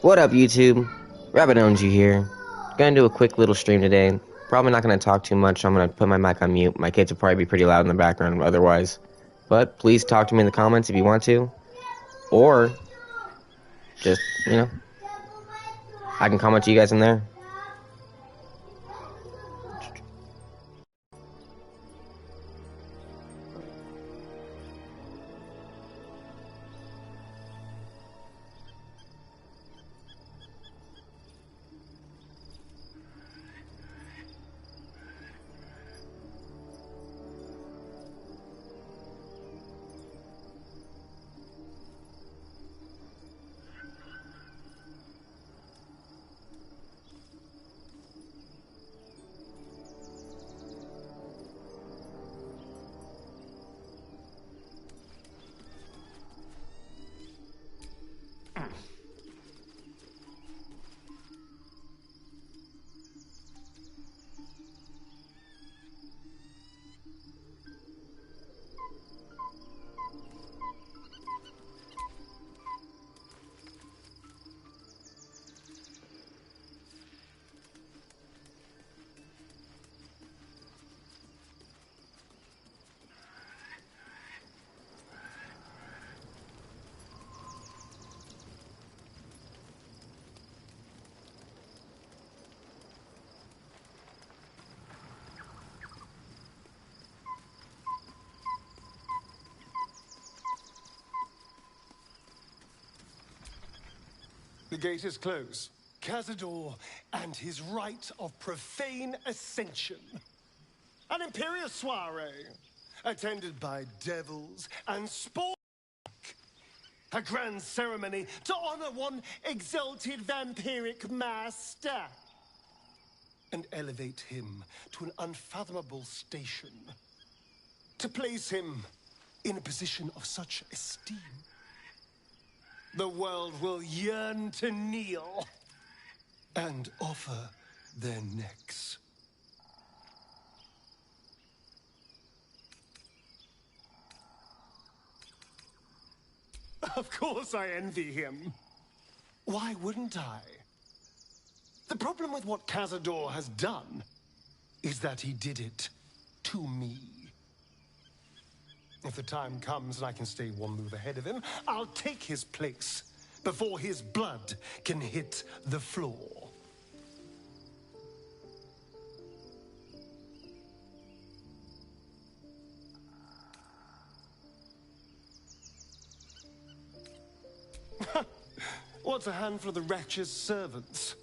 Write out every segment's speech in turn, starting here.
What up, YouTube? Rabbit owns you here. Gonna do a quick little stream today. Probably not gonna talk too much. I'm gonna put my mic on mute. My kids will probably be pretty loud in the background otherwise. But please talk to me in the comments if you want to. Or just, I can comment to you guys in there. The gate is closed. Cazador and his rite of profane ascension. An imperial soiree, attended by devils and spork. A grand ceremony to honor one exalted vampiric master. And elevate him to an unfathomable station. To place him in a position of such esteem. The world will yearn to kneel and offer their necks. Of course I envy him. Why wouldn't I? The problem with what Cazador has done is that he did it to me. If the time comes and I can stay one move ahead of him, I'll take his place before his blood can hit the floor. What's a handful of the wretch's servants?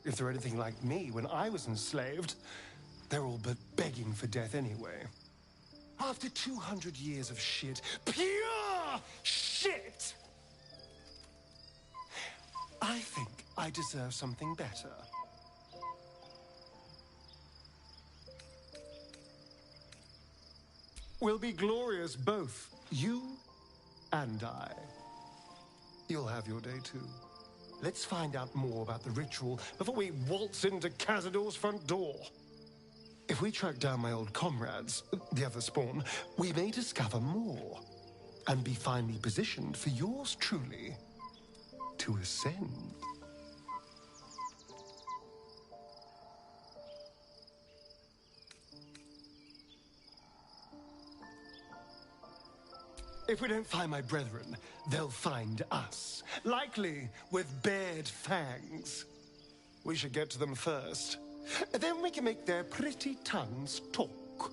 If they're anything like me when I was enslaved, they're all but begging for death anyway. After 200 years of shit, pure shit! I think I deserve something better. We'll be glorious, both you and I. You'll have your day too. Let's find out more about the ritual before we waltz into Cazador's front door. If we track down my old comrades, the other spawn, we may discover more and be finally positioned for yours truly to ascend. If we don't find my brethren, they'll find us, likely with bared fangs. We should get to them first. Then we can make their pretty tongues talk.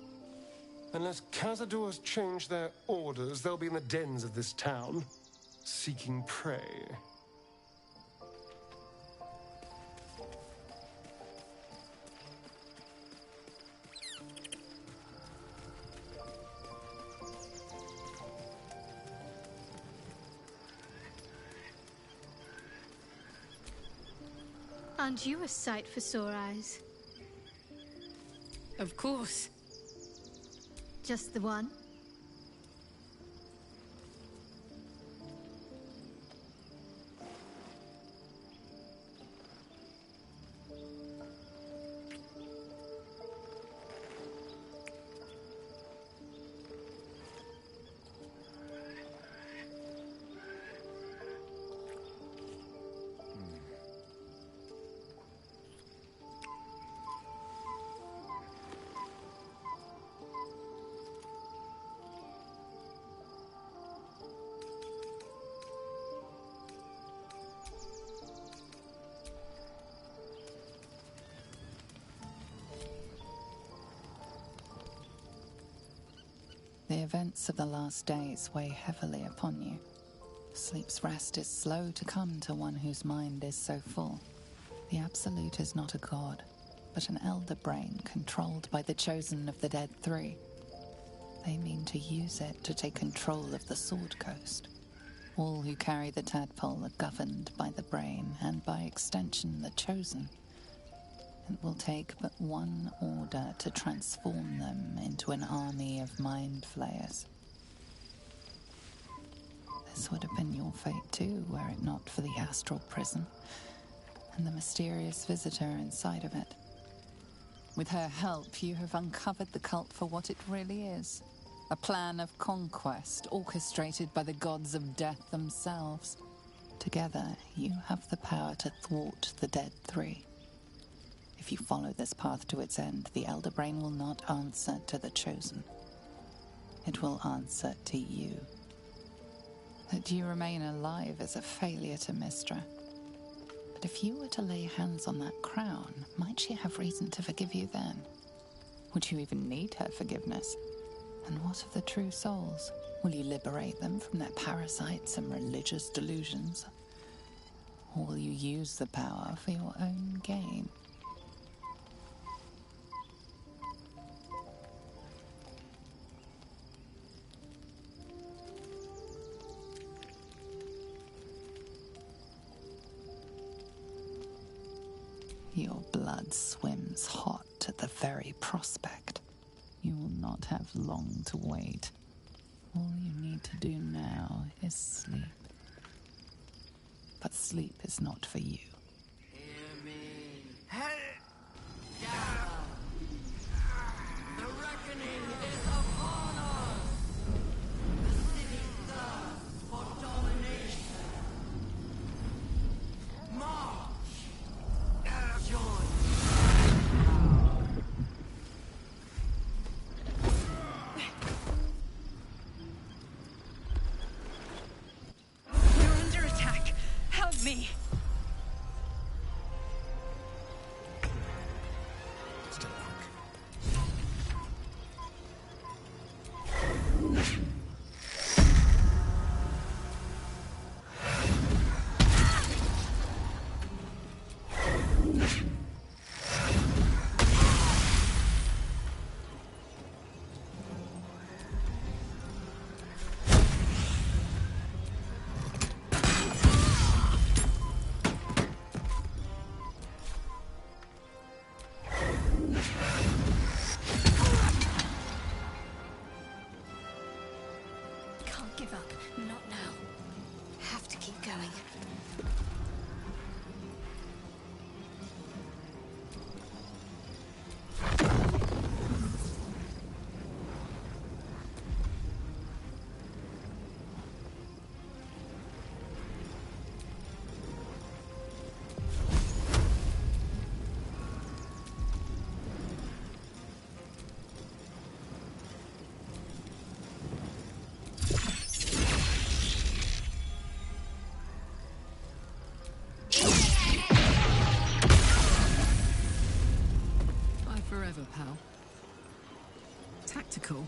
Unless Cazadors change their orders, they'll be in the dens of this town, seeking prey. Aren't you a sight for sore eyes? Of course. Just the one? The events of the last days weigh heavily upon you. Sleep's rest is slow to come to one whose mind is so full. The Absolute is not a god, but an elder brain controlled by the chosen of the Dead Three. They mean to use it to take control of the Sword Coast. All who carry the tadpole are governed by the brain, and by extension the chosen. It will take but one order to transform them into an army of mind flayers. This would have been your fate too, were it not for the astral prison and the mysterious visitor inside of it. With her help, you have uncovered the cult for what it really is. A plan of conquest orchestrated by the gods of death themselves. Together, you have the power to thwart the Dead Three. If you follow this path to its end, the Elder Brain will not answer to the Chosen. It will answer to you. That you remain alive is a failure to Mystra. But if you were to lay hands on that crown, might she have reason to forgive you then? Would you even need her forgiveness? And what of the true souls? Will you liberate them from their parasites and religious delusions? Or will you use the power for your own gain? Your blood swims hot at the very prospect. You will not have long to wait. All you need to do now is sleep. But sleep is not for you. Hear me. The reckoning is upon us. The city thirsts for domination. March. Join. You're under attack. Help me. Still quick. Can't give up. Not now. Have to keep going. Bye forever, pal. Tactical.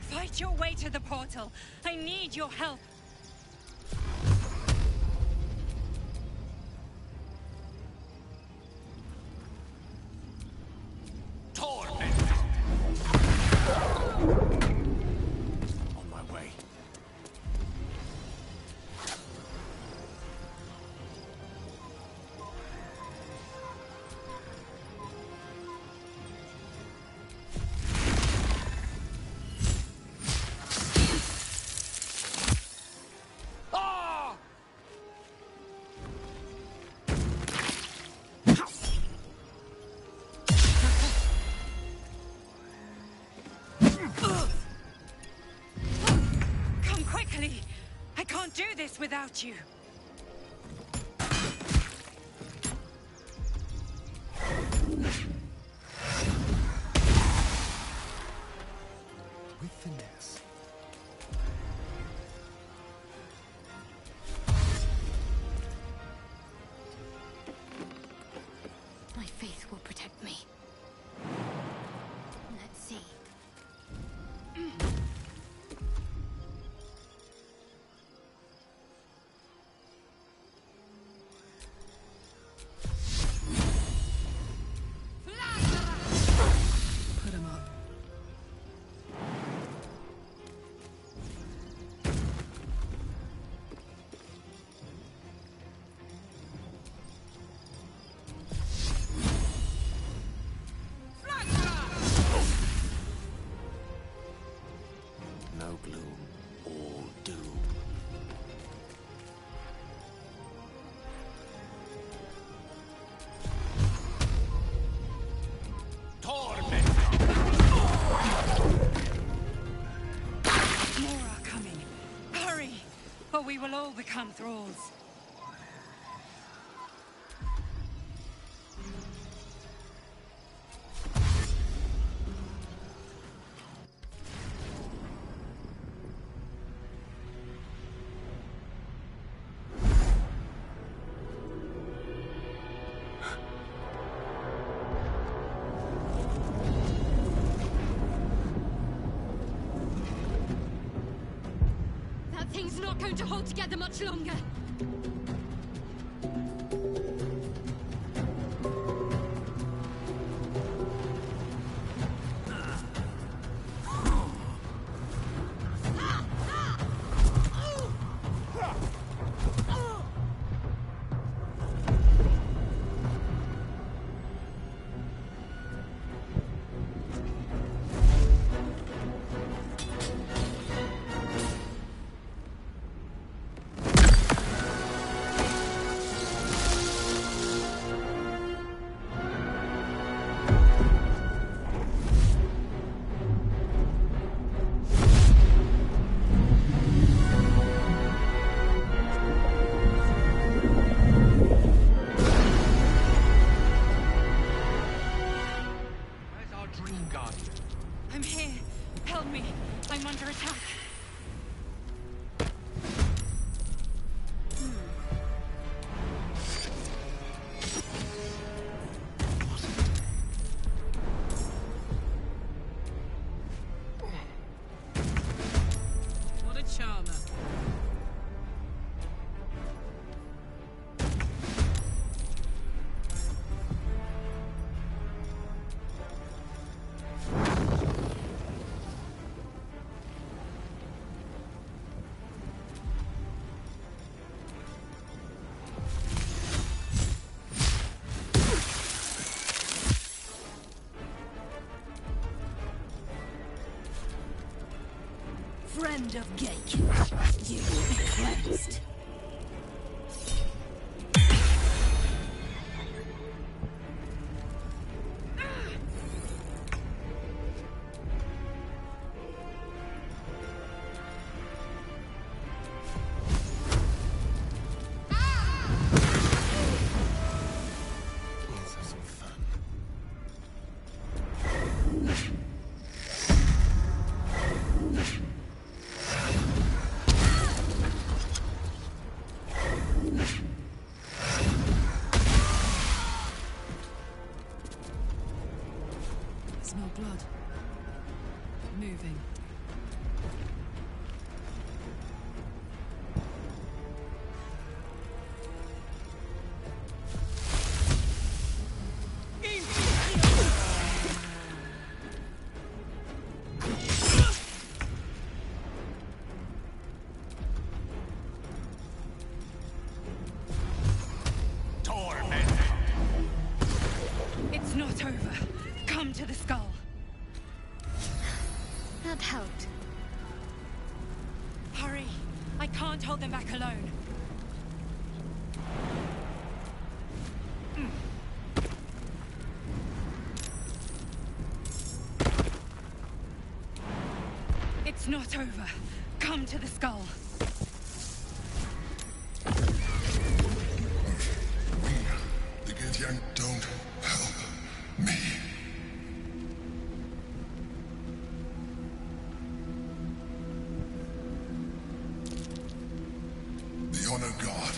Fight your way to the portal. I need your help. On my way. I can't do this without you. With finesse. My faith will protect me. Let's see. Put him up. No gloom, all doom. More are coming. Hurry, or we will all become thralls. That thing's not going to hold together much longer. Where's our dream guardian? I'm here. Help me. I'm under attack. What a charmer. Friend of Gale, you will be cleansed. Let's have some fun. Smell blood. Moving. It's not over. Come to the skull. That helped. Hurry. I can't hold them back alone. It's not over. Come to the skull. honor god.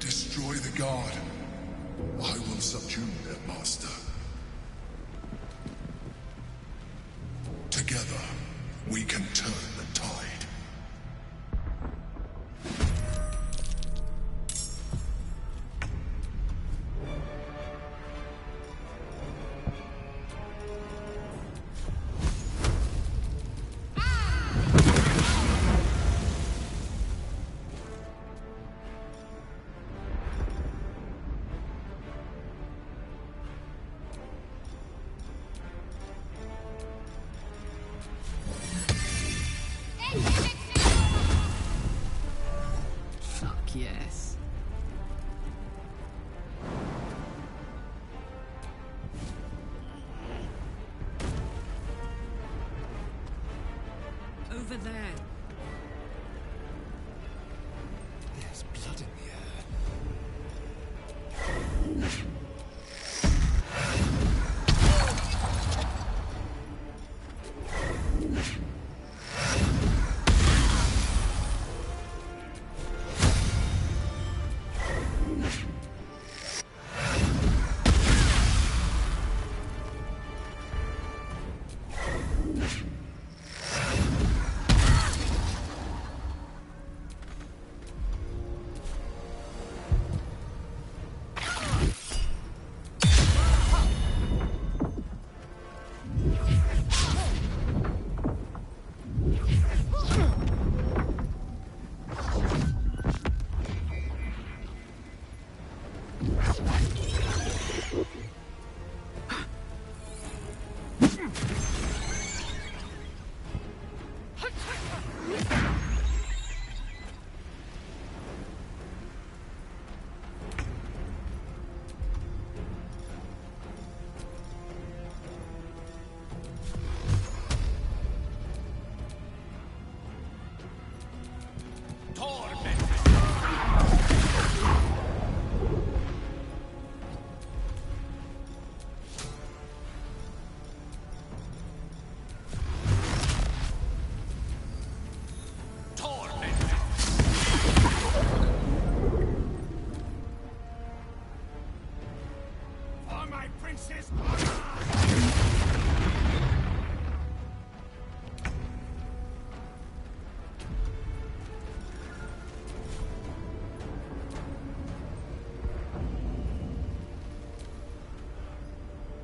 Destroy the god. I will subdue their master. Together, we can turn the tide. Fuck yes. Over there. There's blood in the air.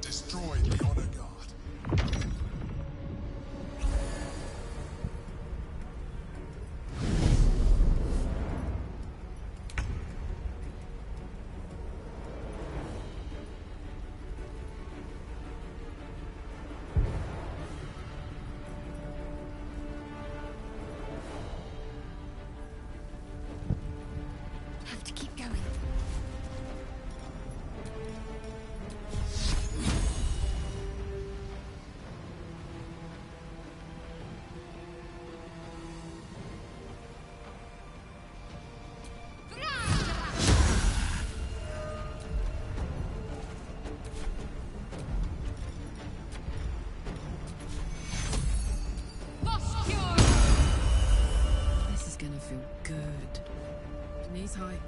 Destroy the honor god. Have to keep going. This is gonna feel good. Knees high.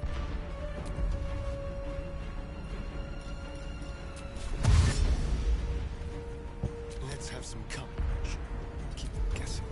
Let's have some courage. Keep them guessing.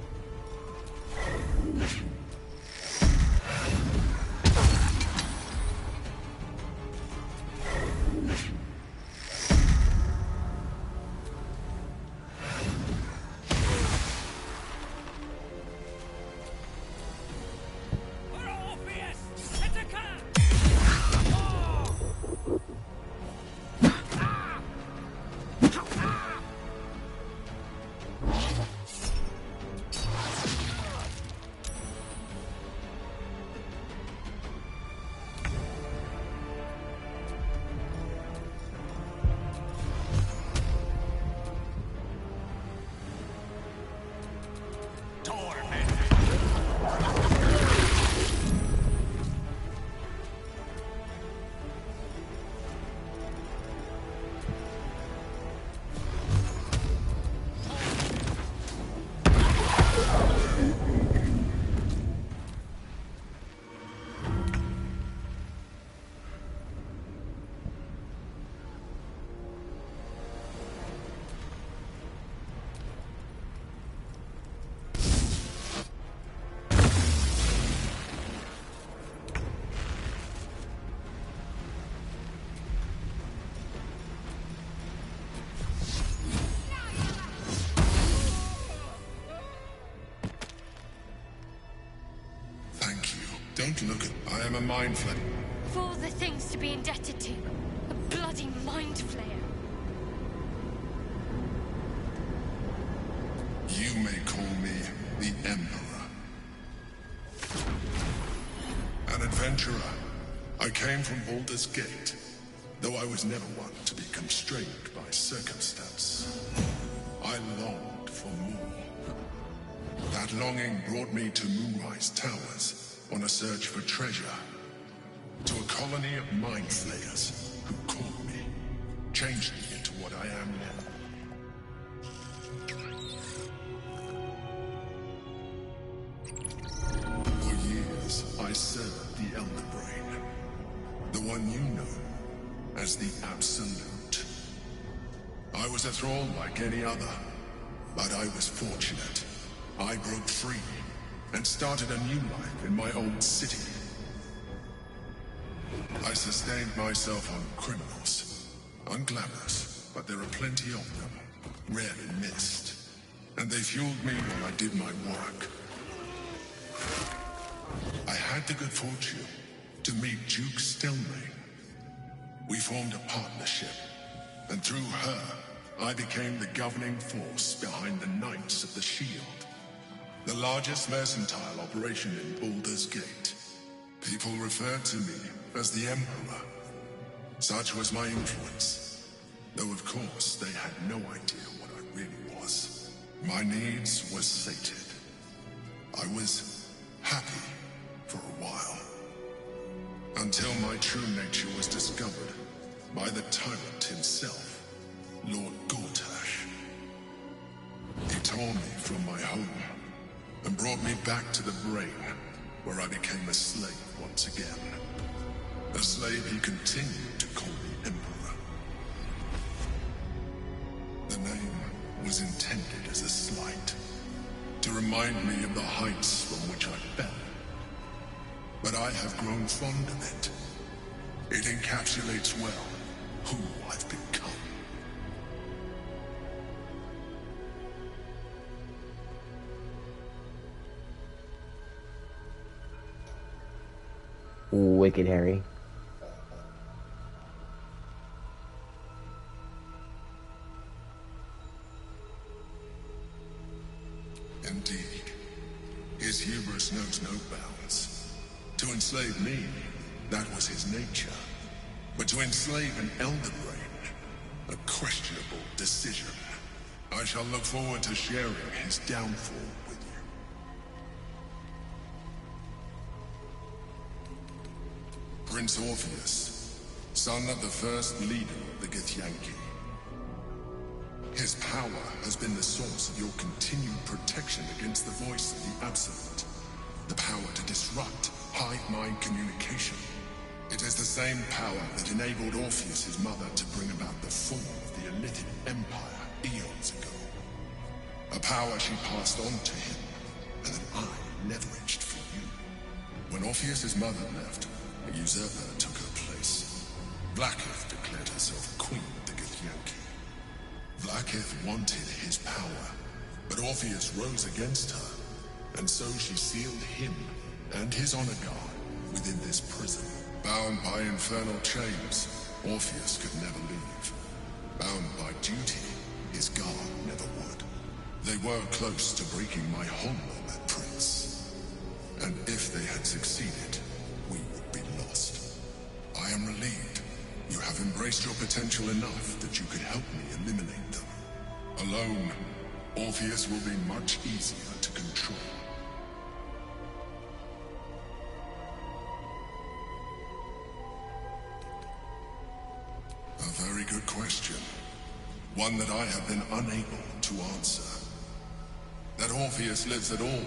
Don't look at... I am a mind flayer. Of all the things to be indebted to, a bloody mind flayer. You may call me the Emperor. An adventurer. I came from Baldur's Gate, though I was never one to be constrained by circumstance. I longed for more. That longing brought me to Moonrise Towers on a search for treasure. To a colony of mind flayers who caught me, changed me into what I am now. For years, I served the Elder Brain, the one you know as the Absolute. I was a thrall like any other, but I was fortunate. I broke free and started a new life in my old city. I sustained myself on criminals. Unglamorous, but there are plenty of them. Rarely missed. And they fueled me while I did my work. I had the good fortune to meet Duke Stelmane. We formed a partnership, and through her, I became the governing force behind the Knights of the Shield, the largest mercantile operation in Baldur's Gate. People referred to me as the Emperor. Such was my influence, though of course they had no idea what I really was. My needs were sated. I was happy for a while, until my true nature was discovered by the tyrant himself, Lord Gortash. He tore me from my home and brought me back to the Brain, where I became a slave once again. A slave he continued to call the Emperor. The name was intended as a slight, to remind me of the heights from which I fell. But I have grown fond of it. It encapsulates well who I've become. Wicked Harry. Indeed. His hubris knows no bounds. To enslave me, that was his nature. But to enslave an Elder Brain, a questionable decision. I shall look forward to sharing his downfall with you. Prince Orpheus, son of the first leader of the Githyanki. His power has been the source of your continued protection against the voice of the Absolute. The power to disrupt hive-mind communication. It is the same power that enabled Orpheus's mother to bring about the fall of the Elitid Empire eons ago. A power she passed on to him, and that I leveraged for you. When Orpheus's mother left, a usurper took her place. Blackith declared herself queen of the Githyanki. Blackith wanted his power, but Orpheus rose against her, and so she sealed him and his honor guard within this prison. Bound by infernal chains, Orpheus could never leave. Bound by duty, his guard never would. They were close to breaking my homeland, Prince. And if they had succeeded, we would be lost. I am relieved. You have embraced your potential enough that you could help me eliminate them. Alone, Orpheus will be much easier to control. A very good question. One that I have been unable to answer. That Orpheus lives at all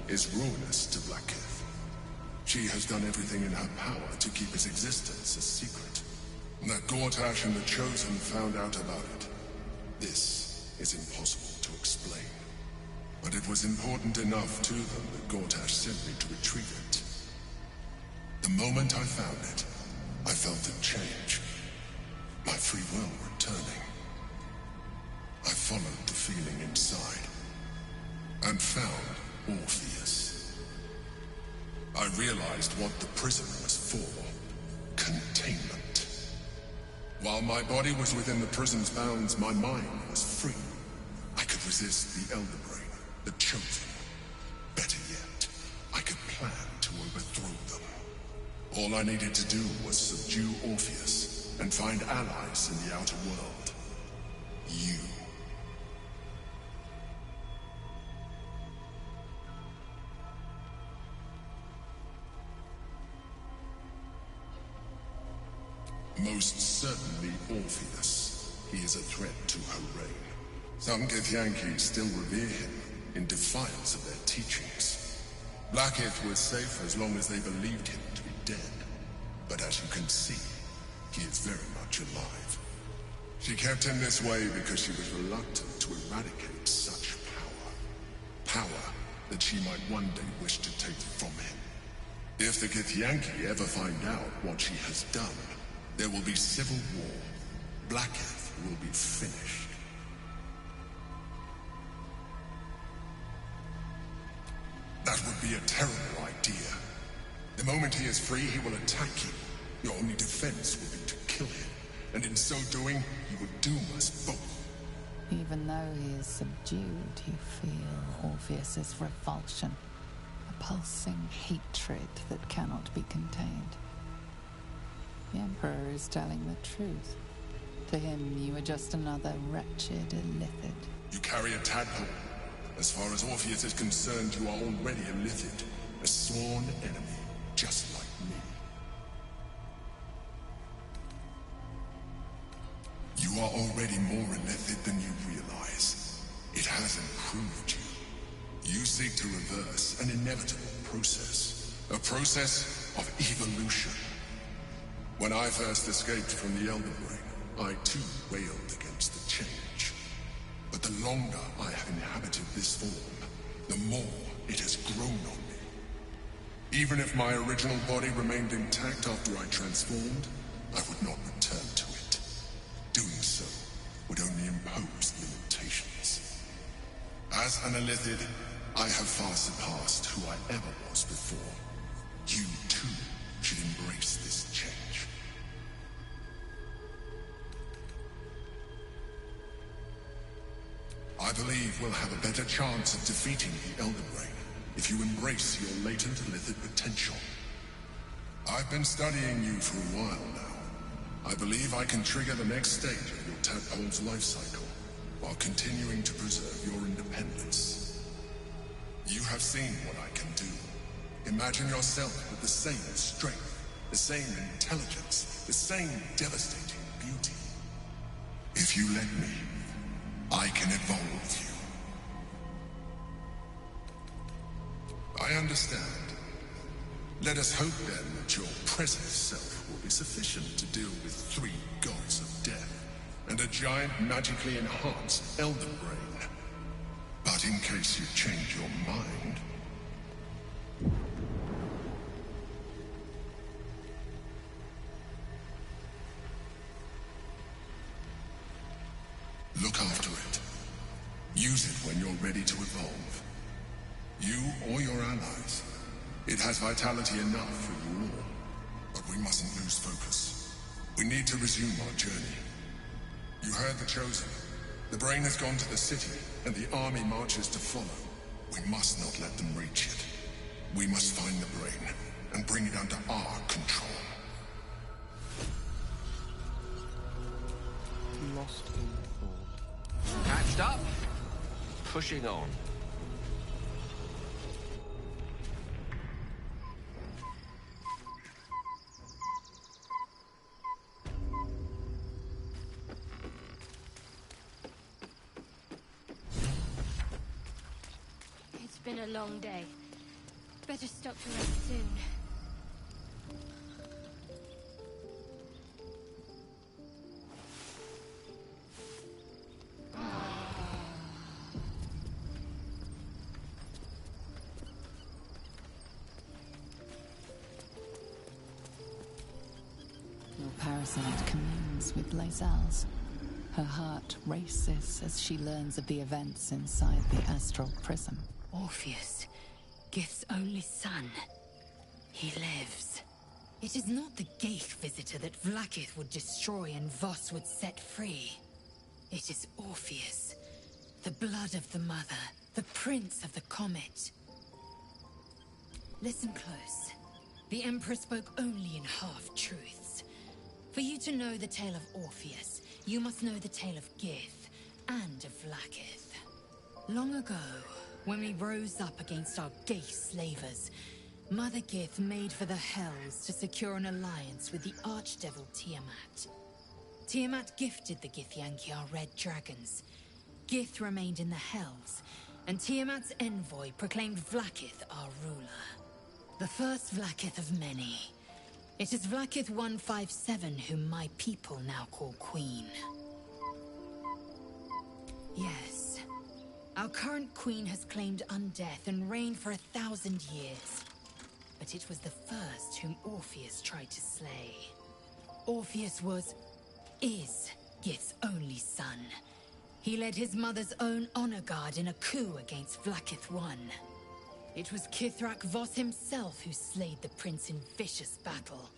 is ruinous to Blackith. She has done everything in her power to keep his existence a secret. That Gortash and the Chosen found out about it. This is impossible to explain. But it was important enough to them that Gortash sent me to retrieve it. The moment I found it, I felt it change. My free will returning. I followed the feeling inside, and found Orpheus. I realized what the prison was for. Containment. While my body was within the prison's bounds, my mind was free. I could resist the Elder Brain, the Chosen. Better yet, I could plan to overthrow them. All I needed to do was subdue Orpheus and find allies in the outer world. You. Most certainly Orpheus. He is a threat to her reign. Some Githyanki still revere him in defiance of their teachings. Blackith was safe as long as they believed him to be dead. But as you can see, he is very much alive. She kept him this way because she was reluctant to eradicate such power. Power that she might one day wish to take from him. If the Githyanki ever find out what she has done, there will be civil war. Blackith will be finished. That would be a terrible idea. The moment he is free, he will attack you. Your only defense will be to kill him. And in so doing, he would doom us both. Even though he is subdued, you feel Orpheus's revulsion. A pulsing hatred that cannot be contained. The Emperor is telling the truth. To him, you are just another wretched illithid. You carry a tadpole. As far as Orpheus is concerned, you are already a Lithid, a sworn enemy, just like me. You are already more Lithid than you realize. It has improved you. You seek to reverse an inevitable process. A process of evolution. When I first escaped from the Elder Brain, I too wailed against the change. But the longer I have inhabited this form, the more it has grown on me. Even if my original body remained intact after I transformed, I would not return to it. Doing so would only impose limitations. As an Illithid, I have far surpassed who I ever was before. You too should embrace this change. I believe we'll have a better chance of defeating the Elder Brain if you embrace your latent Illithid potential. I've been studying you for a while now. I believe I can trigger the next stage of your tadpole's life cycle while continuing to preserve your independence. You have seen what I can do. Imagine yourself with the same strength, the same intelligence, the same devastating beauty. If you let me, I can evolve you. I understand. Let us hope then that your present self will be sufficient to deal with 3 gods of death and a giant magically enhanced Elder Brain. But in case you change your mind... look after it. Use it when you're ready to evolve. You or your allies. It has vitality enough for you all. But we mustn't lose focus. We need to resume our journey. You heard the Chosen. The Brain has gone to the city, and the army marches to follow. We must not let them reach it. We must find the Brain, and bring it under our control. Lost in thought. Patched up, pushing on. It's been a long day. Better stop to rest soon. Your parasite communes with Lae'zel's. Her heart races as she learns of the events inside the astral prism. Orpheus, Gith's only son. He lives. It is not the Gale visitor that Vlaakith would destroy and Voss would set free. It is Orpheus, the blood of the mother, the prince of the comet. Listen close. The Emperor spoke only in half-truths. For you to know the tale of Orpheus, you must know the tale of Gith and of Vlaakith. Long ago, when we rose up against our Gale slavers, Mother Gith made for the Hells to secure an alliance with the archdevil Tiamat. Tiamat gifted the Githyanki our red dragons. Gith remained in the Hells, and Tiamat's envoy proclaimed Vlaakith our ruler. The first Vlaakith of many. It is Vlaakith 157 whom my people now call Queen. Yes. Our current queen has claimed undeath and reigned for 1,000 years. But it was the first whom Orpheus tried to slay. Orpheus is Gith's only son. He led his mother's own honor guard in a coup against Vlaakith I. It was Kithrak Voss himself who slayed the prince in vicious battle.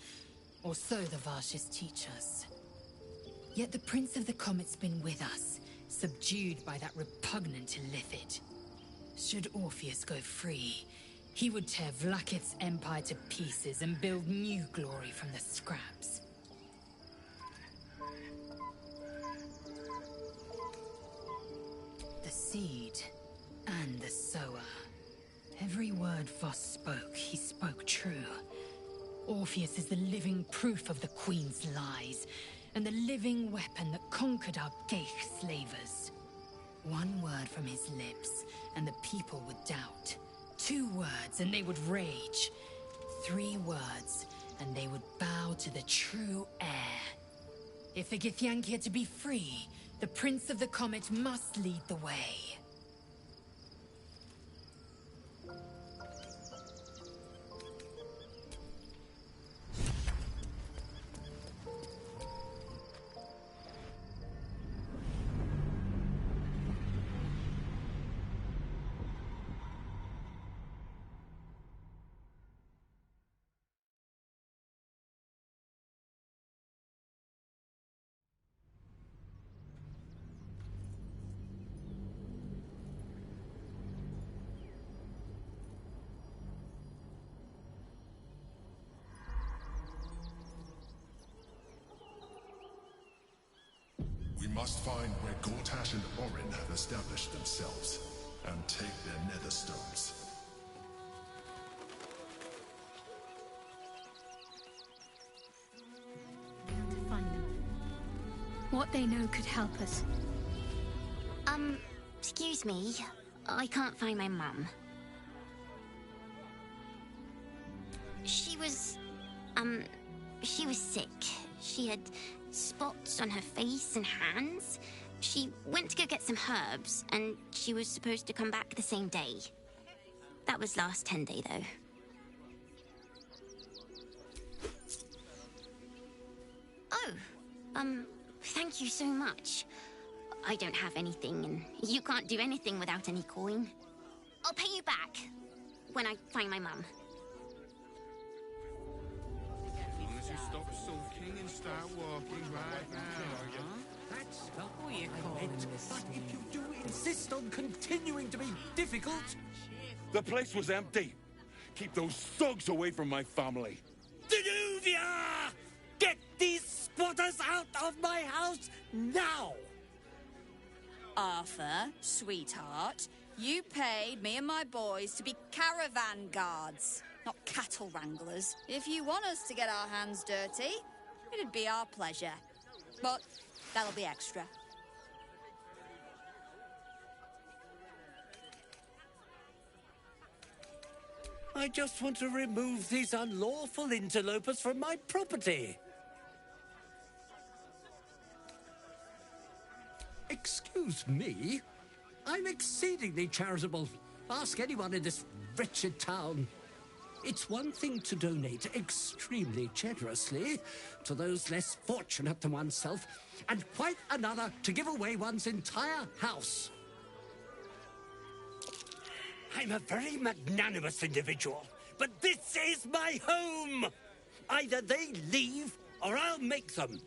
Or so the Varshas teach us. Yet the Prince of the Comet's been with us, subdued by that repugnant Illithid. Should Orpheus go free, he would tear Vlaakith's empire to pieces and build new glory from the scraps. The seed and the sower. Every word Voss spoke, he spoke true. Orpheus is the living proof of the Queen's lies, and the living weapon that conquered our Gale slavers. One word from his lips, and the people would doubt. 2 words, and they would rage. 3 words, and they would bow to the true heir. If the Githyanki are to be free, the Prince of the Comet must lead the way. We must find where Gortash and Orin have established themselves, and take their nether stones. To find them. What they know could help us. Excuse me. I can't find my mum. She was sick. She had spots on her face and hands. She went to go get some herbs, and she was supposed to come back the same day. That was last 10 day, though. Oh, thank you so much. I don't have anything, and you can't do anything without any coin. I'll pay you back when I find my mum. Unless you stop sulking and start walking right now. That's not what you call it. But if you do insist on continuing to be difficult... The place was empty. Keep those thugs away from my family. Danuvia! Get these squatters out of my house now! Arthur, sweetheart, you paid me and my boys to be caravan guards, not cattle wranglers. If you want us to get our hands dirty, it'd be our pleasure. But that'll be extra. I just want to remove these unlawful interlopers from my property. Excuse me? I'm exceedingly charitable. Ask anyone in this wretched town. It's one thing to donate extremely generously to those less fortunate than oneself, and quite another to give away one's entire house. I'm a very magnanimous individual, but this is my home! Either they leave, or I'll make them.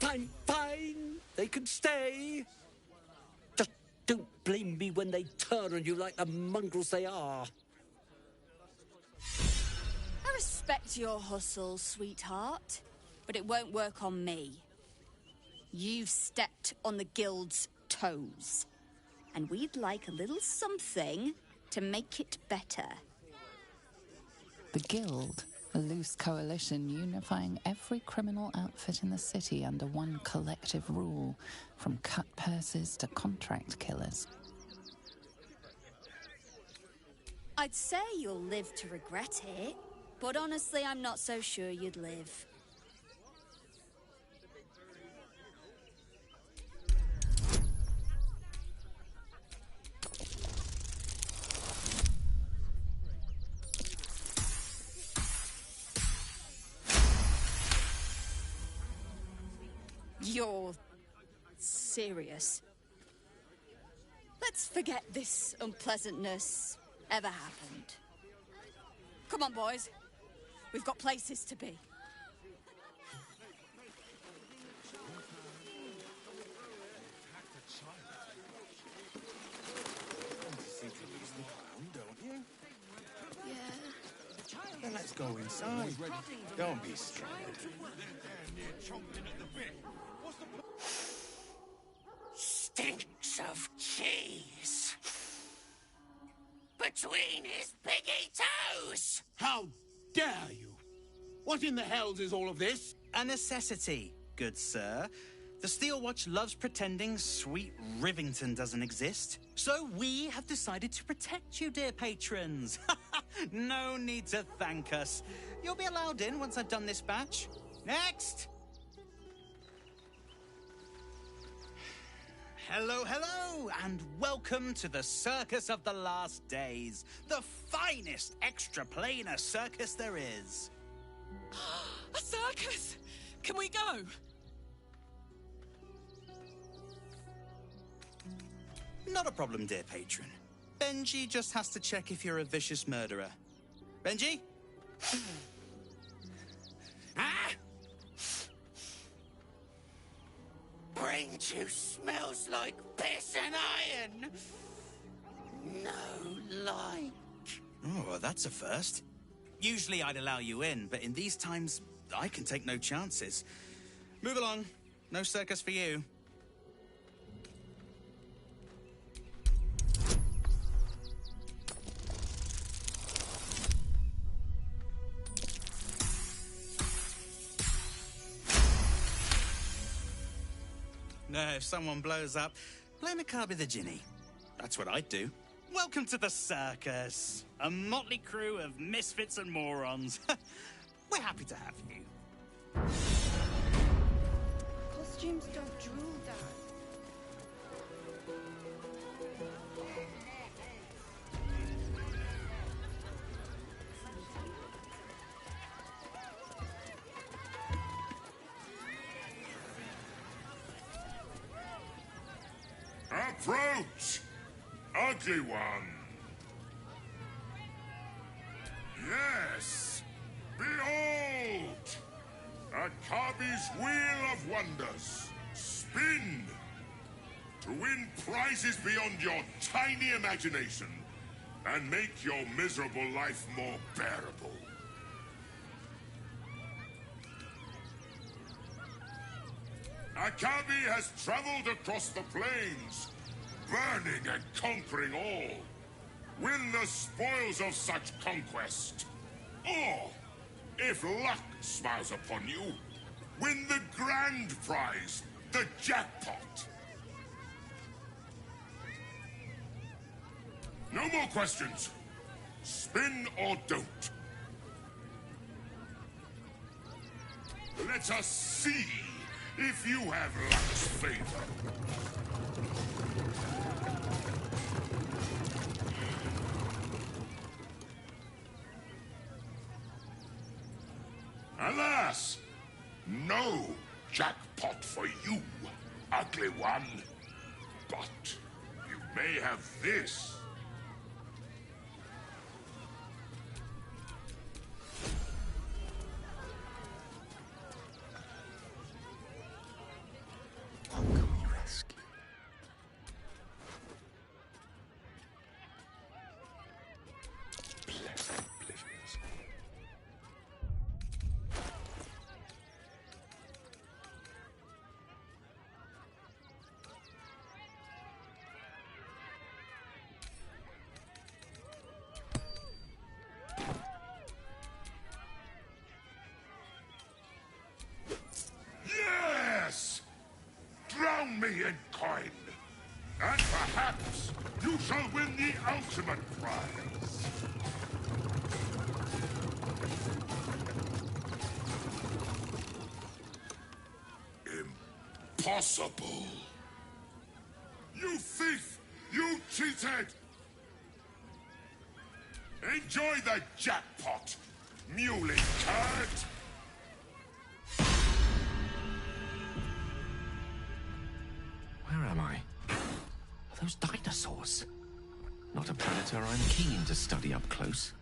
I'm fine. They can stay. Just don't blame me when they turn on you like the mongrels they are. I respect your hustle, sweetheart, but it won't work on me. You've stepped on the guild's toes, and we'd like a little something to make it better. The Guild, a loose coalition unifying every criminal outfit in the city under one collective rule, from cut purses to contract killers. I'd say you'll live to regret it, but honestly, I'm not so sure you'd live. You're serious? Let's forget this unpleasantness ever happened. Come on, boys. We've got places to be. Then let's go inside. Don't be scared. Stinks of cheese between his piggy toes. How dare you? What in the hells is all of this? A necessity, good sir. The Steel Watch loves pretending sweet Rivington doesn't exist. So we have decided to protect you, dear patrons. No need to thank us. You'll be allowed in once I've done this batch. Next! Hello, hello, and welcome to the Circus of the Last Days, the finest extra-planar circus there is. A circus! Can we go? Not a problem, dear patron. Benji just has to check if you're a vicious murderer. Benji? Ah! Brain juice smells like piss and iron. No like. Oh, that's a first. Usually I'd allow you in, but in these times, I can take no chances. Move along. No circus for you. No, if someone blows up, blame a car with a ginny. That's what I'd do. Welcome to the circus. A motley crew of misfits and morons. We're happy to have you. Costumes don't drool, Dad. Approach, ugly one. Yes, behold, Akabi's Wheel of Wonders. Spin to win prizes beyond your tiny imagination and make your miserable life more bearable. Akabi has traveled across the plains, burning and conquering all. Win the spoils of such conquest. Or, if luck smiles upon you, win the grand prize, the jackpot. No more questions. Spin or don't. Let us see if you have luck's favor. Alas, no jackpot for you, ugly one. But you may have this. What can we rescue? Blessed oblivious. Yes! Drown me in coin, and perhaps you shall win the ultimate prize. Impossible! You thief! You cheated! Enjoy the jackpot, muley turd! Where am I? Are those dinosaurs? Not a predator I'm keen to study up close.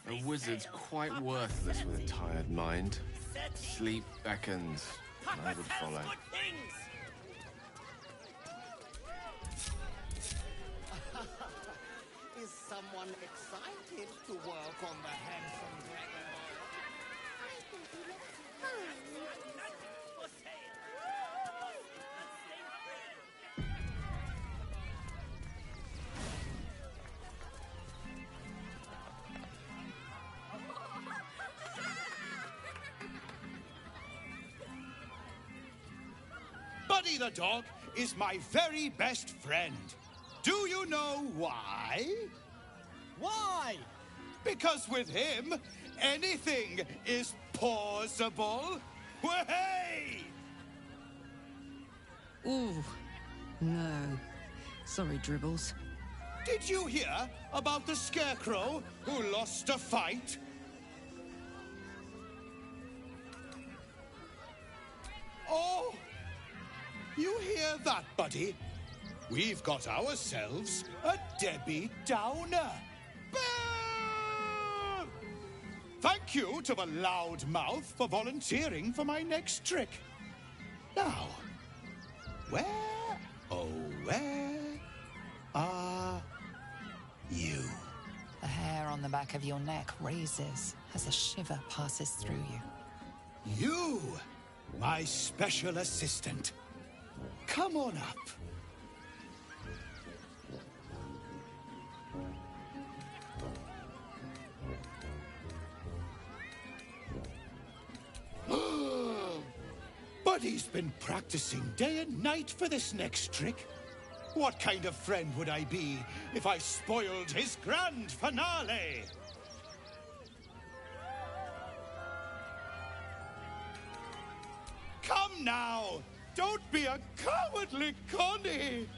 A wizard's quite worthless with a tired mind. Sleep beckons, and I would follow. Is someone excited to work on the handsome dragon? Buddy the dog is my very best friend. Do you know why? Why? Because with him, anything is possible. Way! Ooh, no. Sorry, Dribbles. Did you hear about the scarecrow who lost a fight? Oh! You hear that, buddy? We've got ourselves a Debbie Downer. Boo! Thank you to the loud mouth for volunteering for my next trick. Now, where, oh, where are you? The hair on the back of your neck raises as a shiver passes through you. You, my special assistant. Come on up. Buddy's been practicing day and night for this next trick. What kind of friend would I be if I spoiled his grand finale? Come now! Don't be a cowardly Connie!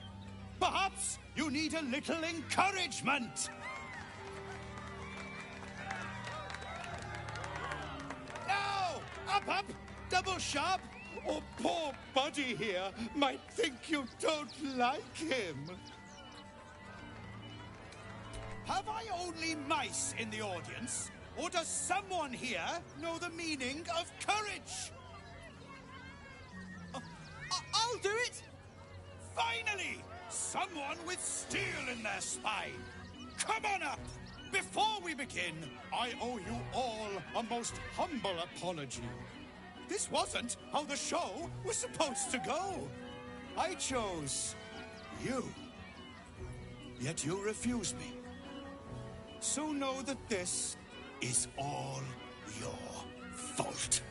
Perhaps you need a little encouragement. Now! Up! Double sharp! Or poor Buddy here might think you don't like him. Have I only mice in the audience? Or does someone here know the meaning of courage? I'll do it! Finally! Someone with steel in their spine! Come on up! Before we begin, I owe you all a most humble apology. This wasn't how the show was supposed to go. I chose you. Yet you refuse me. So know that this is all your fault.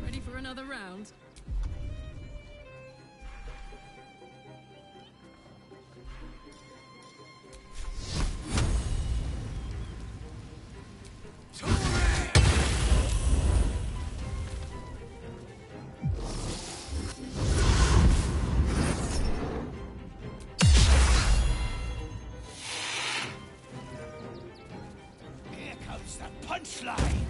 Ready for another round? Here comes the punchline!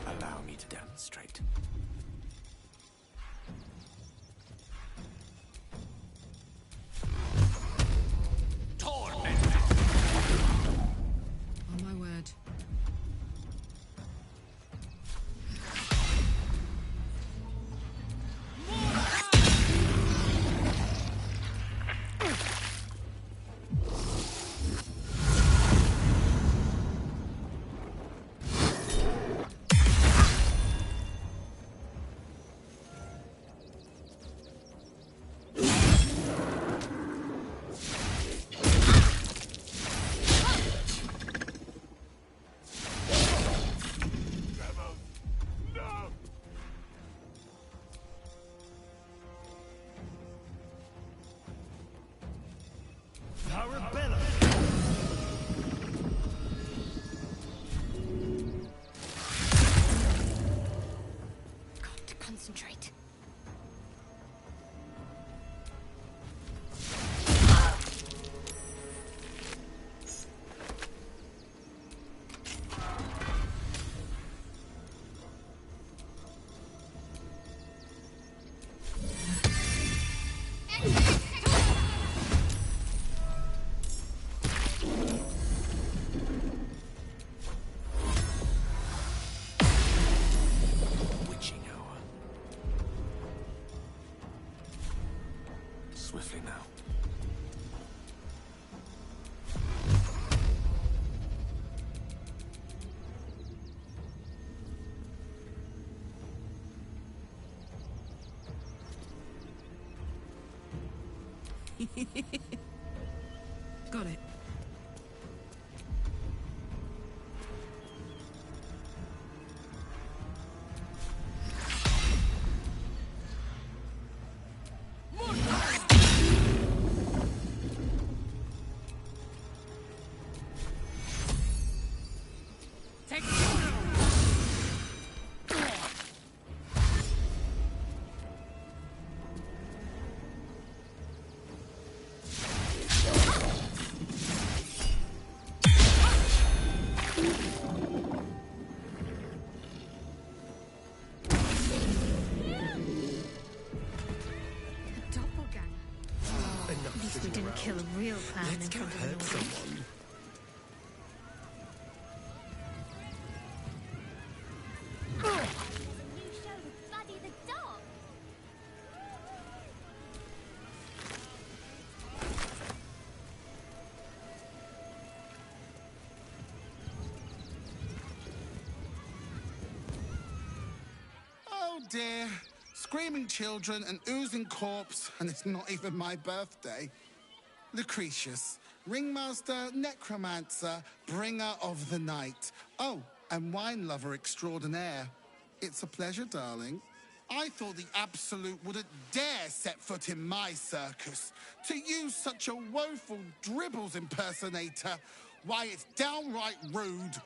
Allow me to demonstrate. On my word. Arabella! Got to concentrate. Witching hour. Swiftly now. Got it. At least we didn't kill a real clown in front of an audience. Oh dear. Screaming children, an oozing corpse, and it's not even my birthday. Lucretius, ringmaster, necromancer, bringer of the night. Oh, and wine lover extraordinaire. It's a pleasure, darling. I thought the Absolute wouldn't dare set foot in my circus. To use such a woeful dribbles impersonator, why, it's downright rude.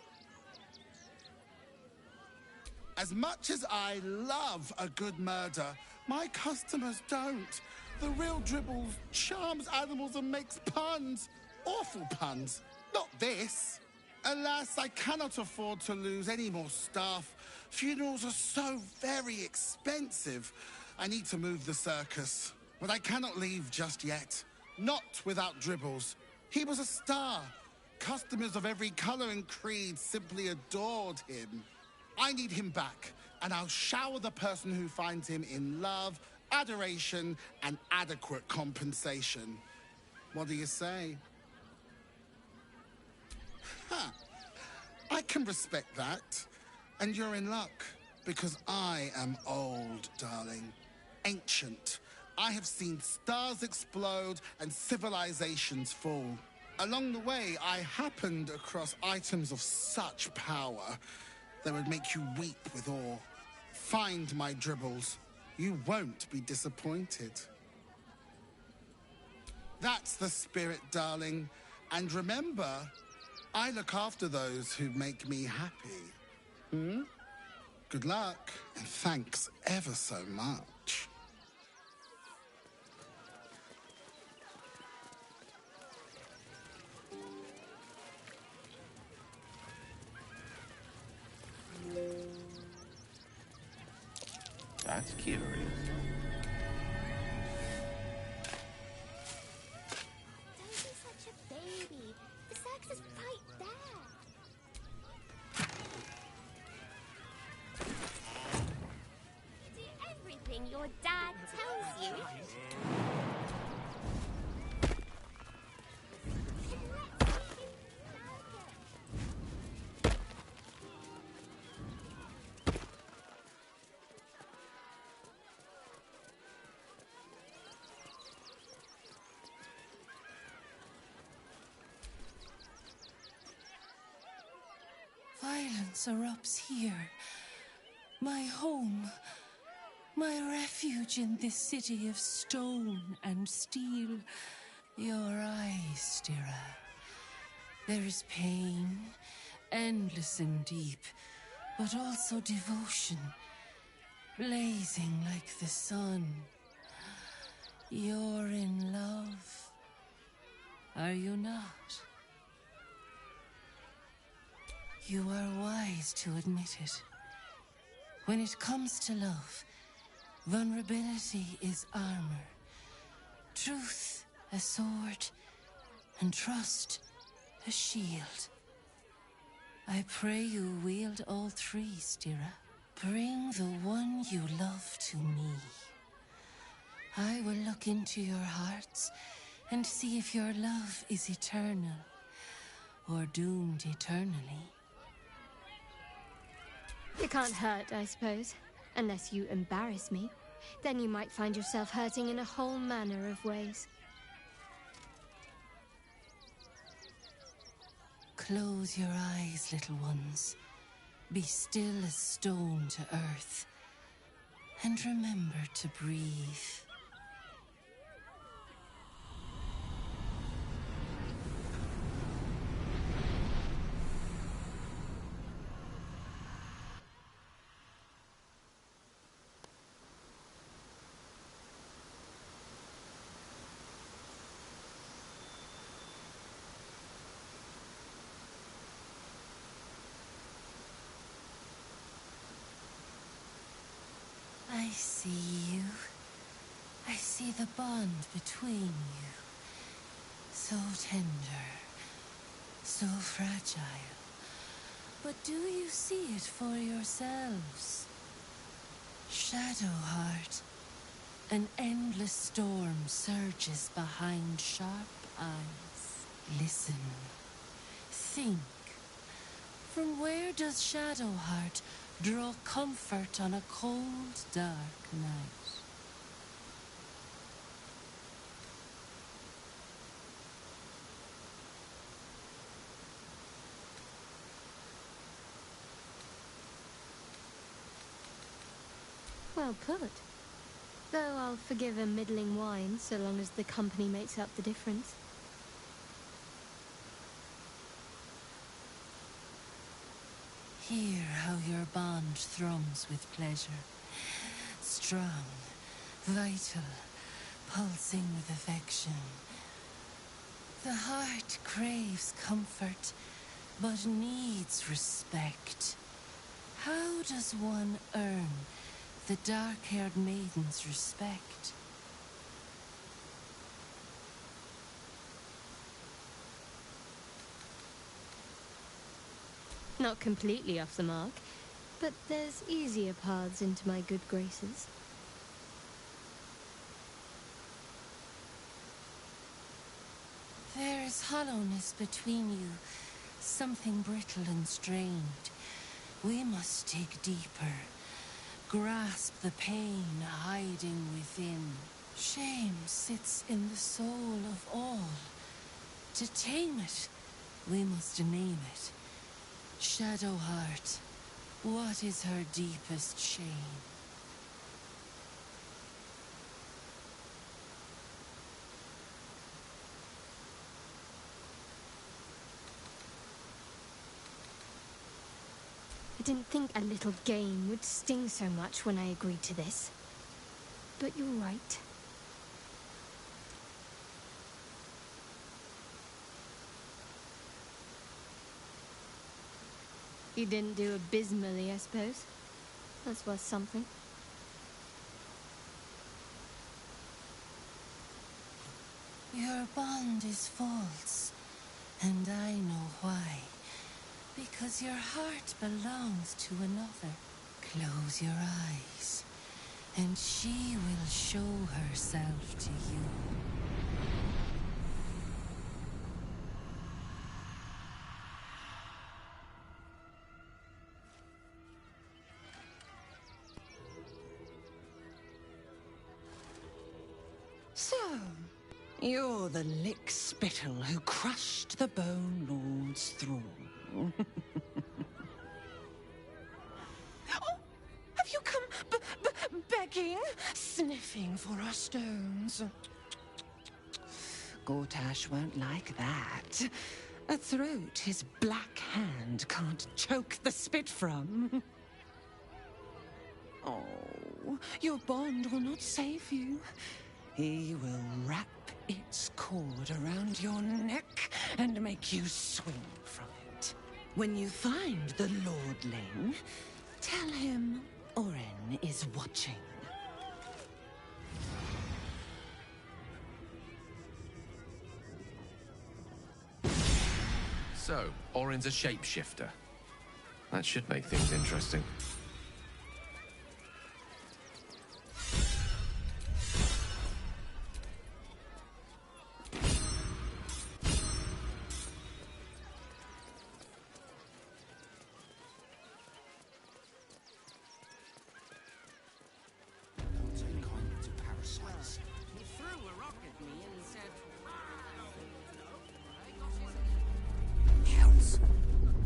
As much as I love a good murder, my customers don't. The real Dribbles charms animals and makes puns. Awful puns. Not this. Alas, I cannot afford to lose any more staff. Funerals are so very expensive. I need to move the circus. But I cannot leave just yet. Not without Dribbles. He was a star. Customers of every color and creed simply adored him. I need him back, and I'll shower the person who finds him in love, adoration, and adequate compensation. What do you say? Huh. I can respect that. And you're in luck, because I am old, darling. Ancient. I have seen stars explode and civilizations fall. Along the way, I happened across items of such power that would make you weep with awe. Find my Dribbles. You won't be disappointed. That's the spirit, darling. And remember, I look after those who make me happy. Hmm? Good luck, and thanks ever so much. That's curious. Don't be such a baby. The sex is right there. Do everything your dad tells you. Violence erupts here. My home. My refuge in this city of stone and steel. Your eyes, Stira. There is pain, endless and deep, but also devotion, blazing like the sun. You're in love. Are you not? You are wise to admit it. When it comes to love, vulnerability is armor, truth a sword, and trust a shield. I pray you wield all three, Stira. Bring the one you love to me. I will look into your hearts and see if your love is eternal or doomed eternally. It can't hurt, I suppose. Unless you embarrass me. Then you might find yourself hurting in a whole manner of ways. Close your eyes, little ones. Be still as stone to earth. And remember to breathe. I see you. I see the bond between you. So tender, so fragile. But do you see it for yourselves? Shadowheart, an endless storm surges behind sharp eyes. Listen. Think. From where does Shadowheart draw comfort on a cold, dark night? Well put. Though I'll forgive a middling wine so long as the company makes up the difference. Hear how your bond thrums with pleasure. Strong, vital, pulsing with affection. The heart craves comfort, but needs respect. How does one earn the dark-haired maiden's respect? Not completely off the mark, but there's easier paths into my good graces. There is hollowness between you, something brittle and strained. We must dig deeper, grasp the pain hiding within. Shame sits in the soul of all. To tame it, we must name it. Shadowheart, what is her deepest shame? didn't think a little game would sting so much when I agreed to this. But you're right. You didn't do abysmally, I suppose. That's worth something. Your bond is false, and I know why. Because your heart belongs to another. Close your eyes, and she will show herself to you. So, you're the lick-spittle who crushed the Bone Lord's throne. Oh, have you come begging, sniffing for our stones? Gortash won't like that. A throat his black hand can't choke the spit from. Oh, your bond will not save you. He will wrap its cord around your neck and make you swing from it. When you find the Lordling, tell him Oren is watching. So, Orin's a shapeshifter. That should make things interesting.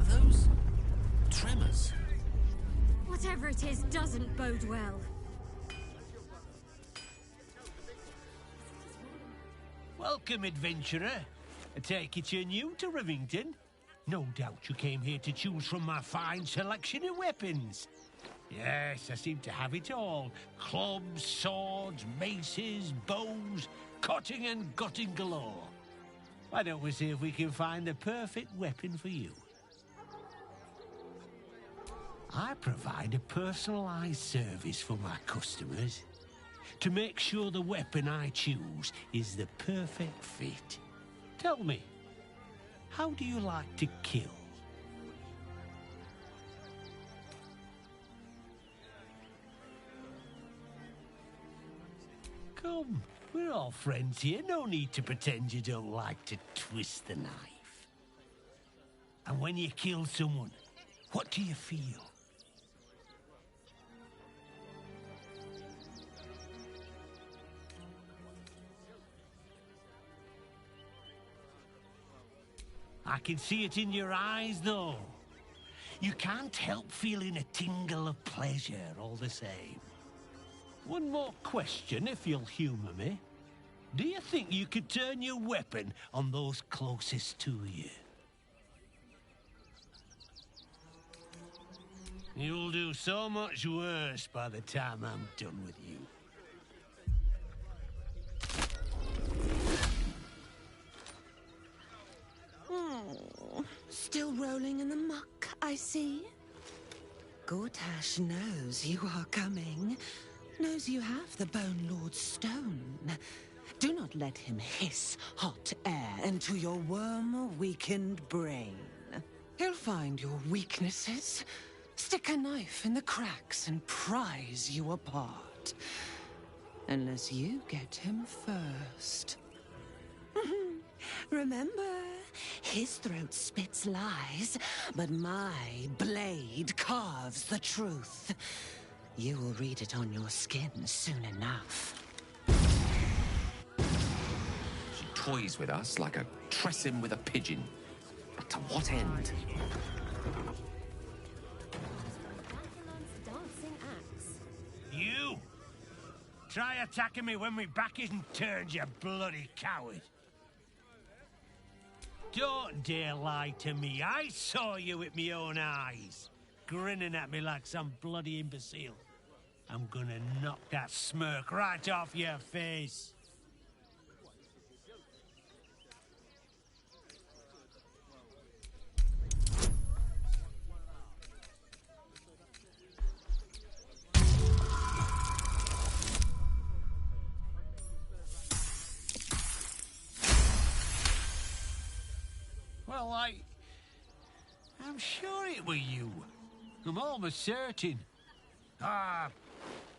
Those tremors. Whatever it is doesn't bode well. Welcome, adventurer. I take it you're new to Rivington. No doubt you came here to choose from my fine selection of weapons. Yes, I seem to have it all. Clubs, swords, maces, bows, cutting and gutting galore. Why don't we see if we can find the perfect weapon for you? I provide a personalized service for my customers to make sure the weapon I choose is the perfect fit. Tell me, how do you like to kill? Come, we're all friends here. No need to pretend you don't like to twist the knife. And when you kill someone, what do you feel? I can see it in your eyes, though. You can't help feeling a tingle of pleasure all the same. One more question, if you'll humor me. Do you think you could turn your weapon on those closest to you? You'll do so much worse by the time I'm done with you. Oh, still rolling in the muck, I see. Gortash knows you are coming. Knows you have the Bone Lord's stone. Do not let him hiss hot air into your worm-weakened brain. He'll find your weaknesses, stick a knife in the cracks and prise you apart. Unless you get him first. Remember, his throat spits lies, but my blade carves the truth. You will read it on your skin soon enough. She toys with us like a tressym with a pigeon. But to what end? You! Try attacking me when my back isn't turned, you bloody coward! Don't dare lie to me. I saw you with my own eyes. grinning at me like some bloody imbecile. I'm gonna knock that smirk right off your face. Well, I'm sure it were you. I'm almost certain. Ah,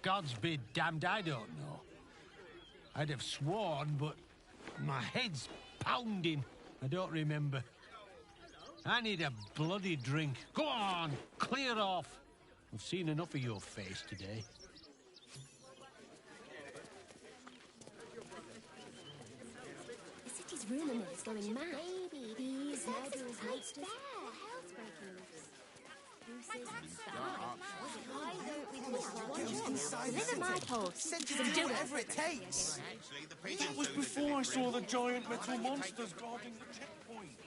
God's be damned, I don't know. I'd have sworn, but my head's pounding. I don't remember. I need a bloody drink. Go on, clear off. I've seen enough of your face today. The city's rumour mill is going mad. Maybe these murderers monsters. Hell's breaking loose. Deliver my post. Do whatever it takes. That was before I saw the giant metal monsters guarding the checkpoint.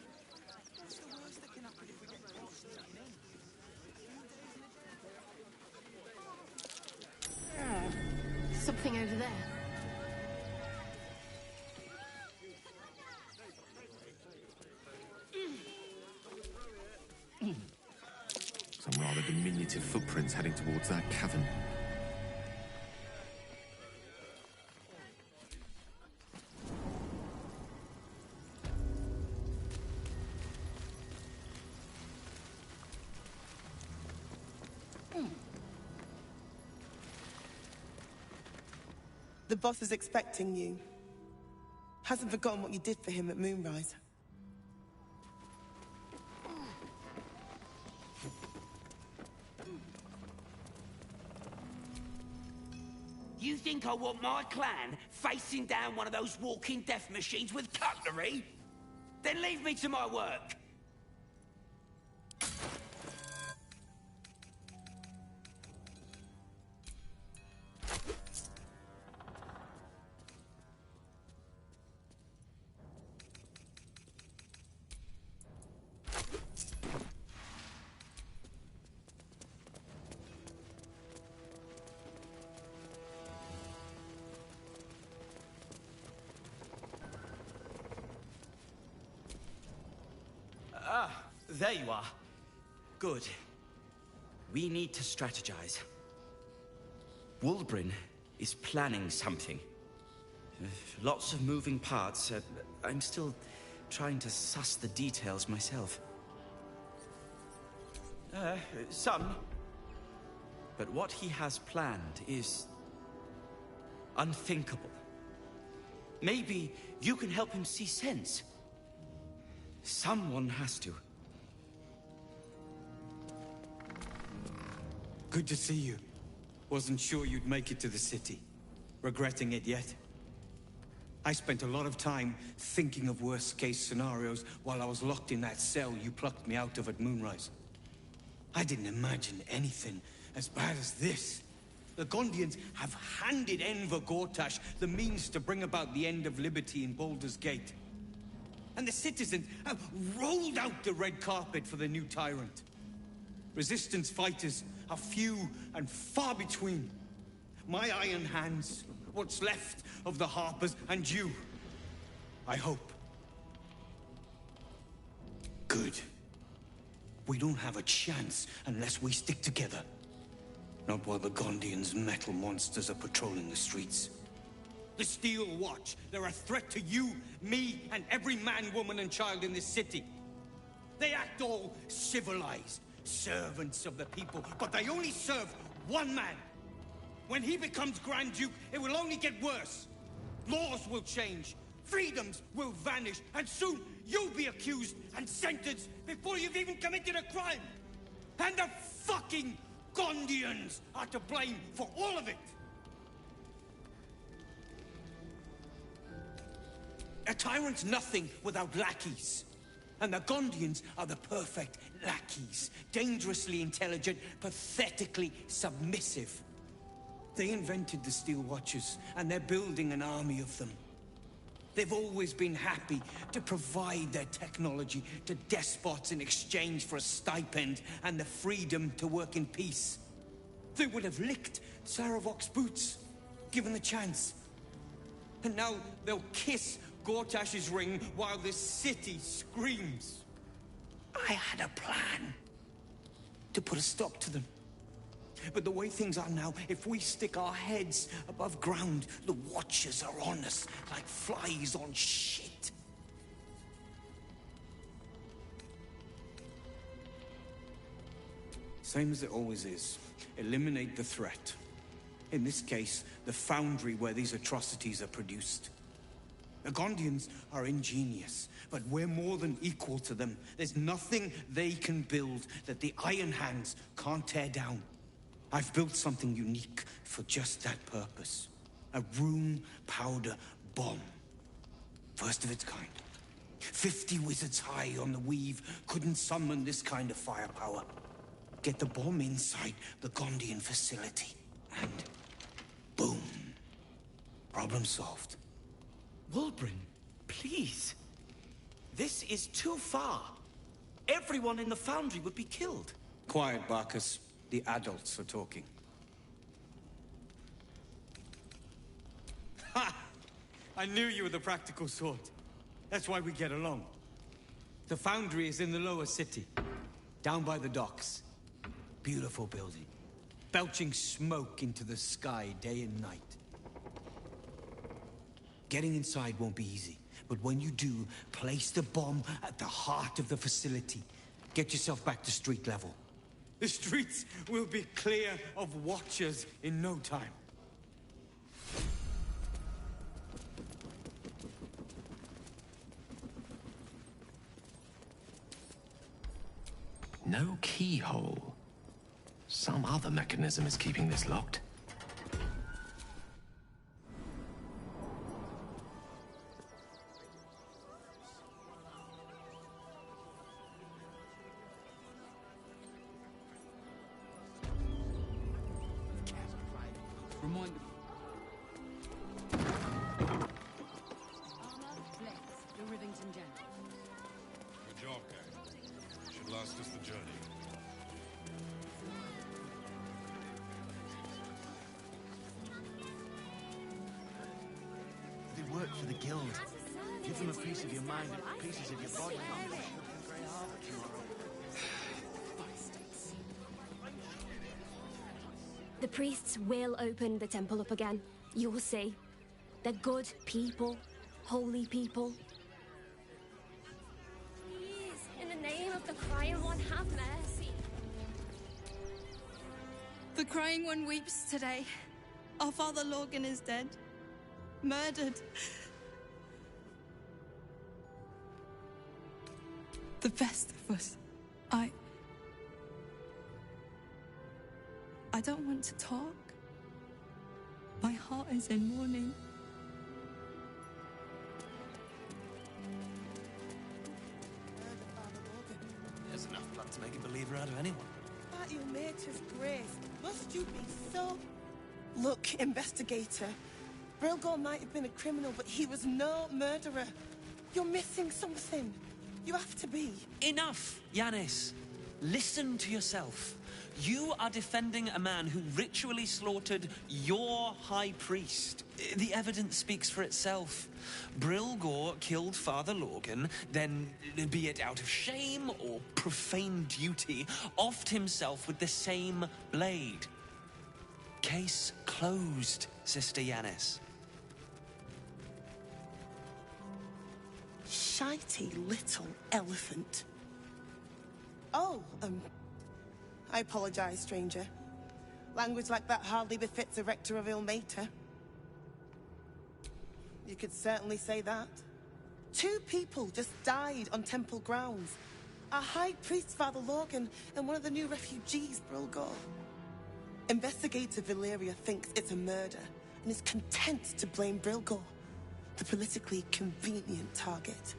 Something over there. Some rather diminutive footprints heading towards that cavern. The boss is expecting you. Hasn't forgotten what you did for him at Moonrise. You think I want my clan facing down one of those walking death machines with cutlery? Then leave me to my work. There you are. Good. We need to strategize. Wulbrin is planning something. Lots of moving parts. I'm still trying to suss the details myself. Some. But what he has planned is unthinkable. Maybe you can help him see sense. Someone has to. Good to see you. Wasn't sure you'd make it to the city. Regretting it yet? I spent a lot of time thinking of worst-case scenarios while I was locked in that cell you plucked me out of at Moonrise. I didn't imagine anything as bad as this. The Gondians have handed Enver Gortash the means to bring about the end of liberty in Baldur's Gate. And the citizens have rolled out the red carpet for the new tyrant. Resistance fighters are few and far between. My iron hands, what's left of the Harpers, and you. I hope. Good. We don't have a chance unless we stick together. Not while the Gondians' metal monsters are patrolling the streets. The Steel Watch, they're a threat to you, me, and every man, woman, and child in this city. They act all civilized. Servants of the people, but they only serve one man. When he becomes Grand Duke, it will only get worse. Laws will change, freedoms will vanish, and soon you'll be accused and sentenced before you've even committed a crime. And the fucking Gondians are to blame for all of it. A tyrant's nothing without lackeys. And the Gondians are the perfect lackeys. Dangerously intelligent, pathetically submissive. They invented the Steel Watchers, and they're building an army of them. They've always been happy to provide their technology to despots in exchange for a stipend and the freedom to work in peace. They would have licked Saravok's boots, given the chance. And now they'll kiss Gortash's ring while this city screams. I had a plan to put a stop to them. But the way things are now, if we stick our heads above ground, the Watchers are on us like flies on shit. Same as it always is. Eliminate the threat. In this case, the foundry where these atrocities are produced. The Gondians are ingenious, but we're more than equal to them. There's nothing they can build that the Iron Hands can't tear down. I've built something unique for just that purpose. A room powder bomb. First of its kind. 50 wizards high on the weave couldn't summon this kind of firepower. Get the bomb inside the Gondian facility, and boom. Problem solved. Wulbren, please. This is too far. Everyone in the foundry would be killed. Quiet, Barkus. The adults are talking. Ha! I knew you were the practical sort. That's why we get along. The foundry is in the lower city, down by the docks. Beautiful building, belching smoke into the sky day and night. Getting inside won't be easy, but when you do, place the bomb at the heart of the facility. Get yourself back to street level. The streets will be clear of Watchers in no time. No keyhole. Some other mechanism is keeping this locked. Remind the Rivington Gem. Good job, Gale. Should last us the journey. They work for the guild. Give them a piece of your mind and pieces of your body. The priests will open the temple up again. You'll see. They're good people. Holy people. Please, in the name of the Crying One, have mercy. The Crying One weeps today. Our father Lorgan is dead. Murdered. The best of us. I don't want to talk. My heart is in mourning. There's enough blood to make a believer out of anyone. At your nature's grace, must you be so... Look, investigator. Brilgor might have been a criminal, but he was no murderer. You're missing something. You have to be. Enough, Yanis. Listen to yourself. You are defending a man who ritually slaughtered your high priest. The evidence speaks for itself. Brilgor killed Father Lorgan, then, be it out of shame or profane duty, offed himself with the same blade. Case closed, Sister Yanis. Shitey little elephant. Oh, I apologize, stranger. Language like that hardly befits a rector of Ilmater. You could certainly say that. 2 people just died on temple grounds. Our high priest, Father Lorgan, and one of the new refugees, Brilgor. Investigator Valyria thinks it's a murder and is content to blame Brilgor, the politically convenient target.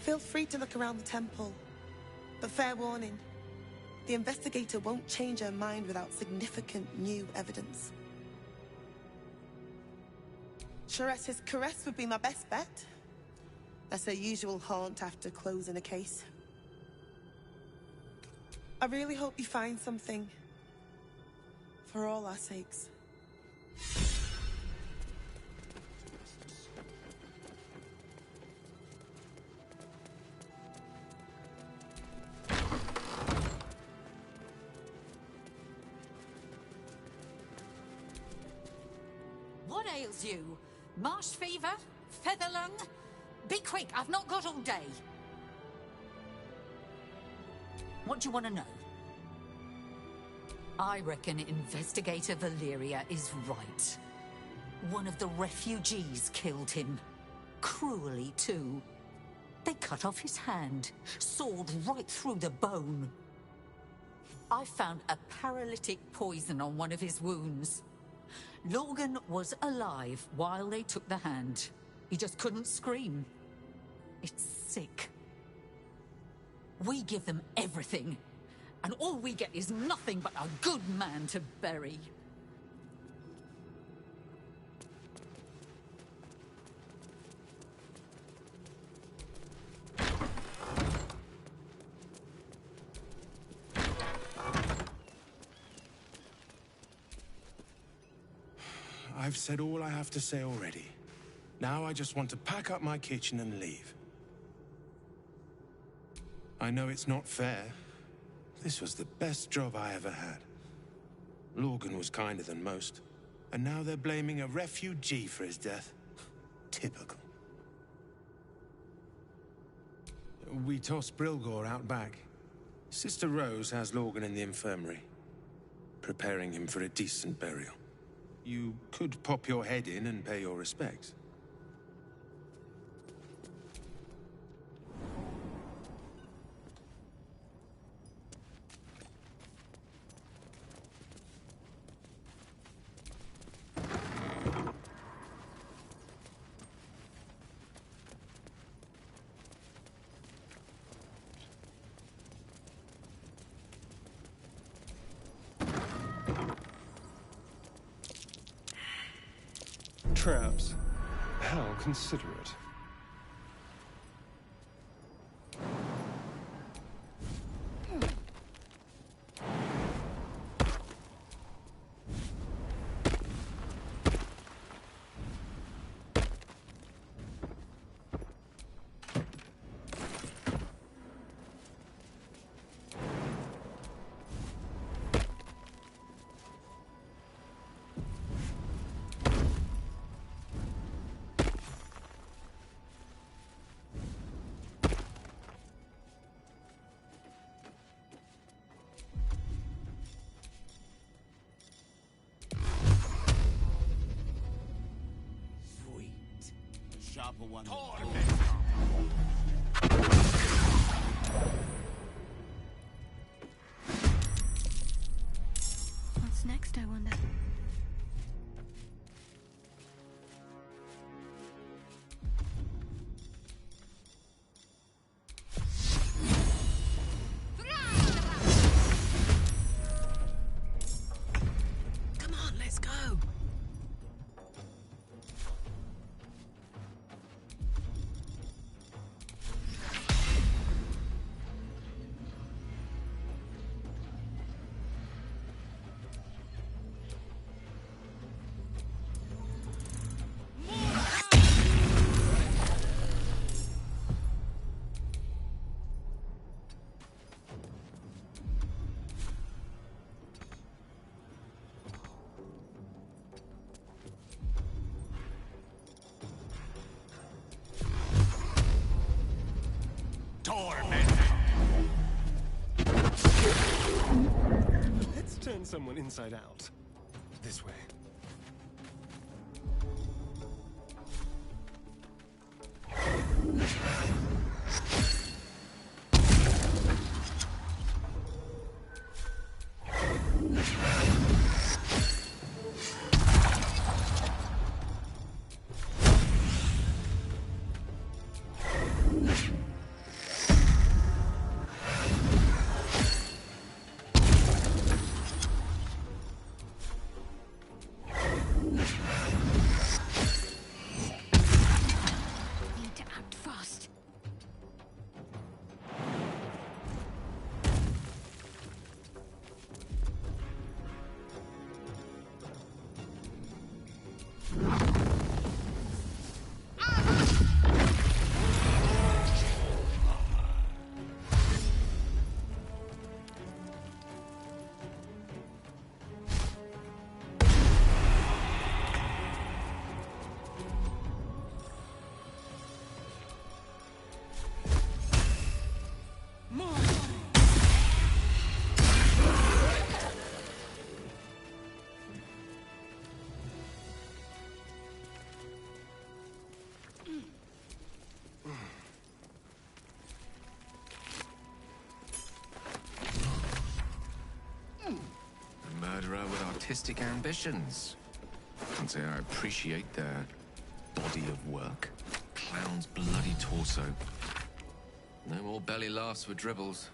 Feel free to look around the temple. But fair warning, the investigator won't change her mind without significant new evidence. Charette's caress would be my best bet. That's her usual haunt after closing a case. I really hope you find something. For all our sakes. What ails you? Marsh fever? Feather lung? Be quick, I've not got all day. What do you want to know? I reckon Investigator Valeria is right. One of the refugees killed him. Cruelly, too. They cut off his hand, sawed right through the bone. I found a paralytic poison on one of his wounds. Logan was alive while they took the hand. He just couldn't scream. It's sick. We give them everything, and all we get is nothing but a good man to bury. I've said all I have to say already. Now I just want to pack up my kitchen and leave. I know it's not fair. This was the best job I ever had. Logan was kinder than most. And now they're blaming a refugee for his death. Typical. We tossed Brilgor out back. Sister Rose has Logan in the infirmary, preparing him for a decent burial. You could pop your head in and pay your respects. Traps. How considerate. Sharper one. What's next, I wonder? Come on, let's go. Let's turn someone inside out. This way. Artistic ambitions. Can't say I appreciate their body of work. Clown's bloody torso. No more belly laughs for dribbles.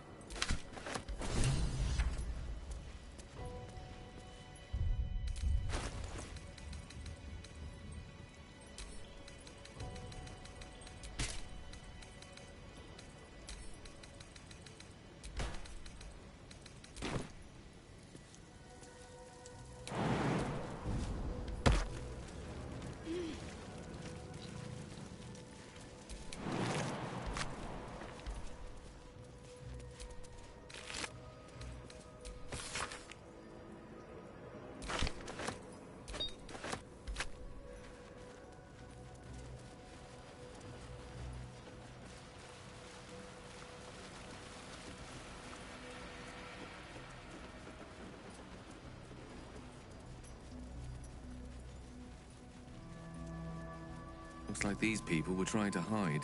Looks like these people were trying to hide.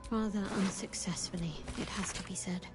Rather unsuccessfully, it has to be said.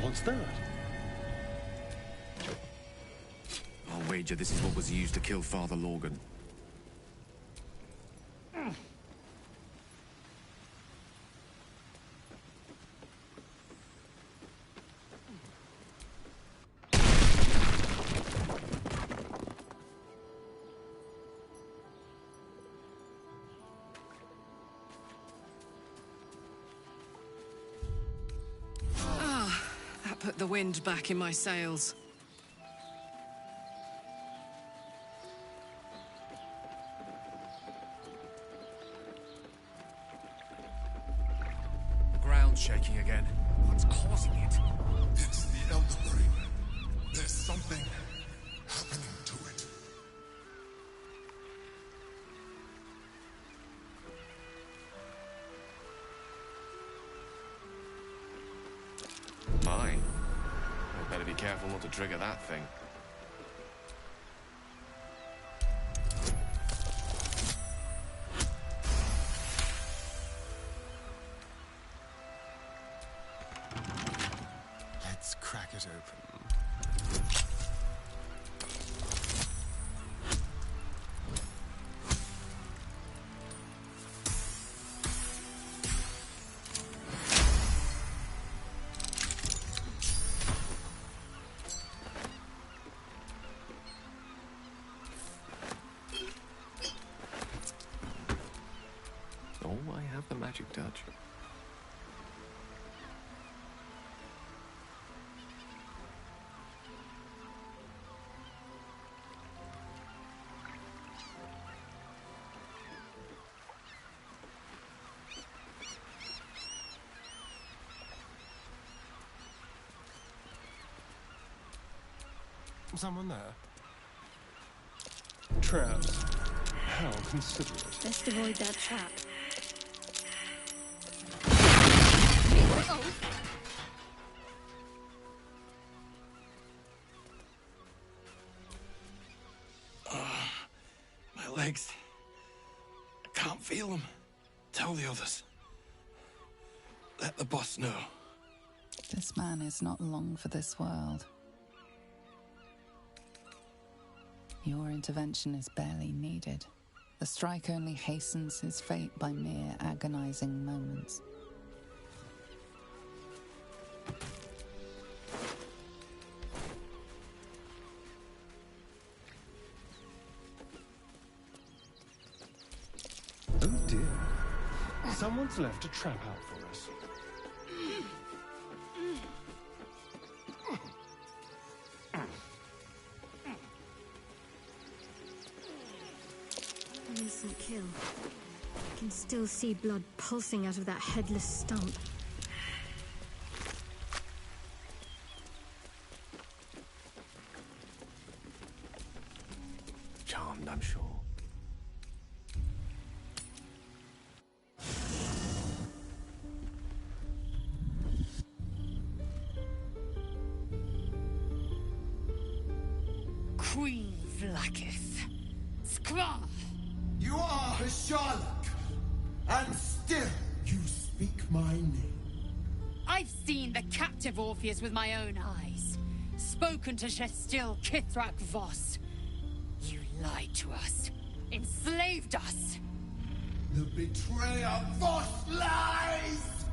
What's that? I'll wager this is what was used to kill Father Lorgan. Put the wind back in my sails. The ground's shaking again. What's causing it? It's the Elder Brain. There's something happening to it. Mine? I better be careful not to trigger that thing. Let's crack it open. Oh, I have the magic touch. Someone there? Traps. How considerate. Best avoid that trap. My legs. I can't feel them. Tell the others. Let the boss know. This man is not long for this world. Your intervention is barely needed. The strike only hastens his fate by mere agonizing moments. Oh dear. Someone's left a trap out for us. A recent kill. I can still see blood pulsing out of that headless stump. Charmed, I'm sure. Queen Vlaakith. Skra! You are a Sherlock, and still you speak my name. I've seen the captive Orpheus with my own eyes. Spoken to Shestil Kithrak Voss. You lied to us. Enslaved us. The betrayer Voss lies!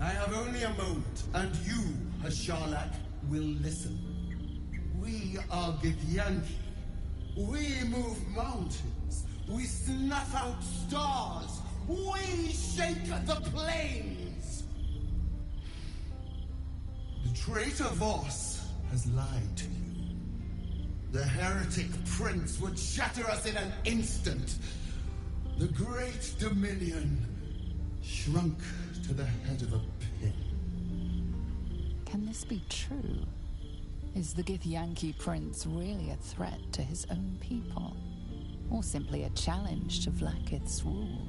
I have only a moment, and you, a Sherlock, will listen. We are Githyanki. We move mountains. We snuff out stars. We shake the plains. The traitor Voss has lied to you. The heretic prince would shatter us in an instant. The great Dominion shrunk to the head of a pin. Can this be true? Is the Githyanki prince really a threat to his own people? Or simply a challenge to Vlaakith's rule?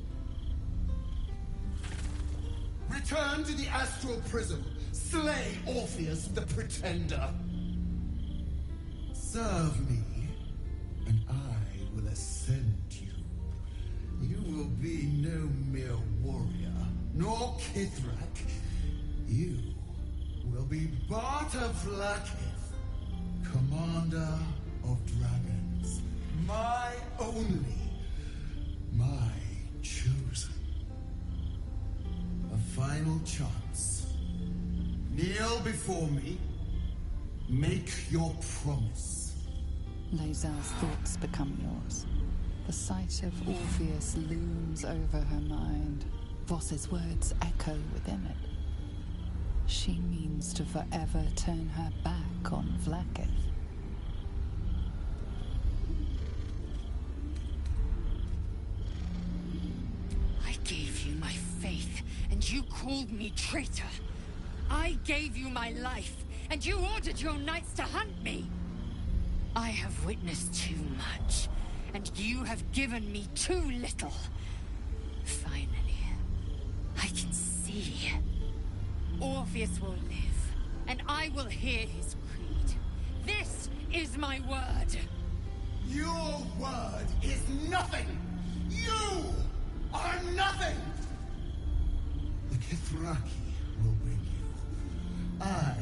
Return to the astral prism. Slay Orpheus the Pretender. Serve me, and I will ascend you. You will be no mere warrior, nor Kithrak. You will be Barta Vlaakith, commander of dragons. My only, my chosen. A final chance. Kneel before me. Make your promise. Lae'zel's thoughts become yours. The sight of Orpheus looms over her mind. Voss's words echo within it. She means to forever turn her back on Vlaakith. I gave you my faith, and you called me traitor. I gave you my life, and you ordered your knights to hunt me. I have witnessed too much, and you have given me too little. Finally, I can see. Orpheus will live, and I will hear his creed. This is my word. Your word is nothing! You are nothing! The Kithraki will bring you. I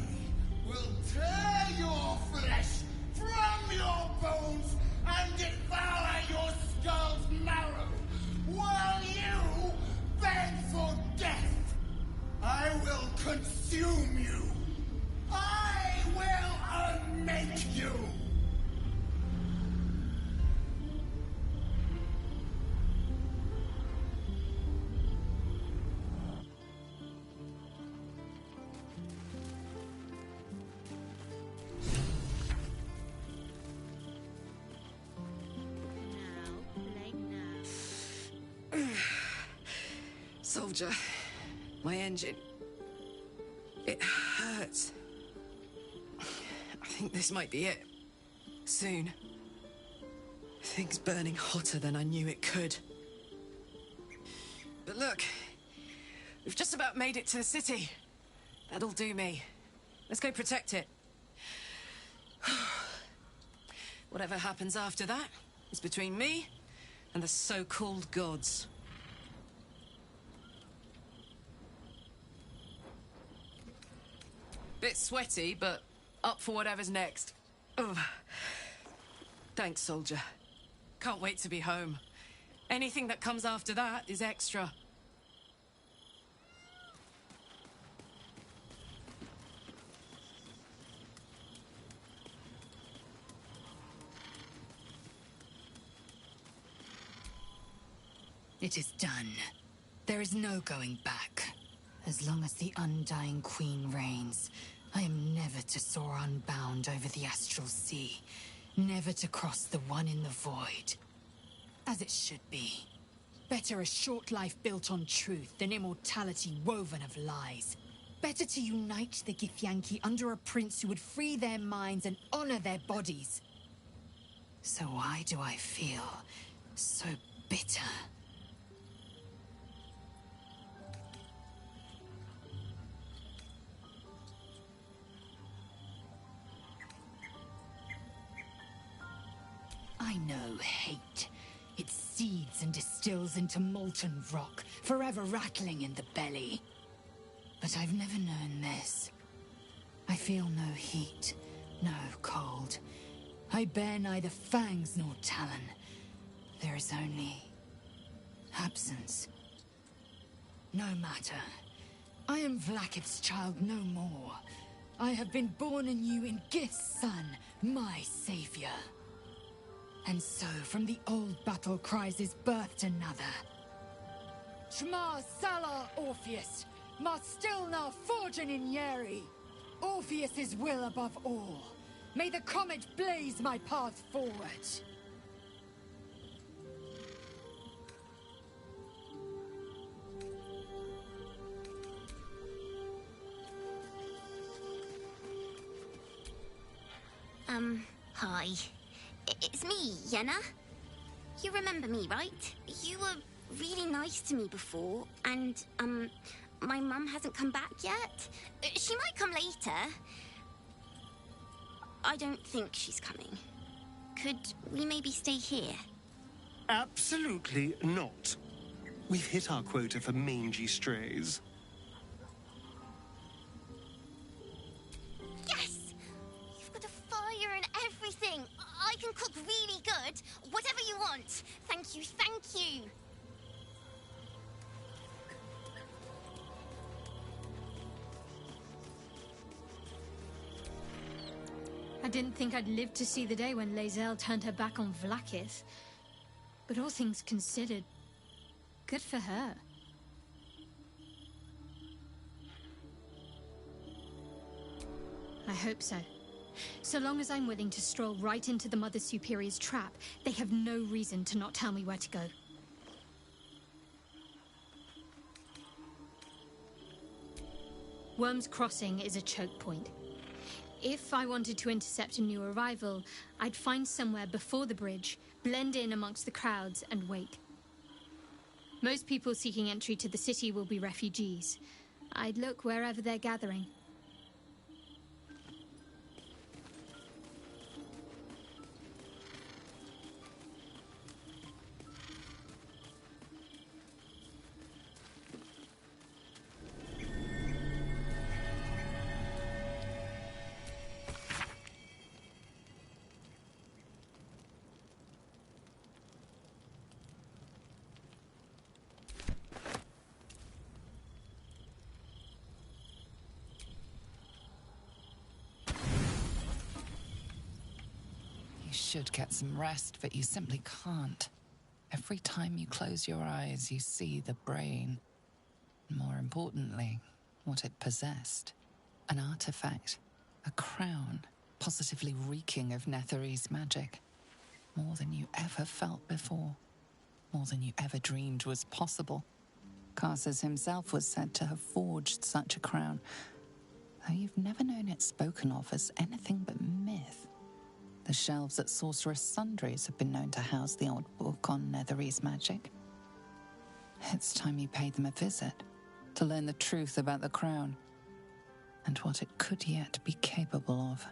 will tear your flesh from your bones and devour your skull's marrow, while you beg for death. I will consume you. I will unmake you. Soldier, my engine. It hurts. I think this might be it. Soon. Things burning hotter than I knew it could. But look, we've just about made it to the city. That'll do me. Let's go protect it. Whatever happens after that is between me and the so-called gods. Bit sweaty, but up for whatever's next. Ugh. Thanks, soldier. Can't wait to be home. Anything that comes after that is extra. It is done. There is no going back. As long as the Undying Queen reigns, I am never to soar unbound over the astral sea. Never to cross the one in the void. As it should be. Better a short life built on truth than immortality woven of lies. Better to unite the Githyanki under a prince who would free their minds and honor their bodies. So why do I feel so bitter? I know hate. It seeds and distills into molten rock, forever rattling in the belly. But I've never known this. I feel no heat, no cold. I bear neither fangs nor talon. There is only absence. No matter. I am Vlaakith's child no more. I have been born anew in Gith's son, my savior. And so, from the old battle cries is birthed another. Shma Salar Orpheus, Ma Stilnar Forgin in Yeri. Orpheus's will above all. May the comet blaze my path forward. Hi. It's me, Yenna. You remember me, right? You were really nice to me before, and, my mum hasn't come back yet. She might come later. I don't think she's coming. Could we maybe stay here? Absolutely not. We've hit our quota for mangy strays. Yes! You've got a fire and everything. I can cook really good. Whatever you want. Thank you, thank you. I didn't think I'd live to see the day when Lae'zel turned her back on Vlaakith. But all things considered, good for her. I hope so. So long as I'm willing to stroll right into the Mother Superior's trap, they have no reason to not tell me where to go. Worm's Crossing is a choke point. If I wanted to intercept a new arrival, I'd find somewhere before the bridge, blend in amongst the crowds, and wait. Most people seeking entry to the city will be refugees. I'd look wherever they're gathering. You should get some rest, but you simply can't. Every time you close your eyes, you see the brain. More importantly, what it possessed. An artifact. A crown. Positively reeking of Netherese magic. More than you ever felt before. More than you ever dreamed was possible. Karsus himself was said to have forged such a crown, though you've never known it spoken of as anything but myth. The shelves at Sorcerer's Sundries have been known to house the old book on Netherese magic. It's time you paid them a visit, to learn the truth about the crown, and what it could yet be capable of.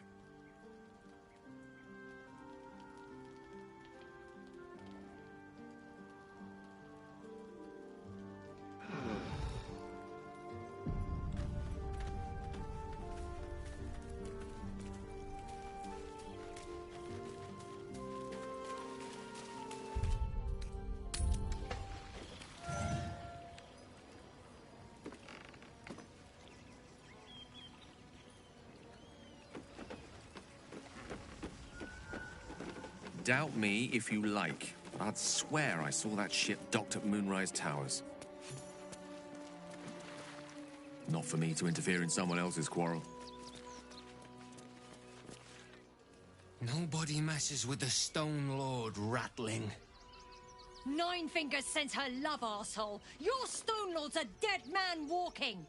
Doubt me if you like. I'd swear I saw that ship docked at Moonrise Towers. Not for me to interfere in someone else's quarrel. Nobody messes with the Stone Lord, Ratling. Nine Fingers sent her love, arsehole. Your Stone Lord's a dead man walking.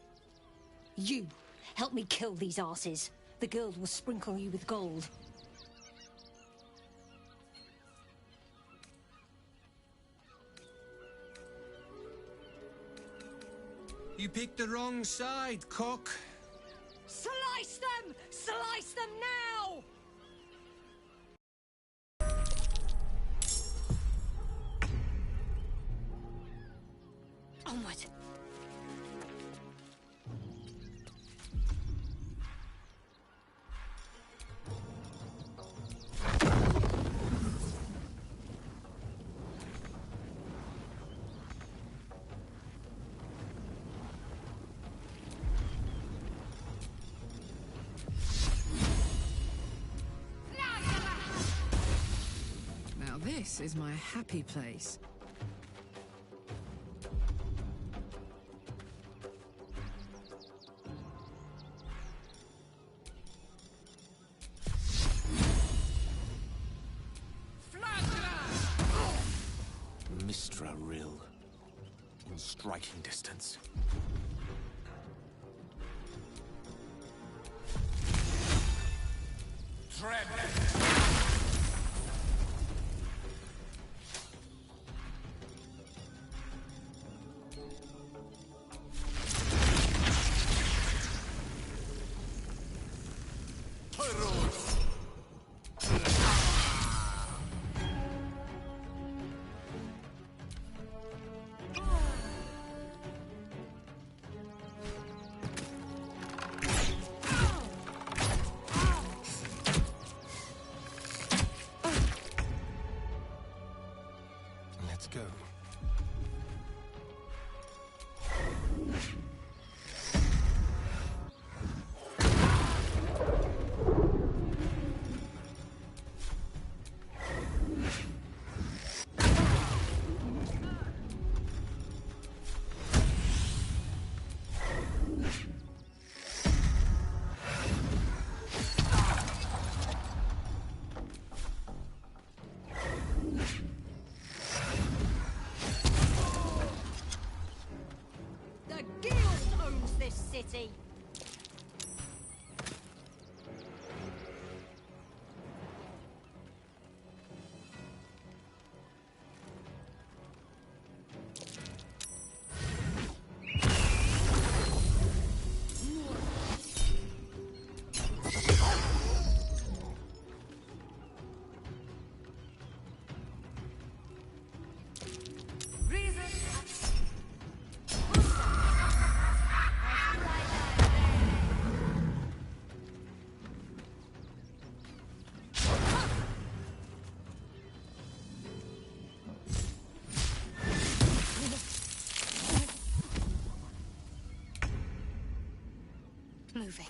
You, help me kill these asses. The Guild will sprinkle you with gold. You picked the wrong side, cook. Slice them! Slice them now! Onward. Now this is my happy place. Mistra Rill. In striking distance. Tread! Let's go. The Guild owns this city. Moving.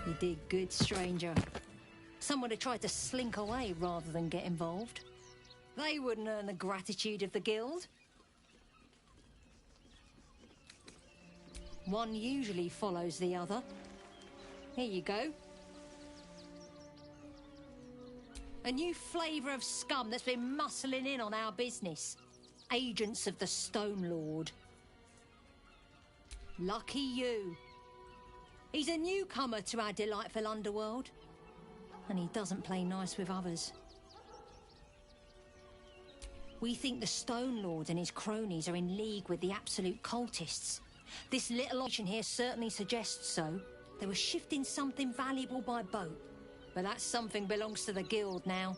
You did good, stranger. Someone had tried to slink away rather than get involved. They wouldn't earn the gratitude of the Guild. One usually follows the other. Here you go. A new flavour of scum that's been muscling in on our business. Agents of the Stone Lord. Lucky you. He's a newcomer to our delightful underworld. And he doesn't play nice with others. We think the Stone Lord and his cronies are in league with the absolute cultists. This little operation here certainly suggests so. They were shifting something valuable by boat. But that something belongs to the Guild now.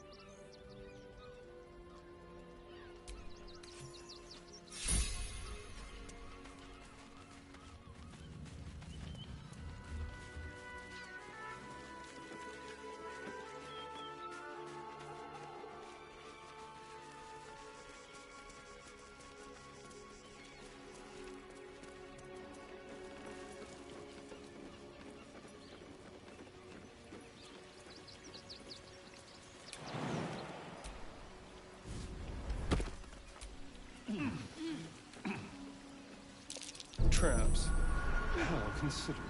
traps. How considerate.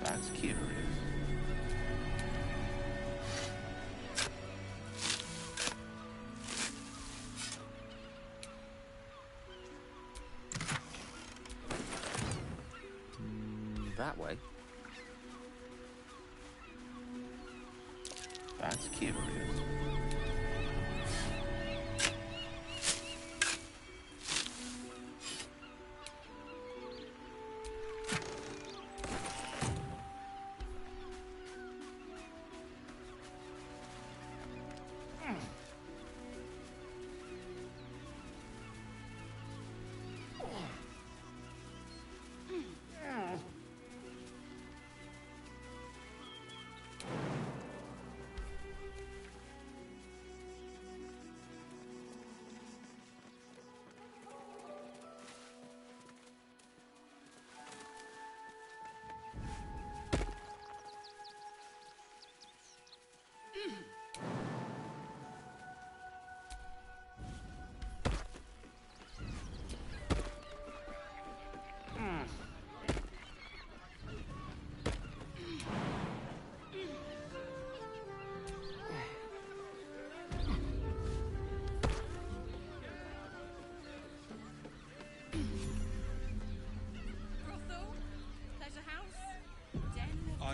That's curious. That way. That's curious.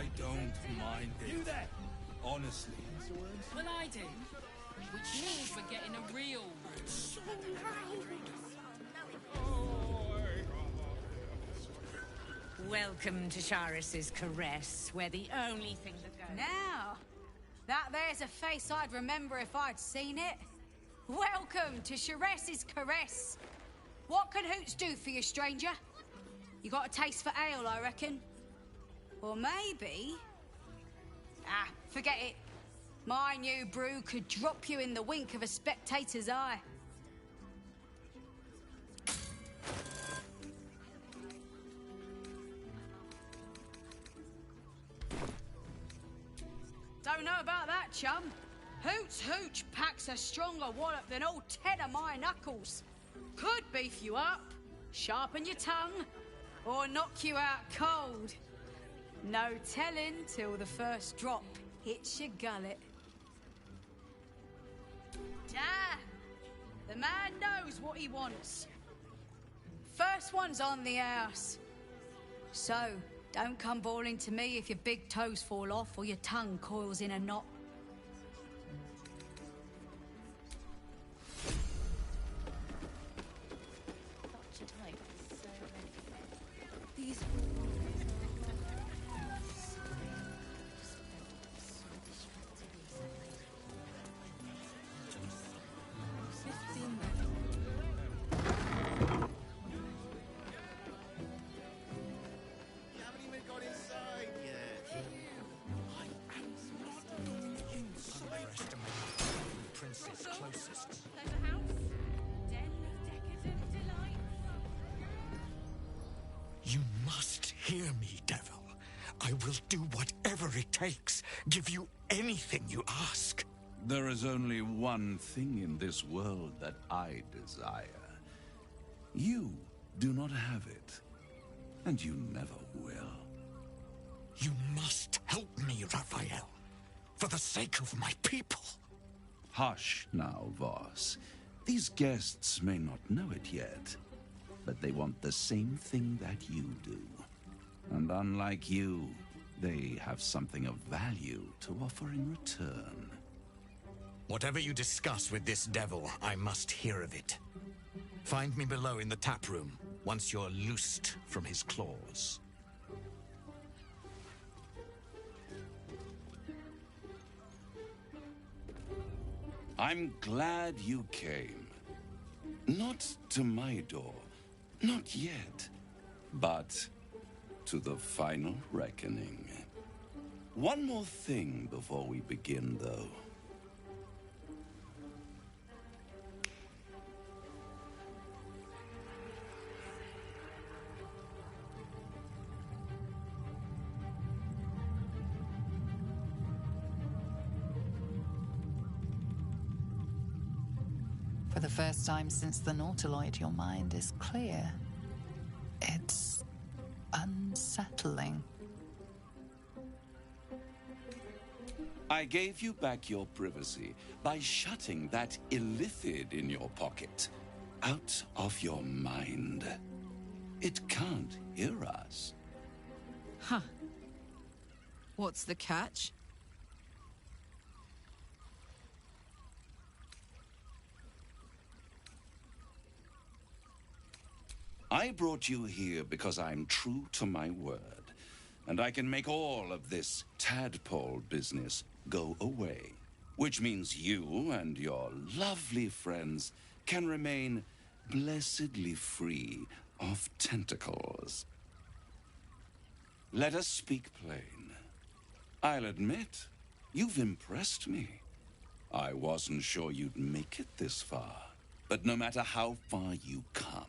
I don't mind it. You there? Honestly. Well, I do. Which means we're getting a real Welcome to Charis's Caress, where the only thing that goes... Now, that there's a face I'd remember if I'd seen it. Welcome to Charis's Caress. What can Hoots do for you, stranger? You got a taste for ale, I reckon? Or maybe... Ah, forget it. My new brew could drop you in the wink of a spectator's eye. Don't know about that, chum. Hoots Hooch packs a stronger wallop than all 10 of my knuckles. Could beef you up, sharpen your tongue, or knock you out cold. No telling till the first drop hits your gullet. Ah, the man knows what he wants. First one's on the house. So, don't come bawling to me if your big toes fall off or your tongue coils in a knot. You must hear me, devil. I will do whatever it takes. Give you anything you ask. There is only one thing in this world that I desire. You do not have it, and you never will. You must help me, Raphael. For the sake of my people. Hush now, Voss. These guests may not know it yet, but they want the same thing that you do. And unlike you, they have something of value to offer in return. Whatever you discuss with this devil, I must hear of it. Find me below in the tap room, once you're loosed from his claws. I'm glad you came. Not to my door, not yet, but to the final reckoning. One more thing before we begin, though. For the first time since the Nautiloid, your mind is clear. It's unsettling. I gave you back your privacy by shutting that illithid in your pocket out of your mind. It can't hear us. Huh. What's the catch? I brought you here because I'm true to my word, and I can make all of this tadpole business go away, which means you and your lovely friends can remain blessedly free of tentacles. Let us speak plain. I'll admit, you've impressed me. I wasn't sure you'd make it this far, but no matter how far you come,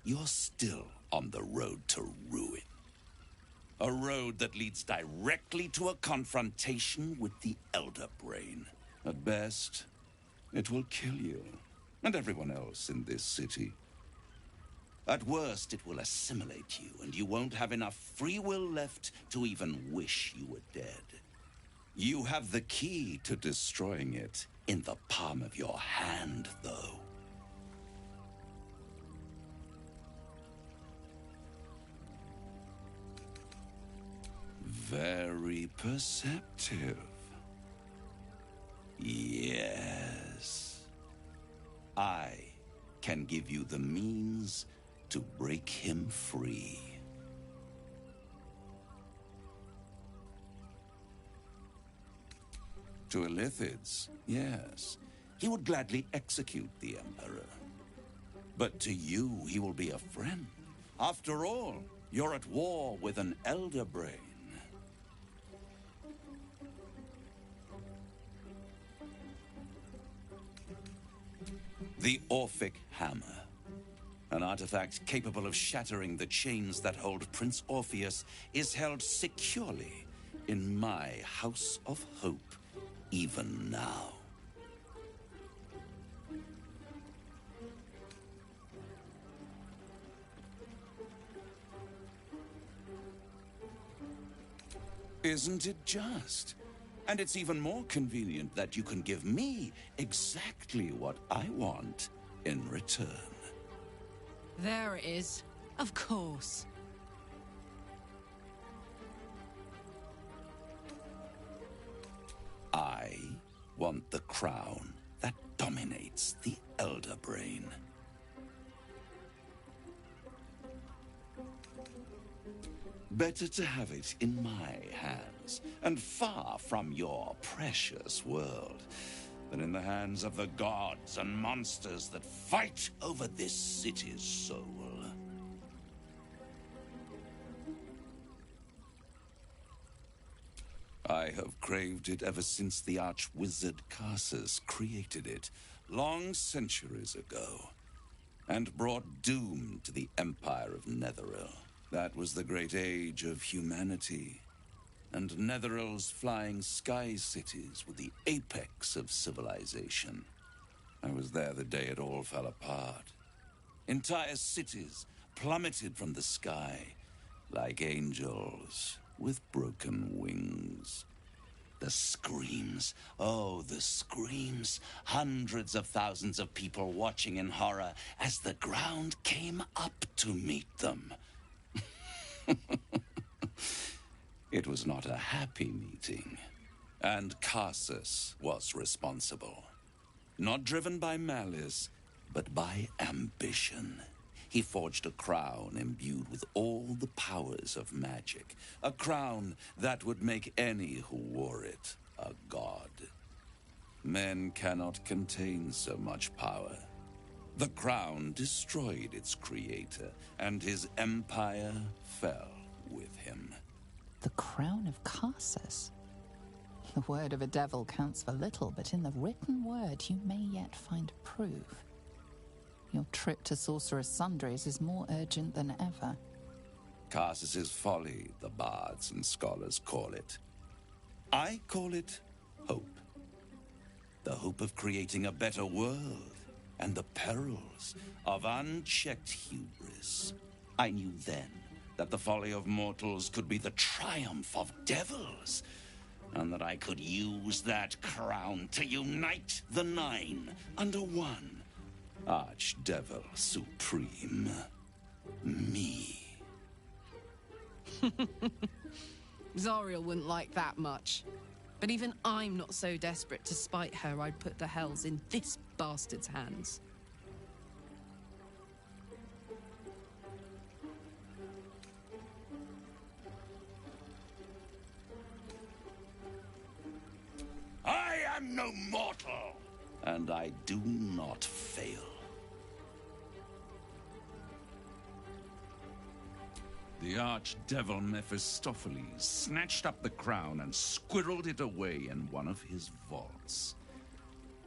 you're still on the road to ruin. A road that leads directly to a confrontation with the Elder Brain. At best, it will kill you and everyone else in this city. At worst, it will assimilate you, and you won't have enough free will left to even wish you were dead. You have the key to destroying it in the palm of your hand, though. Very perceptive. Yes. I can give you the means to break him free. To Illithids, yes. He would gladly execute the Emperor. But to you, he will be a friend. After all, you're at war with an Elder Brain. The Orphic Hammer. An artifact capable of shattering the chains that hold Prince Orpheus is held securely in my House of Hope, even now. Isn't it just? And it's even more convenient that you can give me exactly what I want in return. There it is. Of course. I want the crown that dominates the Elder Brain. Better to have it in my hands, and far from your precious world, than in the hands of the gods and monsters that fight over this city's soul. I have craved it ever since the arch-wizard Carsus created it, long centuries ago, and brought doom to the Empire of Netheril. That was the great age of humanity, and Netheril's flying sky cities were the apex of civilization. I was there the day it all fell apart. Entire cities plummeted from the sky like angels with broken wings. The screams, oh, the screams. Hundreds of thousands of people watching in horror as the ground came up to meet them. It was not a happy meeting, and Carsus was responsible. Not driven by malice, but by ambition. He forged a crown imbued with all the powers of magic. A crown that would make any who wore it a god. Men cannot contain so much power. The crown destroyed its creator, and his empire fell with him. The crown of Carsus? The word of a devil counts for little, but in the written word you may yet find proof. Your trip to Sorcerer's Sundries is more urgent than ever. Carsus's folly, the bards and scholars call it. I call it hope. The hope of creating a better world, and the perils of unchecked hubris. I knew then that the folly of mortals could be the triumph of devils, and that I could use that crown to unite the Nine under one. Archdevil Supreme. Me. Zariel wouldn't like that much. But even I'm not so desperate to spite her I'd put the hells in this bastard's hands. I am no mortal, and I do not fail. The archdevil Mephistopheles snatched up the crown and squirreled it away in one of his vaults.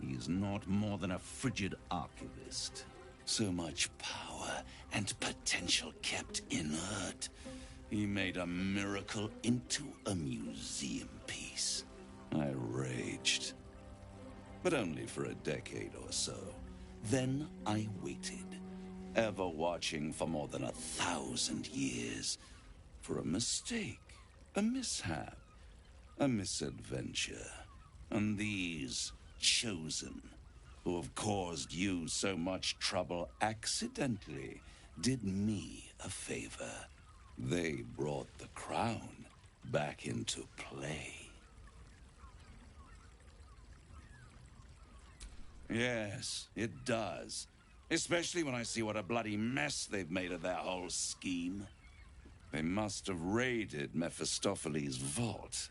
He is not more than a frigid archivist. So much power and potential kept inert. He made a miracle into a museum piece. I raged. But only for a decade or so. Then I waited. Ever watching for more than 1,000 years. For a mistake, a mishap, a misadventure. And these chosen, who have caused you so much trouble accidentally, did me a favor. They brought the crown back into play. Yes, it does. Especially when I see what a bloody mess they've made of their whole scheme. They must have raided Mephistopheles' vault.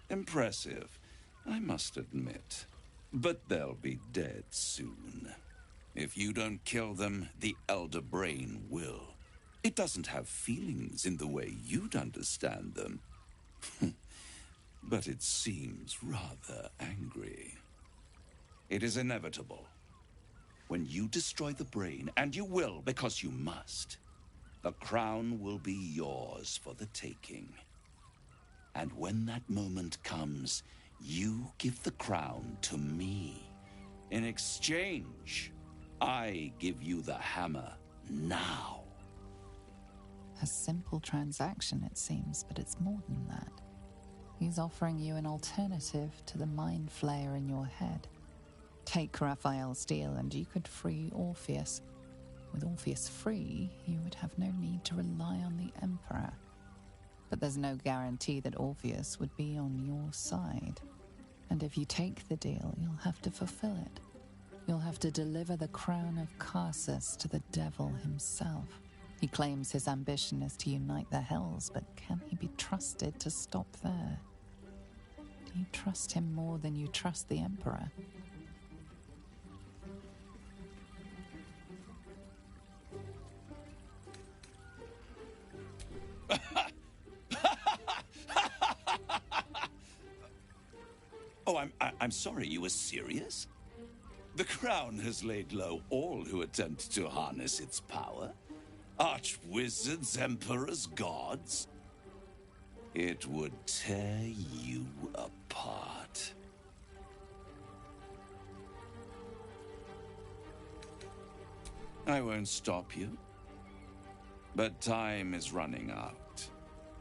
Impressive, I must admit. But they'll be dead soon. If you don't kill them, the Elder Brain will. It doesn't have feelings in the way you'd understand them. But it seems rather angry. It is inevitable. When you destroy the brain, and you will because you must, the crown will be yours for the taking. And when that moment comes, you give the crown to me. In exchange, I give you the hammer now. A simple transaction, it seems, but it's more than that. He's offering you an alternative to the mind flayer in your head. Take Raphael's steel and you could free Orpheus. With Orpheus free, you would have no need to rely on the Emperor. But there's no guarantee that Orpheus would be on your side. And if you take the deal, you'll have to fulfill it. You'll have to deliver the crown of Carsus to the devil himself. He claims his ambition is to unite the hells, but can he be trusted to stop there? Do you trust him more than you trust the Emperor? Oh, I'm sorry, you were serious? The crown has laid low all who attempt to harness its power. Archwizards, emperors, gods. It would tear you apart. I won't stop you. But time is running out.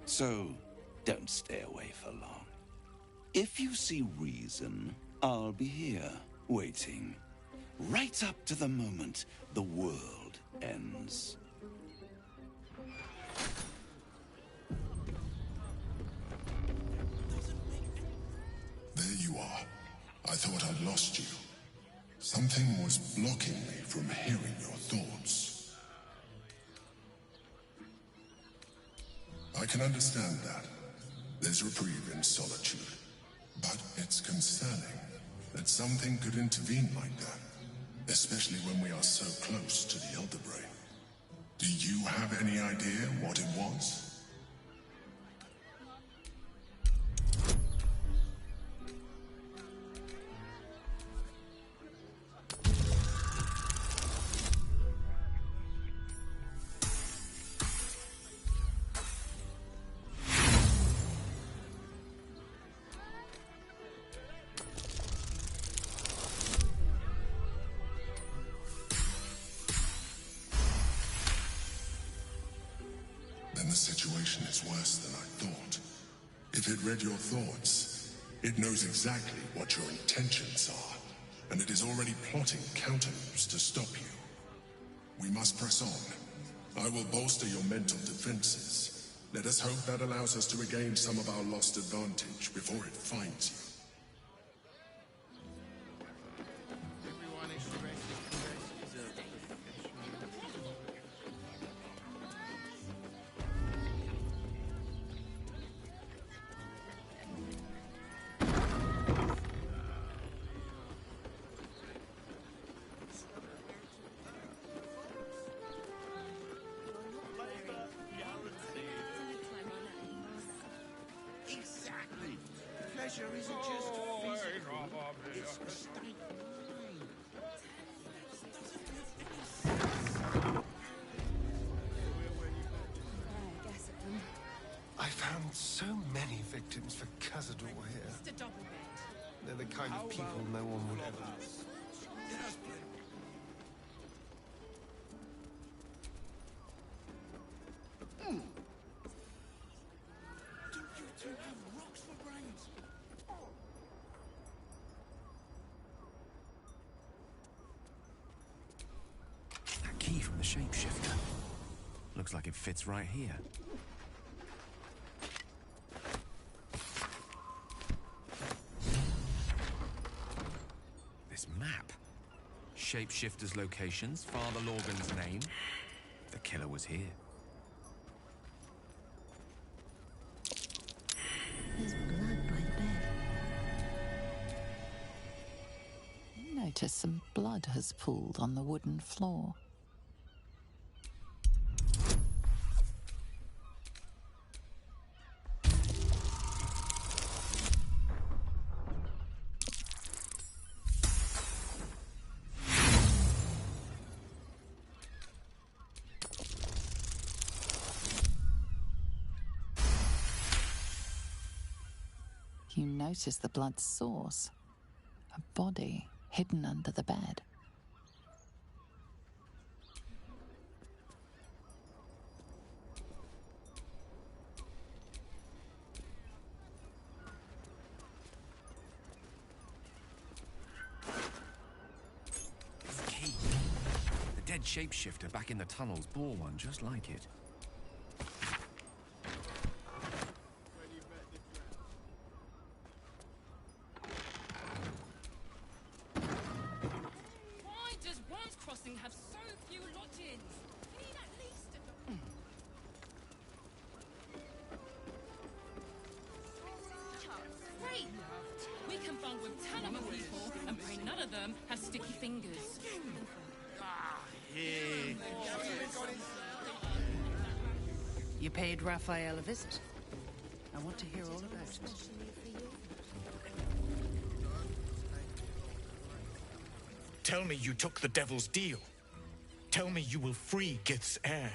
So, Don't stay away for long. If you see reason, I'll be here, waiting. Right up to the moment the world ends. There you are. I thought I'd lost you. Something was blocking me from hearing your thoughts. I can understand that. There's reprieve in solitude. But it's concerning that something could intervene like that, especially when we are so close to the Elder Brain. Do you have any idea what it was? Then the situation is worse than I thought. If it read your thoughts, it knows exactly what your intentions are, and it is already plotting countermoves to stop you. We must press on. I will bolster your mental defenses. Let us hope that allows us to regain some of our lost advantage before it finds you. Exactly. Pleasure isn't just physical, it's a state of mind. I found so many victims for Cazador here. They're the kind of people no one would ever... That key from the shapeshifter. Looks like it fits right here. This map. Shapeshifter's locations, Father Lorgan's name. The killer was here. There's blood by the bed. You notice some blood has pooled on the wooden floor. You notice the blood's source. A body hidden under the bed. The key. The dead shapeshifter back in the tunnels bore one just like it. Why does one's crossing have so few lodgings? We need at least Great! We can bond with 10 other people and pray none of them have sticky fingers. You paid Raphael a visit. I want to hear all about it. Tell me you took the devil's deal. Tell me you will free Gith's heir.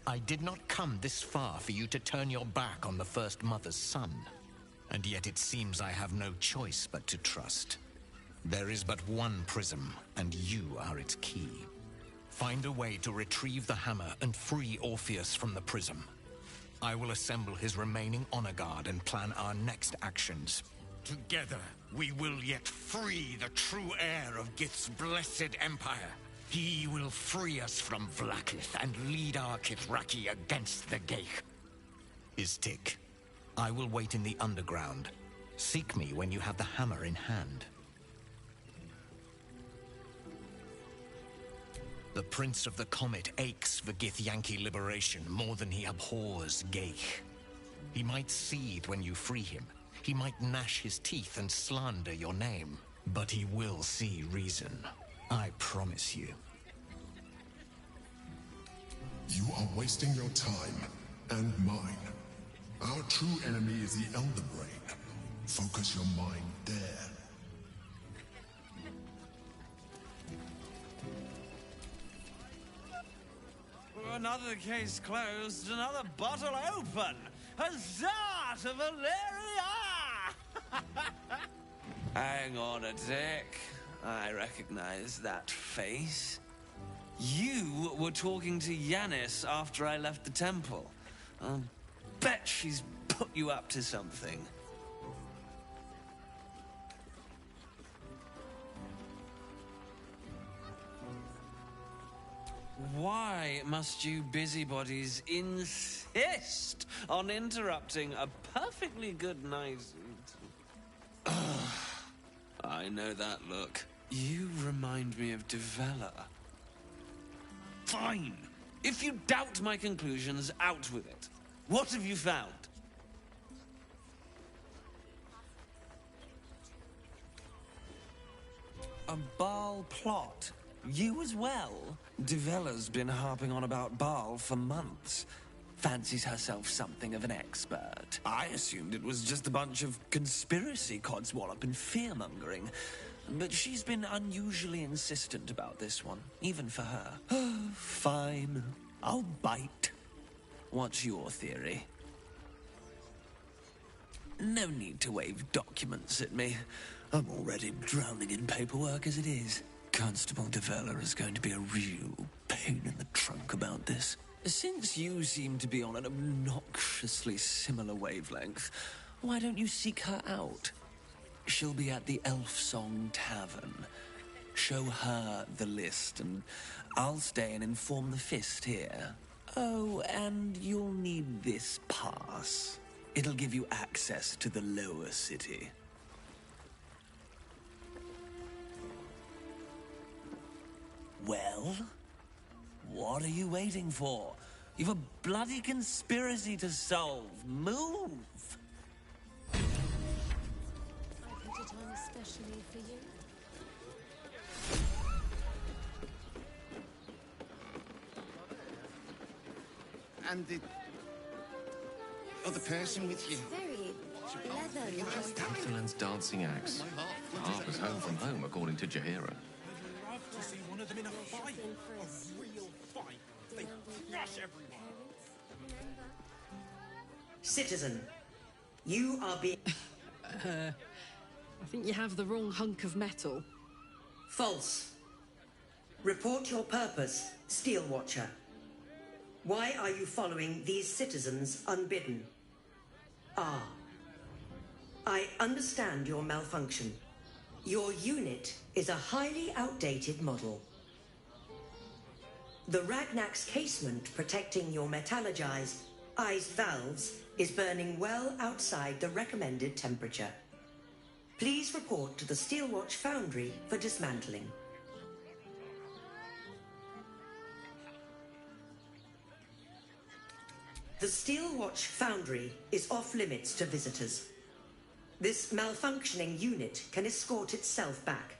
I did not come this far for you to turn your back on the First Mother's son. And yet it seems I have no choice but to trust. There is but one prism, and you are its key. Find a way to retrieve the hammer and free Orpheus from the prism. I will assemble his remaining honor guard and plan our next actions. Together, we will yet free the true heir of Gith's blessed empire. He will free us from Vlaakith and lead our Kithraki against the Gale. Istik, I will wait in the underground. Seek me when you have the hammer in hand. The Prince of the Comet aches for Githyanki liberation more than he abhors Gale. He might seethe when you free him. He might gnash his teeth and slander your name. But he will see reason. I promise you. You are wasting your time, and mine. Our true enemy is the Elder Brain. Focus your mind there. Another case closed, another bottle open! Huzzah to Valeria! Hang on a tick. I recognize that face. You were talking to Yanis after I left the temple. I'll bet she's put you up to something. Why must you busybodies insist on interrupting a perfectly good night? I know that look. You remind me of Devella. Fine. If you doubt my conclusions, out with it. What have you found? A Baal plot. You as well? Devella's been harping on about Baal for months. Fancies herself something of an expert. I assumed it was just a bunch of conspiracy codswallop and fear-mongering. But she's been unusually insistent about this one, even for her. Fine. I'll bite. What's your theory? No need to wave documents at me. I'm already drowning in paperwork as it is. Constable Devella is going to be a real pain in the trunk about this. Since you seem to be on an obnoxiously similar wavelength, why don't you seek her out? She'll be at the Elf Song Tavern. Show her the list, and I'll stay and inform the Fist here. Oh, and you'll need this pass. It'll give you access to the lower city. Well, what are you waiting for? You've a bloody conspiracy to solve. Move! I put it on especially for you. And the other person with you. Very leather. Danthelan's dancing axe. Half was home from home, according to Jaheira. To see one of them in a fight. A real fight. They crush everyone. Citizen, you are being... I think you have the wrong hunk of metal. False. Report your purpose, Steel Watcher. Why are you following these citizens unbidden? Ah. I understand your malfunction. Your unit is a highly outdated model. The Ragnak's casement protecting your metallurgized eyes valves is burning well outside the recommended temperature. Please report to the Steelwatch Foundry for dismantling. The Steelwatch Foundry is off limits to visitors. This malfunctioning unit can escort itself back.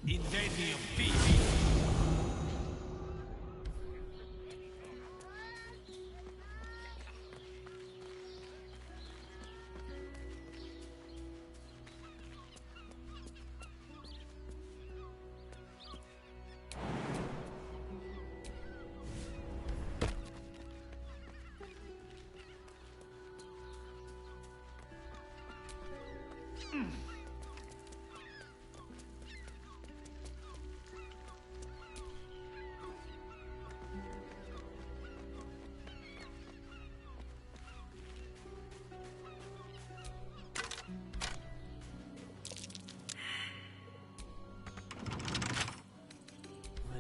Invadium BG.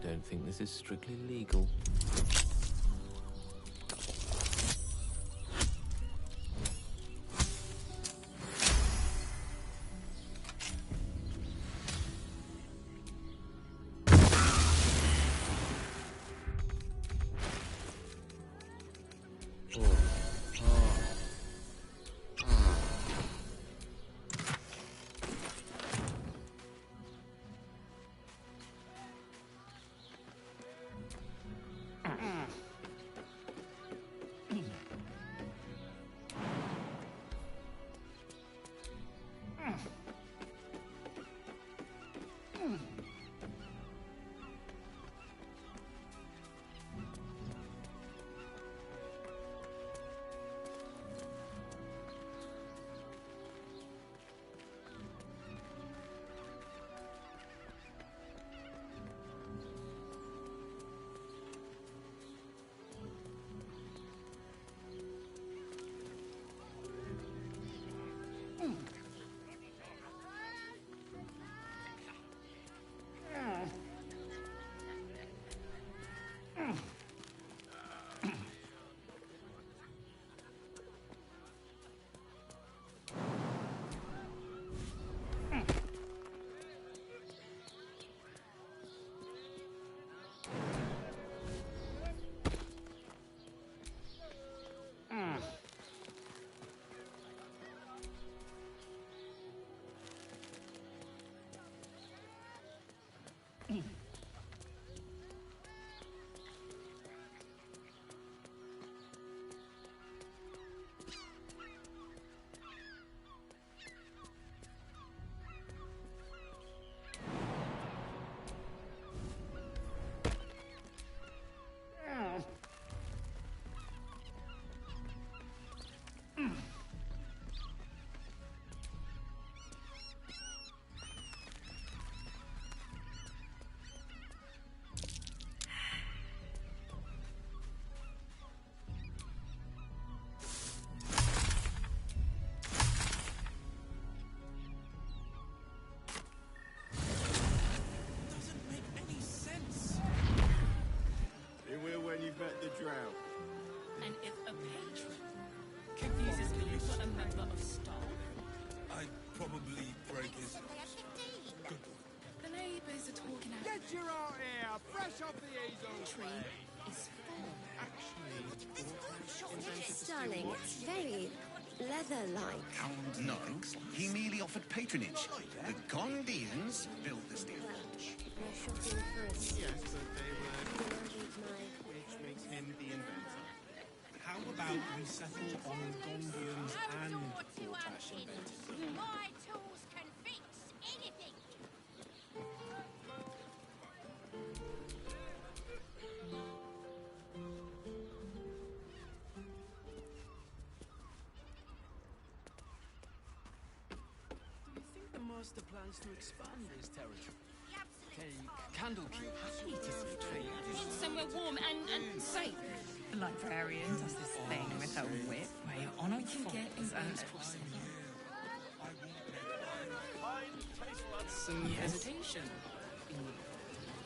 I don't think this is strictly legal. met the drought. And if a patron confuses me for a member of staff, I'd probably break his... the neighbours are talking out. Get your out here, fresh off the easel. Tree is full. Darling, it's very leather-like. No, he merely offered patronage. The Gondians built the steel watch. They're shopping for us. Yes, but they were... Which makes him the inventor. How about we settle on Gondians and Portash inventors? My tools can fix anything. Do you think the master plans to expand his territory? Take Candlekeep. Happy to see trade. Somewhere warm and safe. The librarian does this thing with her whip where you're on all fours and... Some hesitation.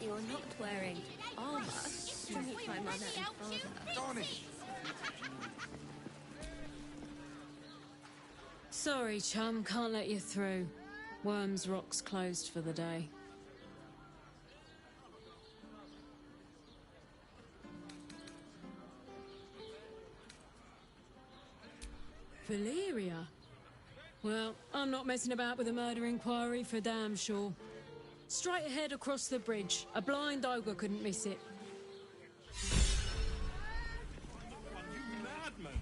You're not wearing armor to meet my mother and father. Sorry, chum, can't let you through. Worms Rock's closed for the day. Valyria? Well, I'm not messing about with a murder inquiry for damn sure. Straight ahead across the bridge. A blind ogre couldn't miss it. You madman!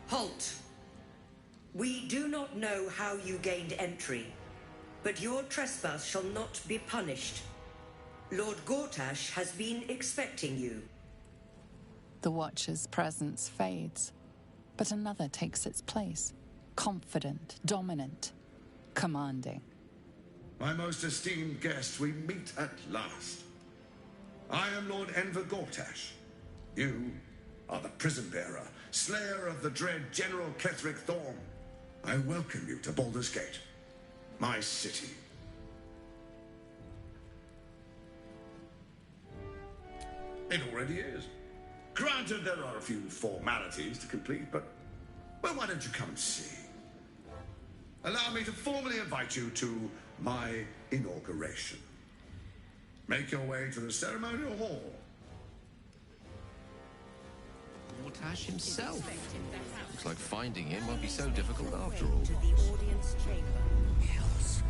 Halt! We do not know how you gained entry, but your trespass shall not be punished. Lord Gortash has been expecting you. The Watcher's presence fades, but another takes its place. Confident, dominant, commanding. My most esteemed guest, we meet at last. I am Lord Enver Gortash. You are the prison bearer, slayer of the dread General Ketheric Thorn. I welcome you to Baldur's Gate, my city. It already is. Granted, there are a few formalities to complete, but well, why don't you come and see? Allow me to formally invite you to my inauguration. Make your way to the ceremonial hall. Gortash himself. Looks like finding him won't be so difficult after all. Yes.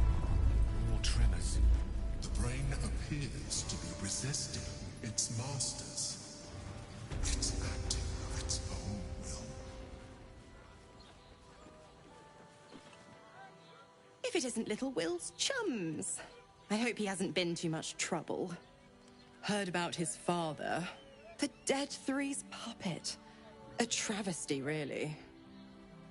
More tremors. The brain appears to be resisting its masters. It's acting of its own will. If it isn't little Will's chums. I hope he hasn't been too much trouble. Heard about his father. The Dead Three's puppet. A travesty, really.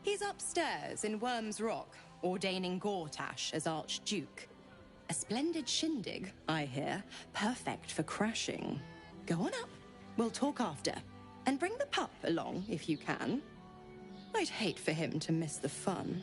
He's upstairs in Worm's Rock, ordaining Gortash as Archduke. A splendid shindig, I hear. Perfect for crashing. Go on up. We'll talk after. And bring the pup along, if you can. I'd hate for him to miss the fun.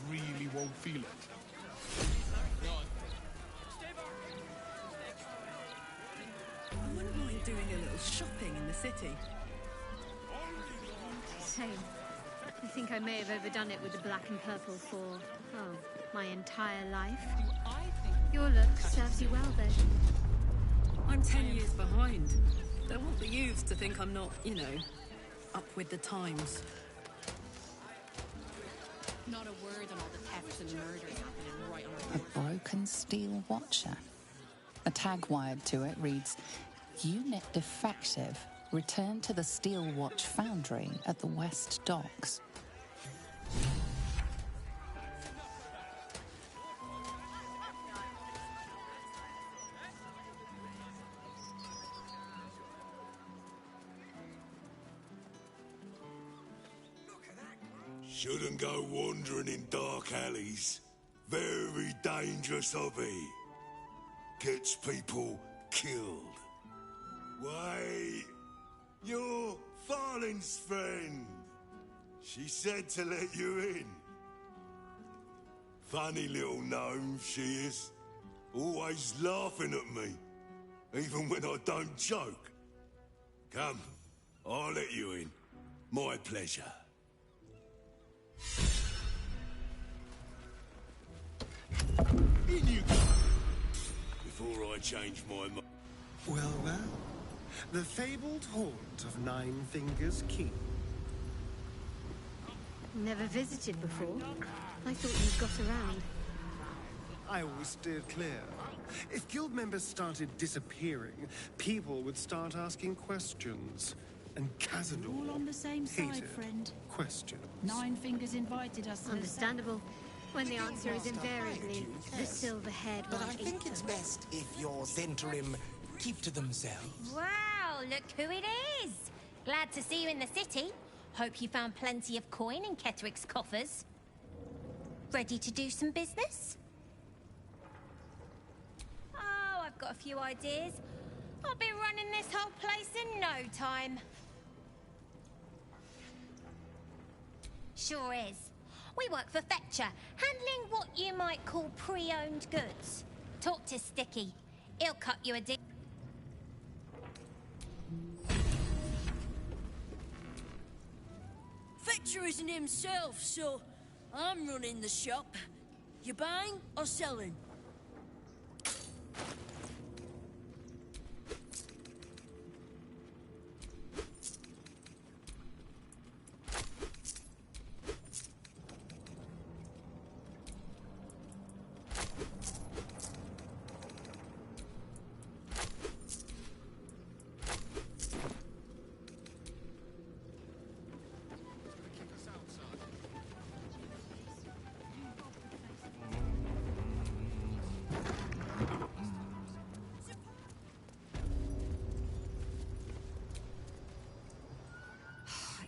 Really won't feel it. I wouldn't mind doing a little shopping in the city. Same. I think I may have overdone it with the black and purple for, my entire life. Your look serves you well, though. I'm 10 years behind. Don't want the youths to think I'm not, up with the times. Not a word on all the thefts and murders happening right on our A broken steel watcher. A tag wired to it reads, Unit defective. Return to the Steel Watch Foundry at the West Docks. Shouldn't go wandering in dark alleys. Very dangerous hobby. Gets people killed. Wait, you're Farling's friend. She said to let you in. Funny little gnome she is. Always laughing at me. Even when I don't joke. Come, I'll let you in. My pleasure. In you go. Before I change my mind. Well, well. The fabled haunt of Nine Fingers Keep. Never visited before. I thought you got around. I always steered clear. If guild members started disappearing, people would start asking questions. And Cazador All on the same side, hated friend. questions. Nine Fingers invited us to Understandable. When the answer is invariably the silver-haired But one. I think it's best if your Zentrim keep to themselves. Wow, look who it is! Glad to see you in the city. Hope you found plenty of coin in Ketterick's coffers. Ready to do some business? Oh, I've got a few ideas. I'll be running this whole place in no time. Sure is. We work for Fetcher, handling what you might call pre-owned goods. Talk to Sticky. He'll cut you a deal. Fetcher isn't himself, so I'm running the shop. You buying or selling?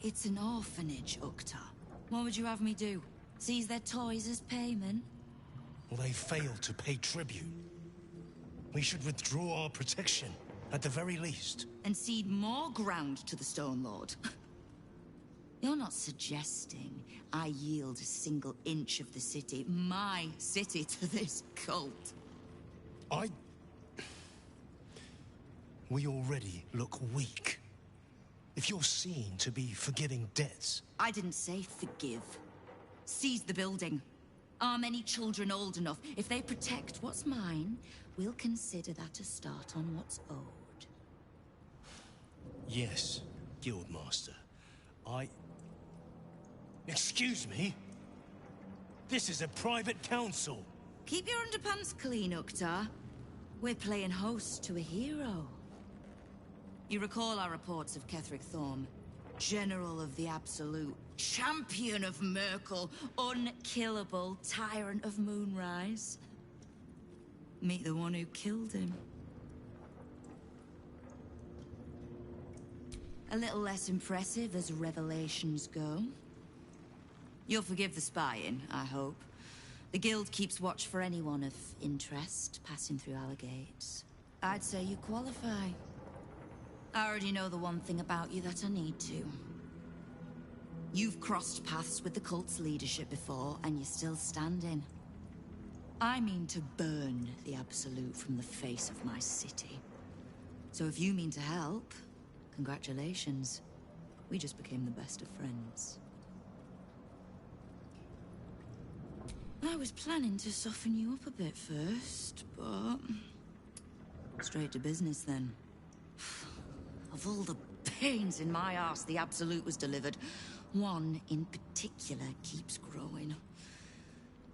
It's an orphanage, Ukta. What would you have me do? Seize their toys as payment? Well, they failed to pay tribute. We should withdraw our protection, at the very least. And cede more ground to the Stone Lord? You're not suggesting I yield a single inch of the city, my city, to this cult? We already look weak. If you're seen to be forgiving debts... I didn't say forgive. Seize the building. Are many children old enough? If they protect what's mine, we'll consider that a start on what's owed. Yes, Guildmaster. Excuse me? This is a private council. Keep your underpants clean, Uktar. We're playing host to a hero. You recall our reports of Ketherick Thorm, General of the Absolute, Champion of Merkel, unkillable Tyrant of Moonrise. Meet the one who killed him. A little less impressive as revelations go. You'll forgive the spying, I hope. The Guild keeps watch for anyone of interest passing through our gates. I'd say you qualify. I already know the one thing about you that I need to. You've crossed paths with the cult's leadership before, and you're still standing. I mean to burn the Absolute from the face of my city. So if you mean to help, congratulations. We just became the best of friends. I was planning to soften you up a bit first, but... straight to business then. Of all the pains in my arse the Absolute was delivered, one in particular keeps growing.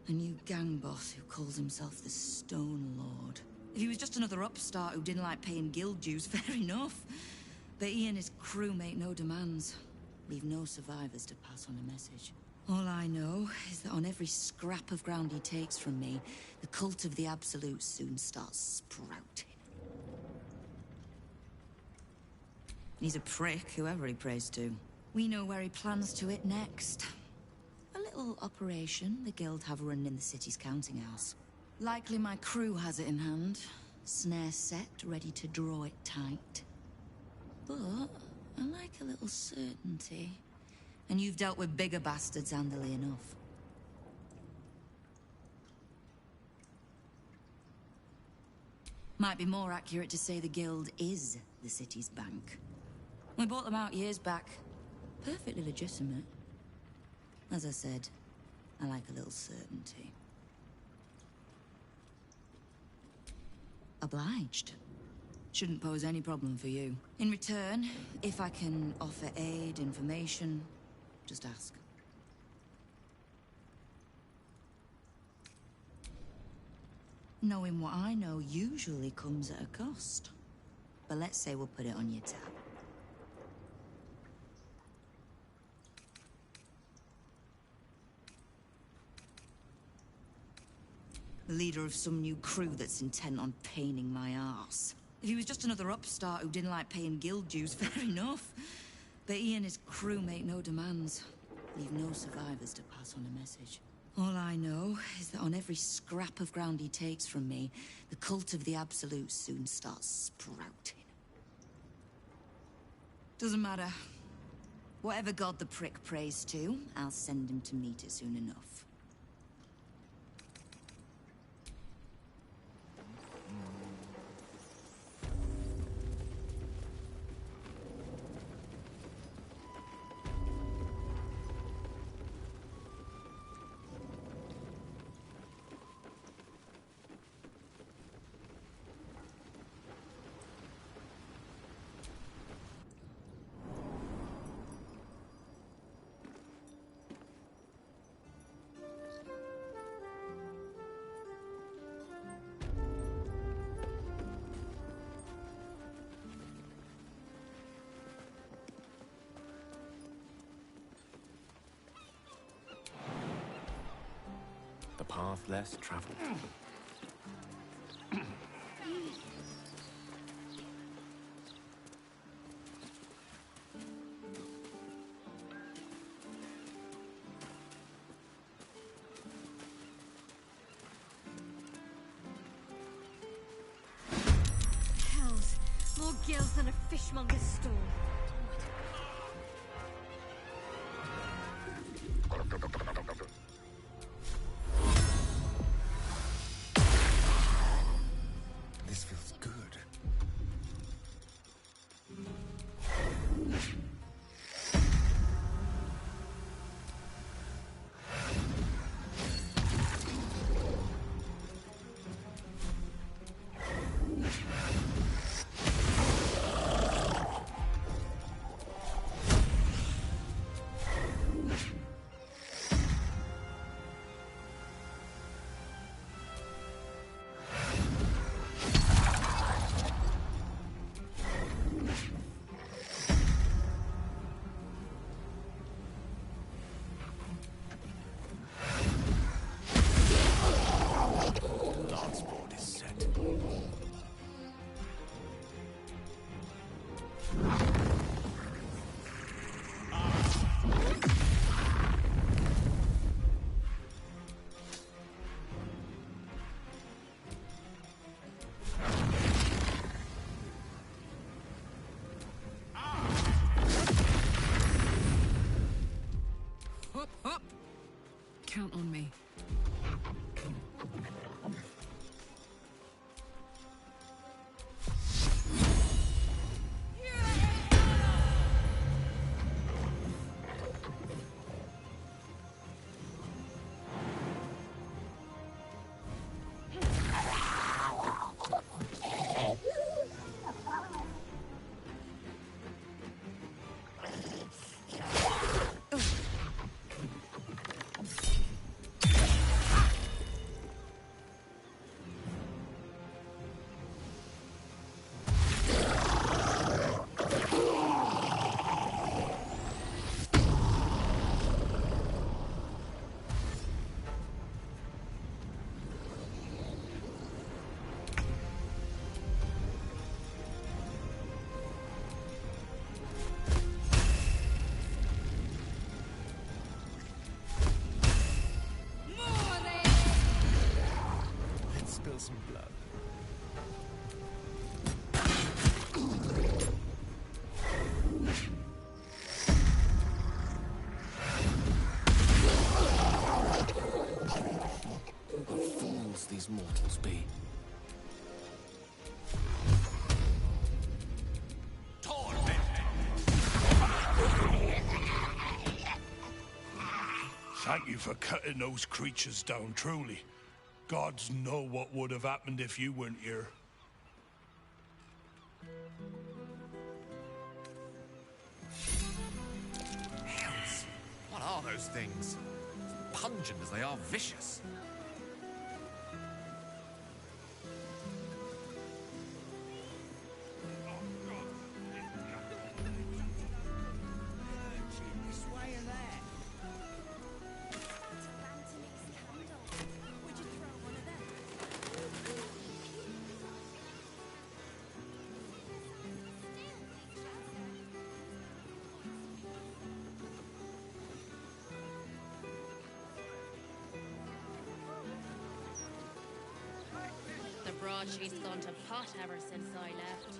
A new gang boss who calls himself the Stone Lord. If he was just another upstart who didn't like paying guild dues, fair enough. But he and his crew make no demands. Leave no survivors to pass on a message. All I know is that on every scrap of ground he takes from me, the cult of the Absolute soon starts sprouting. He's a prick, whoever he prays to. We know where he plans to hit next. A little operation the Guild have run in the city's counting house. Likely my crew has it in hand. Snare set, ready to draw it tight. But I like a little certainty. And you've dealt with bigger bastards handily enough. Might be more accurate to say the Guild is the city's bank. We bought them out years back. Perfectly legitimate. As I said, I like a little certainty. Obliged. Shouldn't pose any problem for you. In return, if I can offer aid, information, just ask. Knowing what I know usually comes at a cost. But let's say we'll put it on your tab. The leader of some new crew that's intent on paining my arse. If he was just another upstart who didn't like paying guild dues, fair enough. But he and his crew make no demands. Leave no survivors to pass on a message. All I know is that on every scrap of ground he takes from me, the cult of the Absolute soon starts sprouting. Doesn't matter. Whatever god the prick prays to, I'll send him to meet it soon enough. The path less traveled. Hells, more gills than a fishmonger's stall. This feels good. Lance board is set. Up, up! Count on me. Let's spill some blood. What fools these mortals be. Thank you for cutting those creatures down, truly. Gods know what would have happened if you weren't here. Hells! What are those things? As pungent as they are vicious. The broadsheet's gone to pot ever since I left.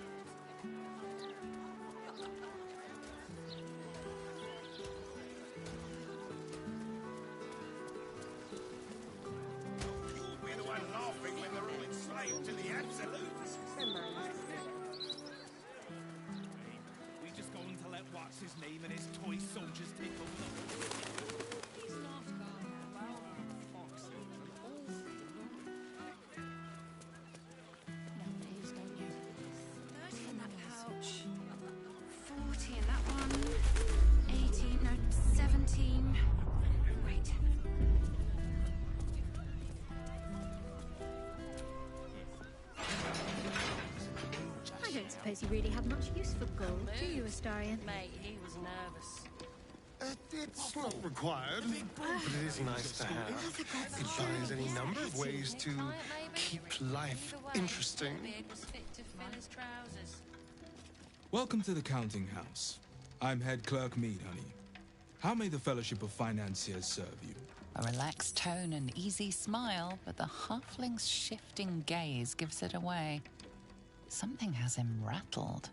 We're the one laughing when they're all enslaved to the absolutes. We just going to let what's his name and his toy soldiers take over. These last guys are loud and foxy and all Nowadays, don't you? 30 in that pouch. 40 in that one. 18, no, 17. Wait. I don't suppose you really have much use for gold, do you, Astarion? Mate, he was nervous. It's not required, but it is nice to have. It buys any number of ways to keep life interesting. Welcome to the counting house. I'm head clerk Mead, honey. How may the Fellowship of Financiers serve you? A relaxed tone and easy smile, but the halfling's shifting gaze gives it away. Something has him rattled.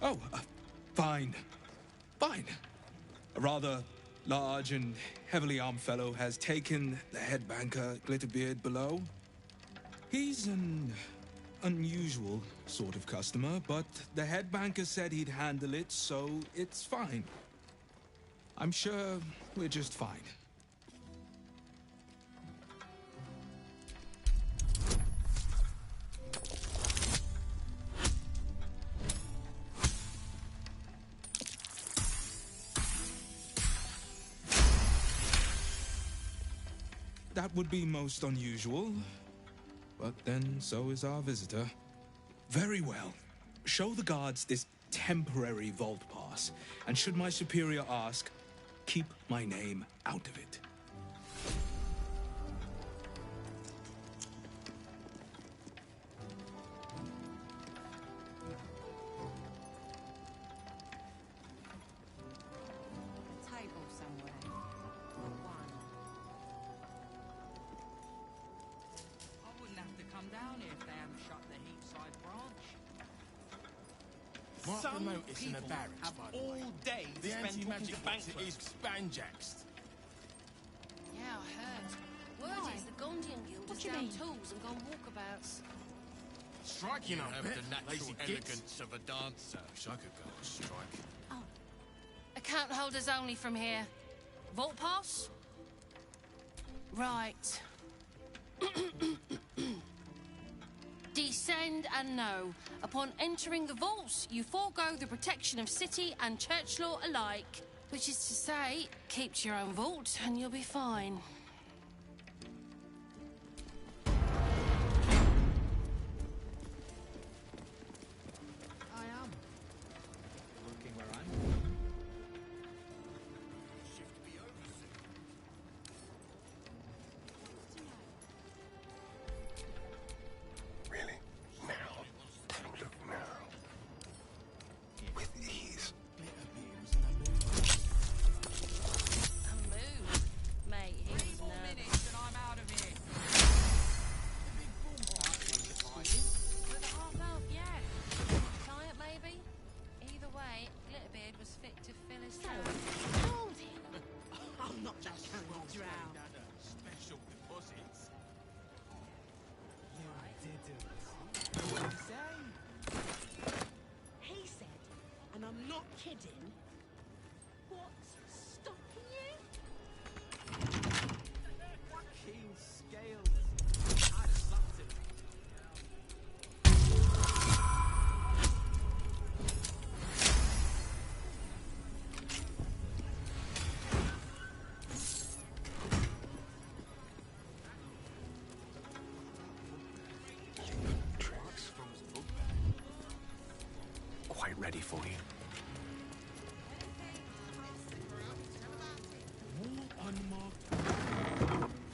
Oh, fine. Fine. A rather large and heavily armed fellow has taken the head banker, Glitterbeard, below. He's an unusual sort of customer, but the head banker said he'd handle it, so it's fine. I'm sure we're just fine. That would be most unusual. But then, so is our visitor. Very well. Show the guards this temporary vault pass, and should my superior ask, keep my name out of it. Table somewhere. Or one. I wouldn't have to come down here if they hadn't shut the Heapside branch. Mark Some the notice in the people barracks, have by the all way. day to The spend anti-magic talking to exit is bankrupts. Spanjaxed. Yeah, I heard. Word is the Gondian Guild What has do you down mean? tools and gone walkabouts. Striking You up have bit. the natural Lazy gits. elegance of a dancer. Wish I could go on strike. Account holders only from here. Vault pass? Right. Descend and know. Upon entering the vaults, you forego the protection of city and church law alike. Which is to say, keep to your own vault and you'll be fine. I am. Working where I'm. Really? Now? Look now. With ease. A move. Mate, he was not kidding? What's stopping you? Keen scales. I'd have slapped him. Quite ready for you. More unmarked.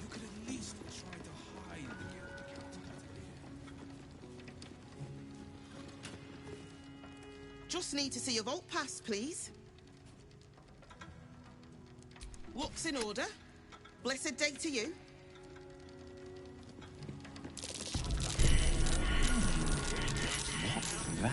You could at least try to hide the guild account. Just need to see your vault pass, please. Looks in order. Blessed day to you. What's that?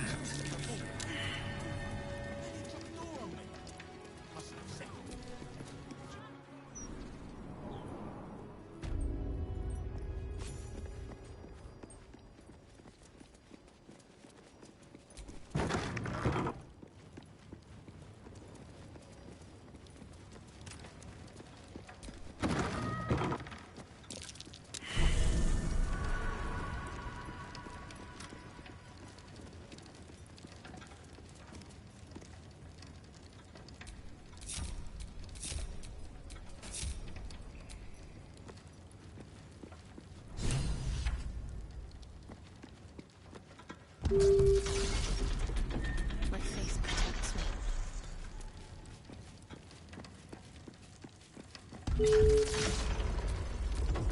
My face protects me.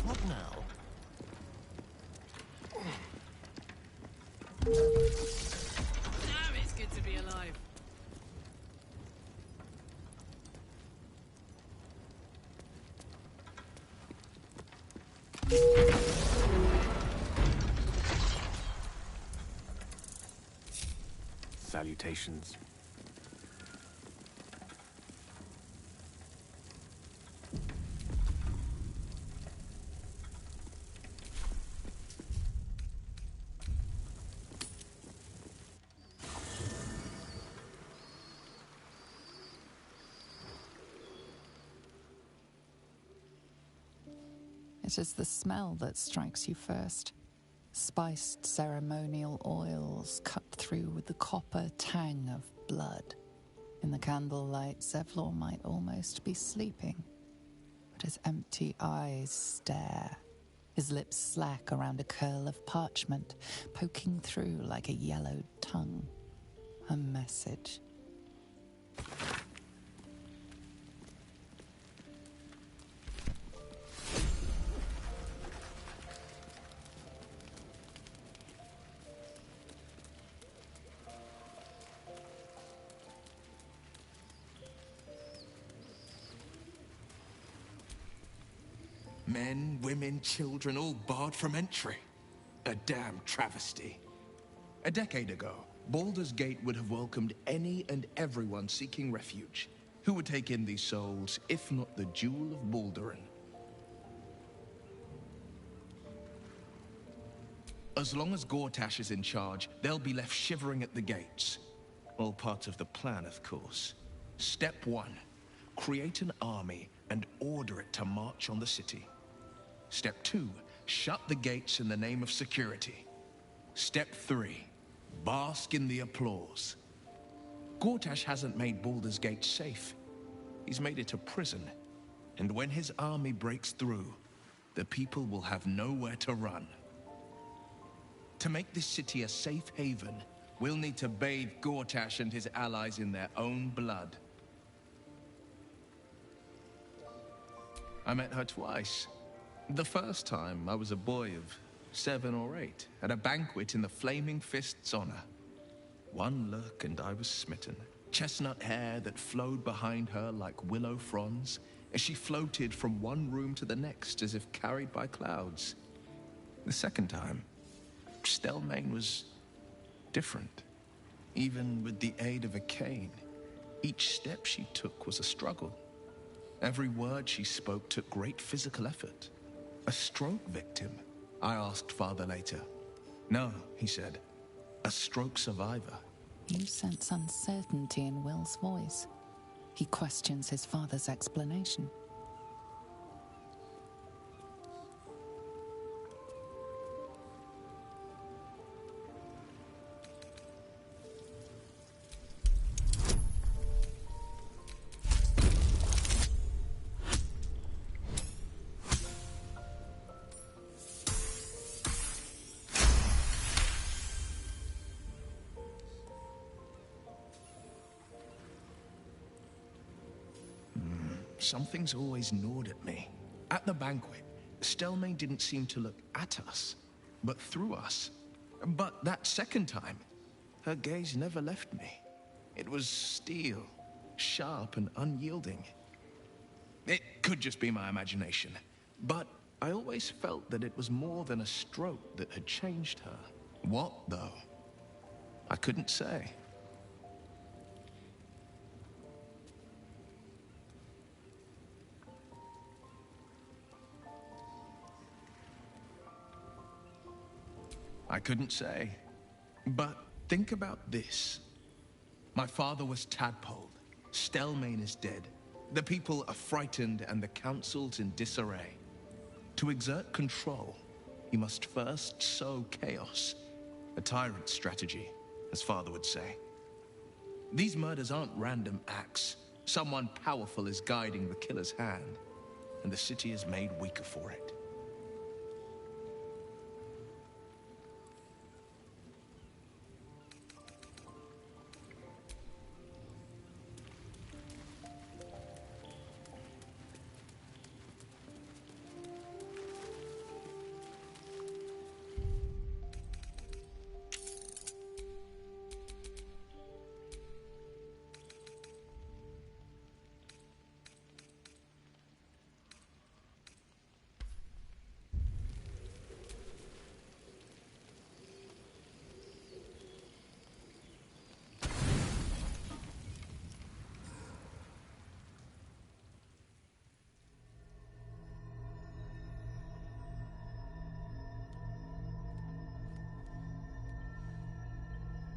What now? Damn, it's good to be alive. Salutations. It is the smell that strikes you first. Spiced ceremonial oils cut through with the copper tang of blood. In the candlelight, Zevlor might almost be sleeping, but his empty eyes stare, his lips slack around a curl of parchment, poking through like a yellowed tongue. A message. Men, women, children, all barred from entry. A damn travesty. A decade ago, Baldur's Gate would have welcomed any and everyone seeking refuge. Who would take in these souls, if not the Jewel of Balduran? As long as Gortash is in charge, they'll be left shivering at the gates. All part of the plan, of course. Step 1. Create an army and order it to march on the city. Step 2. Shut the gates in the name of security. Step 3. Bask in the applause. Gortash hasn't made Baldur's Gate safe. He's made it a prison. And when his army breaks through, the people will have nowhere to run. To make this city a safe haven, we'll need to bathe Gortash and his allies in their own blood. I met her twice. The first time, I was a boy of 7 or 8, at a banquet in the Flaming Fist's honor. One look and I was smitten. Chestnut hair that flowed behind her like willow fronds, as she floated from one room to the next as if carried by clouds. The second time, Stelmane was different. Even with the aid of a cane, each step she took was a struggle. Every word she spoke took great physical effort. A stroke victim? I asked Father later. No, he said. A stroke survivor. You sense uncertainty in Will's voice. He questions his father's explanation. Something's always gnawed at me. At the banquet, Stelmane didn't seem to look at us, but through us. But that second time, her gaze never left me. It was steel, sharp and unyielding. It could just be my imagination, but I always felt that it was more than a stroke that had changed her. What, though? I couldn't say. I couldn't say. But think about this. My father was tadpoled. Stelmane is dead. The people are frightened and the council's in disarray. To exert control, he must first sow chaos. A tyrant's strategy, as father would say. These murders aren't random acts. Someone powerful is guiding the killer's hand, and the city is made weaker for it.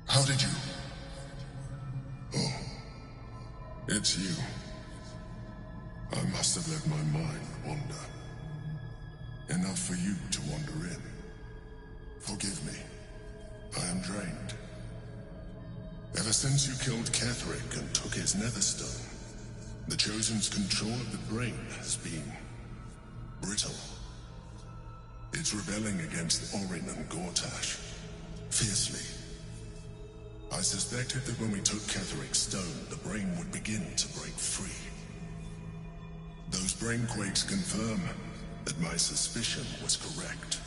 How did you? Oh, it's you. I must have let my mind wander. Enough for you to wander in. Forgive me. I am drained. Ever since you killed Ketherick and took his netherstone, the Chosen's control of the brain has been brittle. It's rebelling against Orin and Gortash fiercely. I suspected that when we took Ketherick's stone, the brain would begin to break free. Those brain quakes confirm that my suspicion was correct.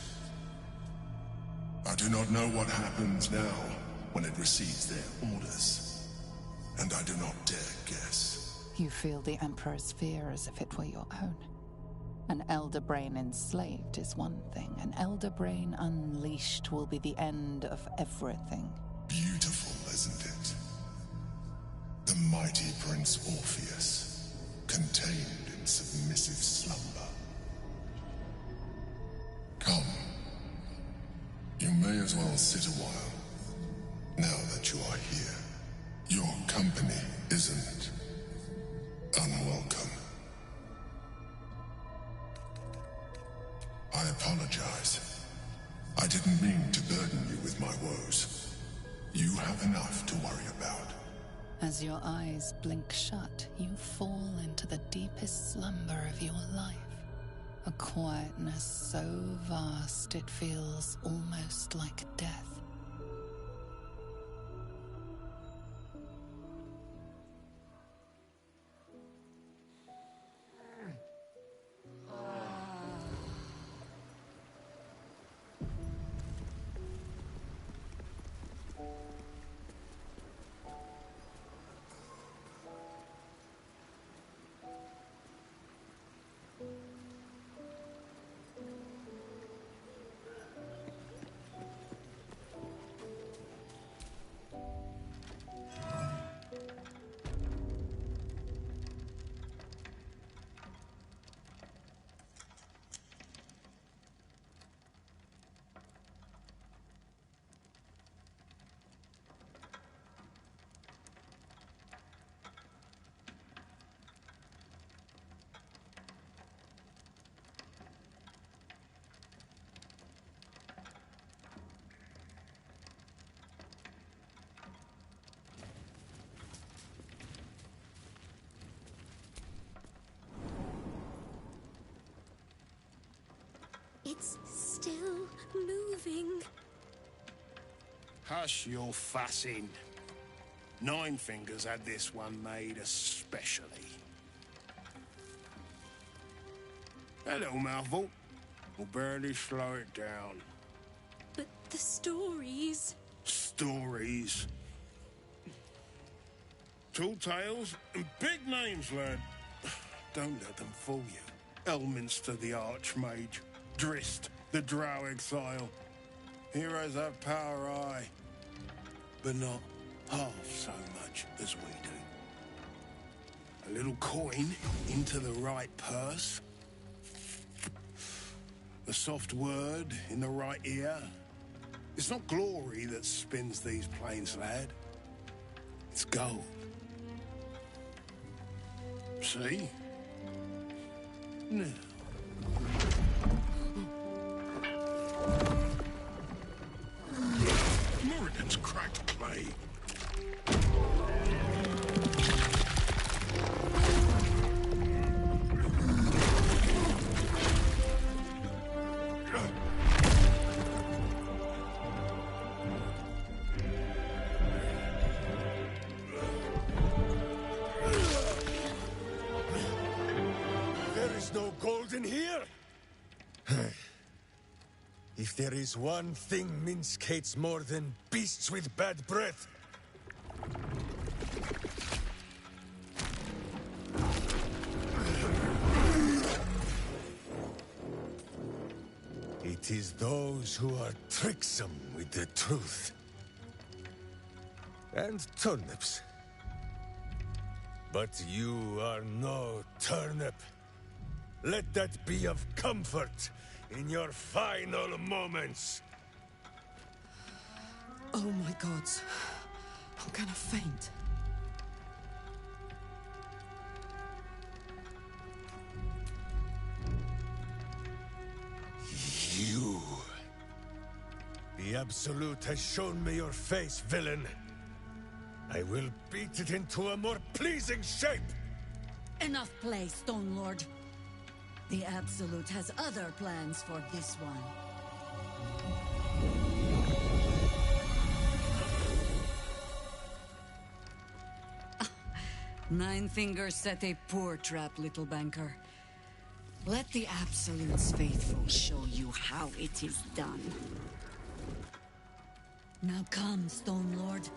I do not know what happens now when it receives their orders, and I do not dare guess. You feel the Emperor's fear as if it were your own. An elder brain enslaved is one thing. An elder brain unleashed will be the end of everything. Beautiful, isn't it? The mighty Prince Orpheus, contained in submissive slumber. Come. You may as well sit a while, now that you are here. Your company isn't unwelcome. I apologize. I didn't mean to burden you with my woes. You have enough to worry about. As your eyes blink shut, you fall into the deepest slumber of your life. A quietness so vast it feels almost like death. still moving. Hush your fussing. Nine Fingers had this one made especially. A little mouthful will barely slow it down. But the stories... Stories. Tall tales and big names, lad. Don't let them fool you. Elminster the Archmage. Drist the Drow Exile. Heroes have power, aye. But not half so much as we do. A little coin into the right purse. A soft word in the right ear. It's not glory that spins these plains, lad. It's gold. See? Now. Moradin's cracked clay. No gold in here? If there is one thing Minsk hates more than beasts with bad breath, it is those who are tricksome with the truth. And turnips. But you are no turnip. Let that be of comfort in your final moments. Oh my gods. I'm gonna faint. You. The Absolute has shown me your face, villain. I will beat it into a more pleasing shape. Enough play, Stone Lord. The Absolute has other plans for this one. Nine Fingers set a poor trap, little banker. Let the Absolute's faithful show you how it is done. Now come, Stone Lord.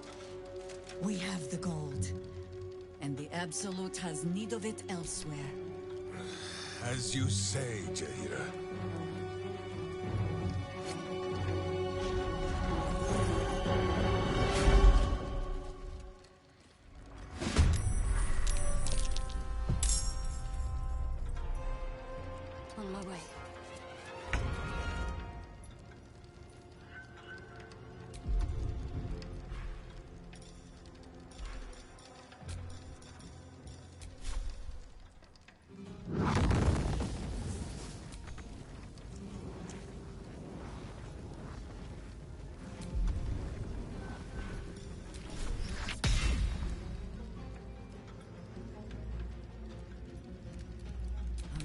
We have the gold. And the Absolute has need of it elsewhere. As you say, Jaheira. On my way.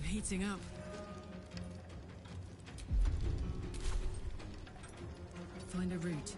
Heating up. Find a route.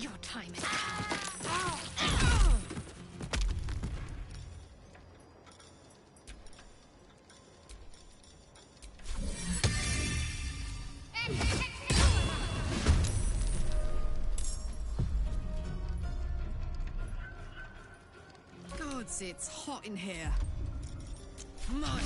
Your time is Gods, it's hot in here. My.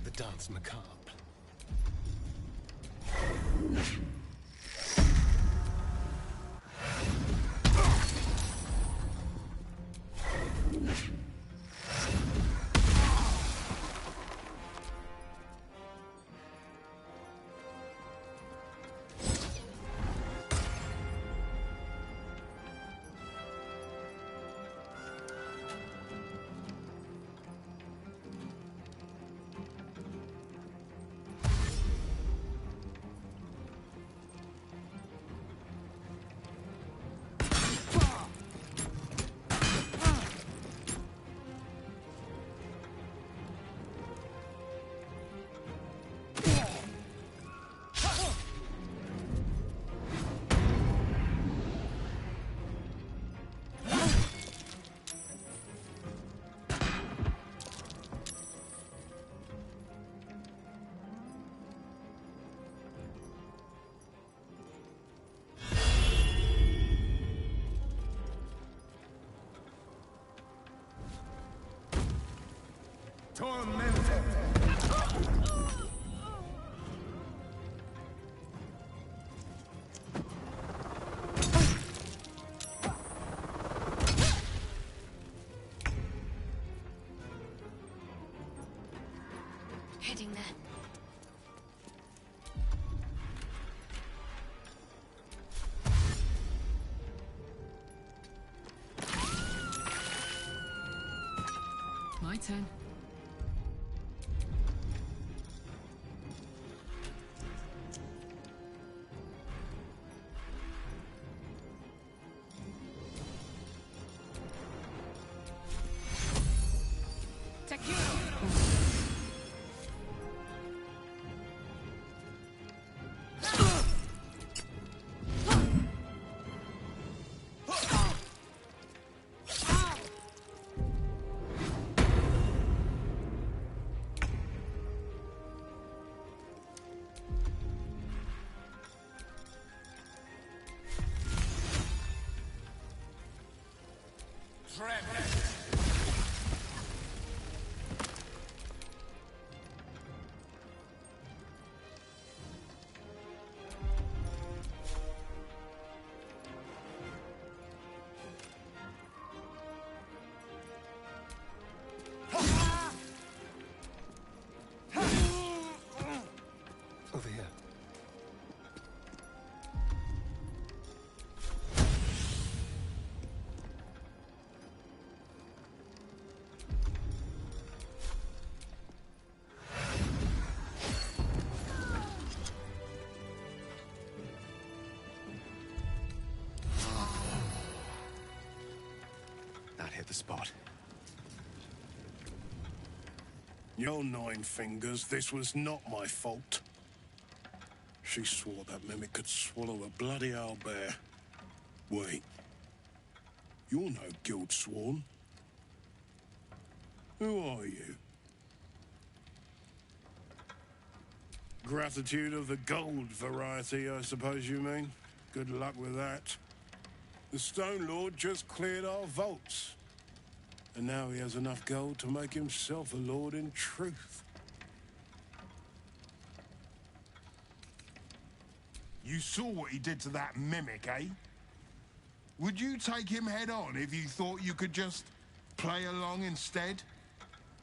The dance macabre. Tormented. Heading there. My turn. Over here. spot. Your nine fingers, this was not my fault. She swore that mimic could swallow a bloody owlbear. Wait. You're no guild sworn. Who are you? Gratitude of the gold variety, I suppose you mean. Good luck with that. The Stone Lord just cleared our vaults. And now he has enough gold to make himself a lord in truth. You saw what he did to that mimic, eh? Would you take him head on if you thought you could just play along instead?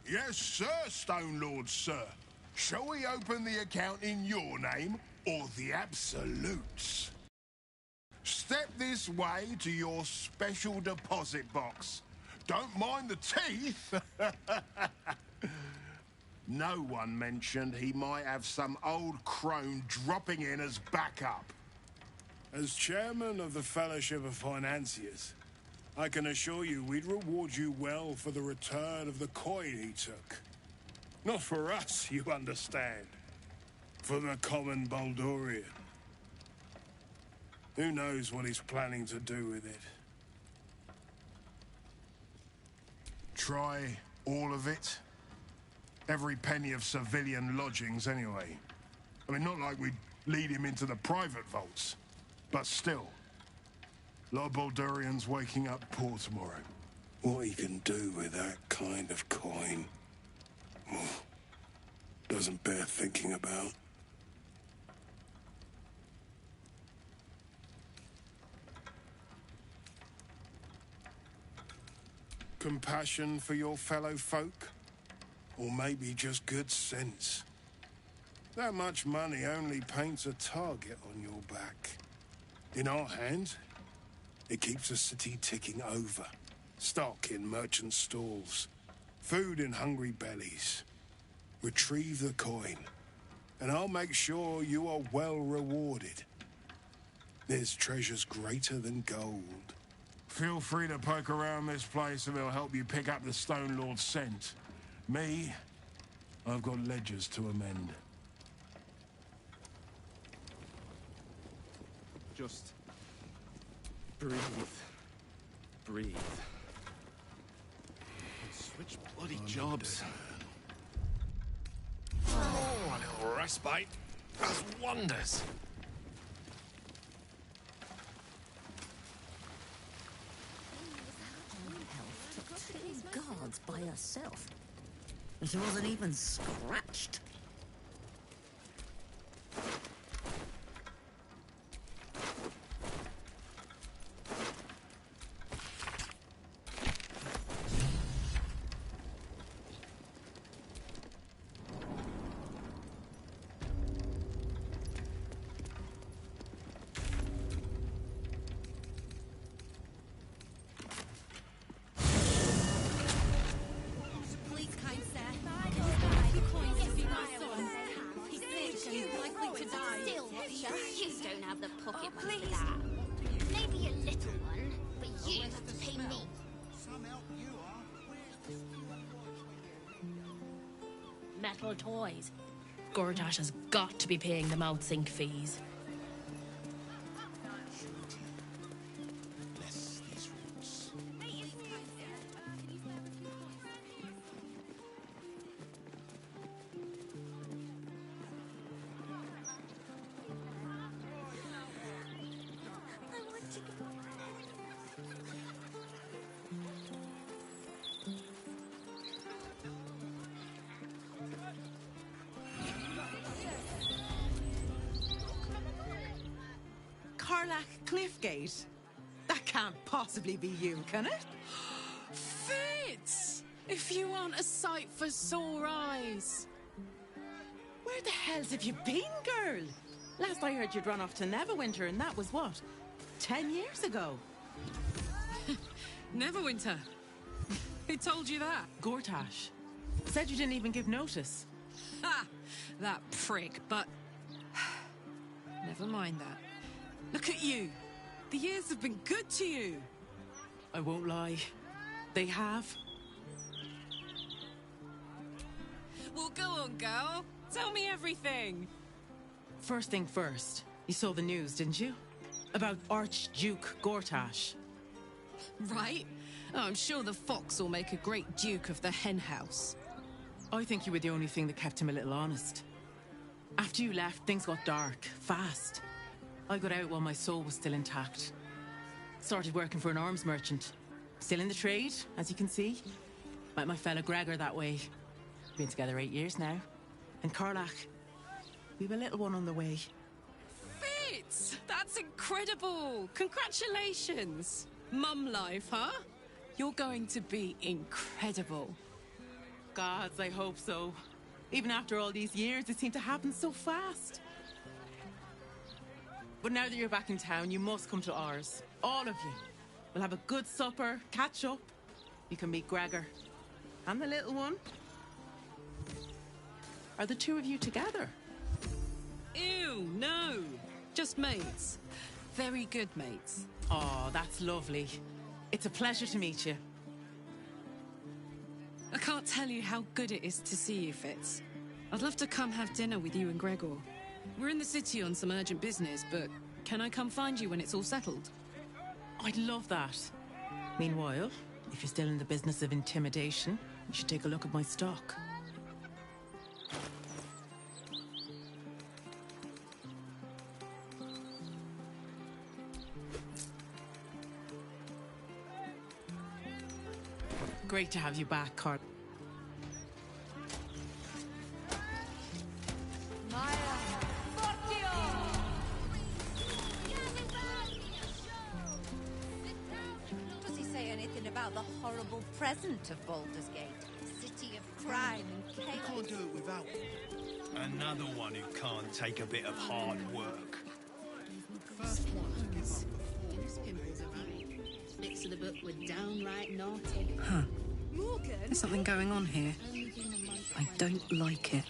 Yes, sir, Stone Lord, sir. Shall we open the account in your name or the Absolute's? Step this way to your special deposit box. Don't mind the teeth. No one mentioned he might have some old crone dropping in as backup. As chairman of the Fellowship of Financiers, I can assure you we'd reward you well for the return of the coin he took. Not for us, you understand. For the common Baldurian. Who knows what he's planning to do with it? Try all of it? Every penny of civilian lodgings, anyway. I mean, not like we'd lead him into the private vaults. But still. A lot of Baldurians waking up poor tomorrow. What he can do with that kind of coin... doesn't bear thinking about. Compassion for your fellow folk? Or maybe just good sense? That much money only paints a target on your back. In our hands, it keeps the city ticking over. Stock in merchant stalls, food in hungry bellies. Retrieve the coin, and I'll make sure you are well rewarded. There's treasures greater than gold. Feel free to poke around this place and it'll help you pick up the Stone Lord's scent. Me, I've got ledgers to amend. Just breathe. Breathe. Switch bloody jobs. Oh, a little respite does wonders. Guards by herself. She wasn't even scratched. Metal toys. Gortash has got to be paying them out sync fees. Bless these roots. Cliffgate? That can't possibly be you, can it? Fitz! If you want a sight for sore eyes. Where the hells have you been, girl? Last I heard you'd run off to Neverwinter, and that was what? 10 years ago? Neverwinter? Who told you that? Gortash. Said you didn't even give notice. Ha! That prick, but... Never mind that. Look at you. The years have been good to you. I won't lie. They have. Well, go on, girl. Tell me everything. First thing first, you saw the news, didn't you? About Archduke Gortash. Right? Oh, I'm sure the fox will make a great duke of the hen house. I think you were the only thing that kept him a little honest. After you left, things got dark, fast. I got out while my soul was still intact. Started working for an arms merchant. Still in the trade, as you can see. Met my fella Gregor that way. Been together 8 years now. And Karlach, we've a little one on the way. Fitz! That's incredible! Congratulations! Mum life, huh? You're going to be incredible. Gods, I hope so. Even after all these years, it seemed to happen so fast. But now that you're back in town, you must come to ours. All of you. We'll have a good supper, catch up. You can meet Gregor. And the little one. Are the two of you together? Ew, no. Just mates. Very good mates. Oh, that's lovely. It's a pleasure to meet you. I can't tell you how good it is to see you, Fitz. I'd love to come have dinner with you and Gregor. We're in the city on some urgent business, but can I come find you when it's all settled? I'd love that. Meanwhile, if you're still in the business of intimidation, you should take a look at my stock. Great to have you back, Carl. Does he say anything about the horrible present of Baldur's Gate? City of crime and chaos. You can't do it without him. Another one who can't take a bit of hard work. First one to give up Bits of the book were downright naughty. Huh. There's something going on here. I don't like it.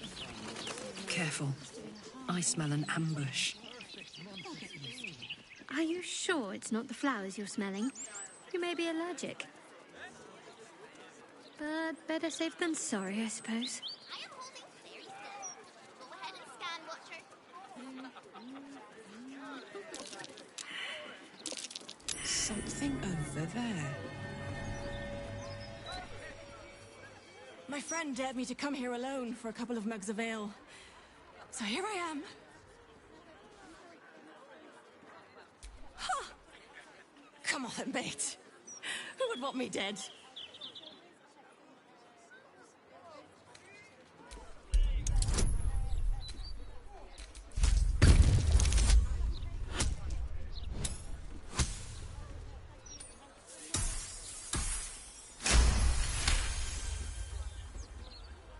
Careful. I smell an ambush. Are you sure it's not the flowers you're smelling? You may be allergic. But better safe than sorry, I suppose. Something over there. My friend dared me to come here alone for a couple of mugs of ale. So here I am. Huh. Come on then, mate. Who would want me dead?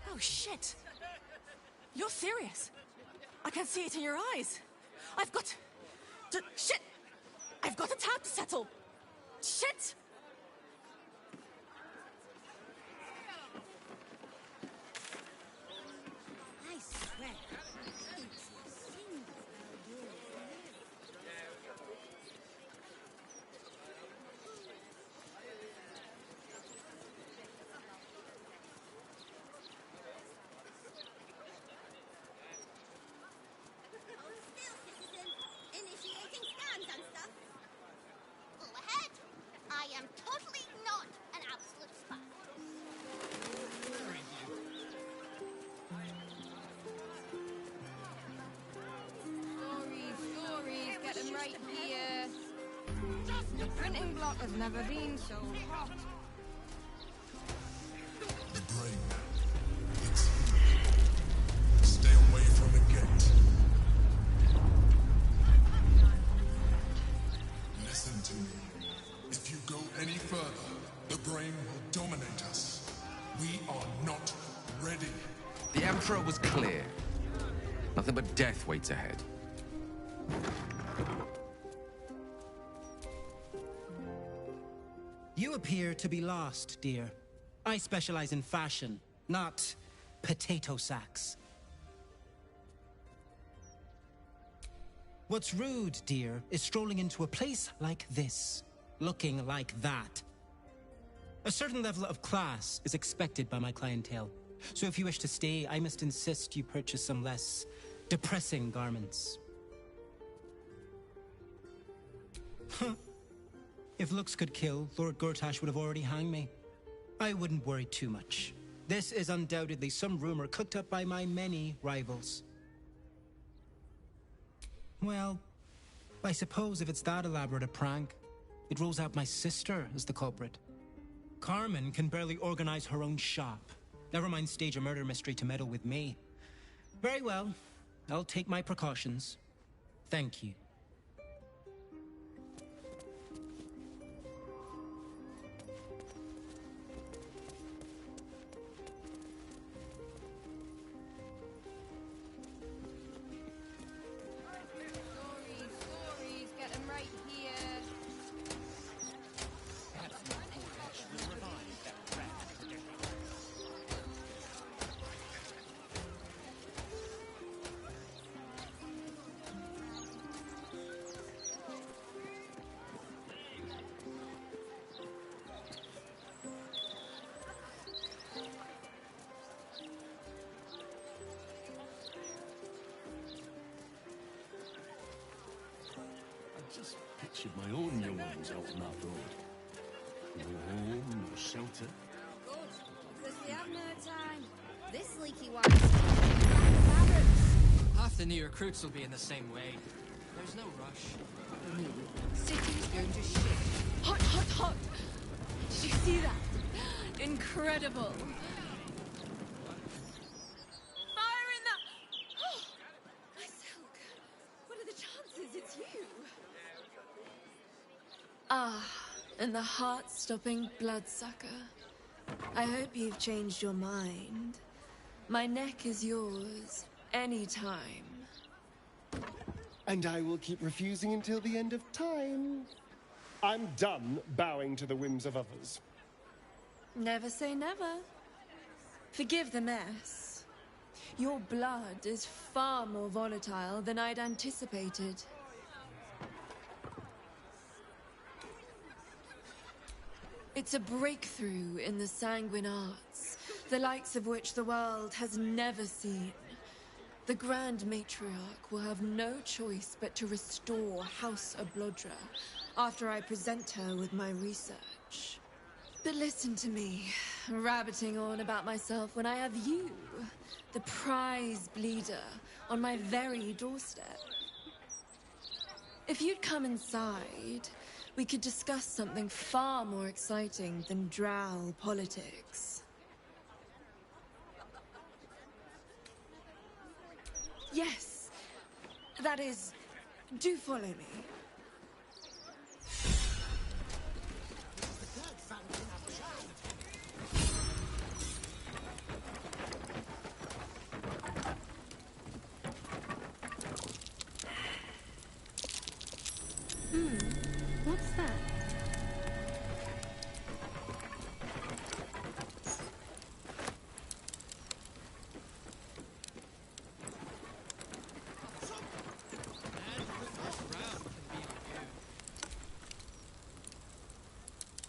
Oh, shit. You're serious. I can see it in your eyes. I've got shit! I've got a tab to settle. Shit! I swear. Initiating scans and stuff. Go ahead. I am totally not an absolute spy. Stories, get them right here. The printing block has never been so hot. The brain. It's here. Stay away from the gate. Listen to me. If you go any further, the brain will dominate us. We are not ready. The Emperor was clear. Nothing but death waits ahead. You appear to be lost, dear. I specialize in fashion, not potato sacks. What's rude, dear, is strolling into a place like this, looking like that. A certain level of class is expected by my clientele. So if you wish to stay, I must insist you purchase some less depressing garments. Huh. If looks could kill, Lord Gortash would have already hanged me. I wouldn't worry too much. This is undoubtedly some rumor cooked up by my many rivals. Well, I suppose if it's that elaborate a prank, it rules out my sister as the culprit. Carmen can barely organize her own shop. Never mind stage a murder mystery to meddle with me. Very well. I'll take my precautions. Thank you. Stories, get them right here. I just pictured my own young ones out on that road. No home, no shelter. Good, because we have no time. This leaky wine's barracks. Half the new recruits will be in the same way. There's no rush. City's going to shit. Hot, hot, hot! Did you see that? Incredible! Fire in the... Oh, my silk! What are the chances it's you? Ah, and the heart-stopping bloodsucker. I hope you've changed your mind. My neck is yours, anytime. And I will keep refusing until the end of time. I'm done bowing to the whims of others. Never say never. Forgive the mess. Your blood is far more volatile than I'd anticipated. It's a breakthrough in the sanguine arts, the likes of which the world has never seen. The Grand Matriarch will have no choice but to restore House Ablodra after I present her with my research. But listen to me, rabbiting on about myself when I have you, the prize bleeder, on my very doorstep. If you'd come inside, we could discuss something far more exciting than drow politics. Yes, that is, do follow me. What's that?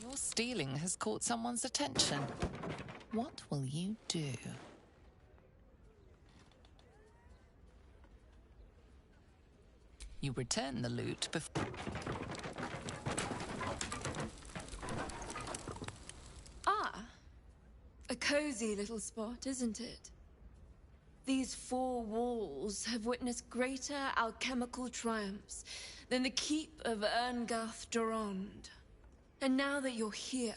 Your stealing has caught someone's attention. What will you do? You return the loot before... Ah, a cozy little spot, isn't it? These four walls have witnessed greater alchemical triumphs than the keep of Erngarth Durand. And now that you're here,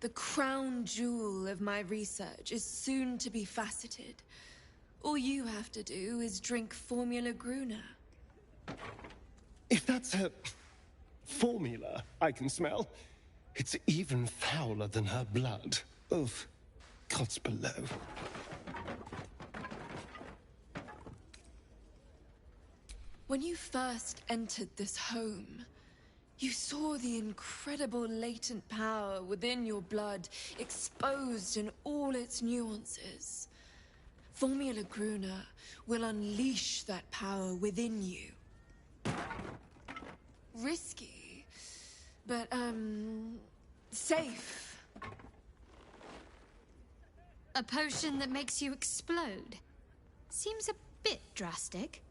the crown jewel of my research is soon to be faceted. All you have to do is drink Formula Gruna. If that's her formula I can smell, it's even fouler than her blood. Oof. Gods below. When you first entered this home, you saw the incredible latent power within your blood exposed in all its nuances. Formula Gruna will unleash that power within you. Risky, but, safe. A potion that makes you explode? Seems a bit drastic.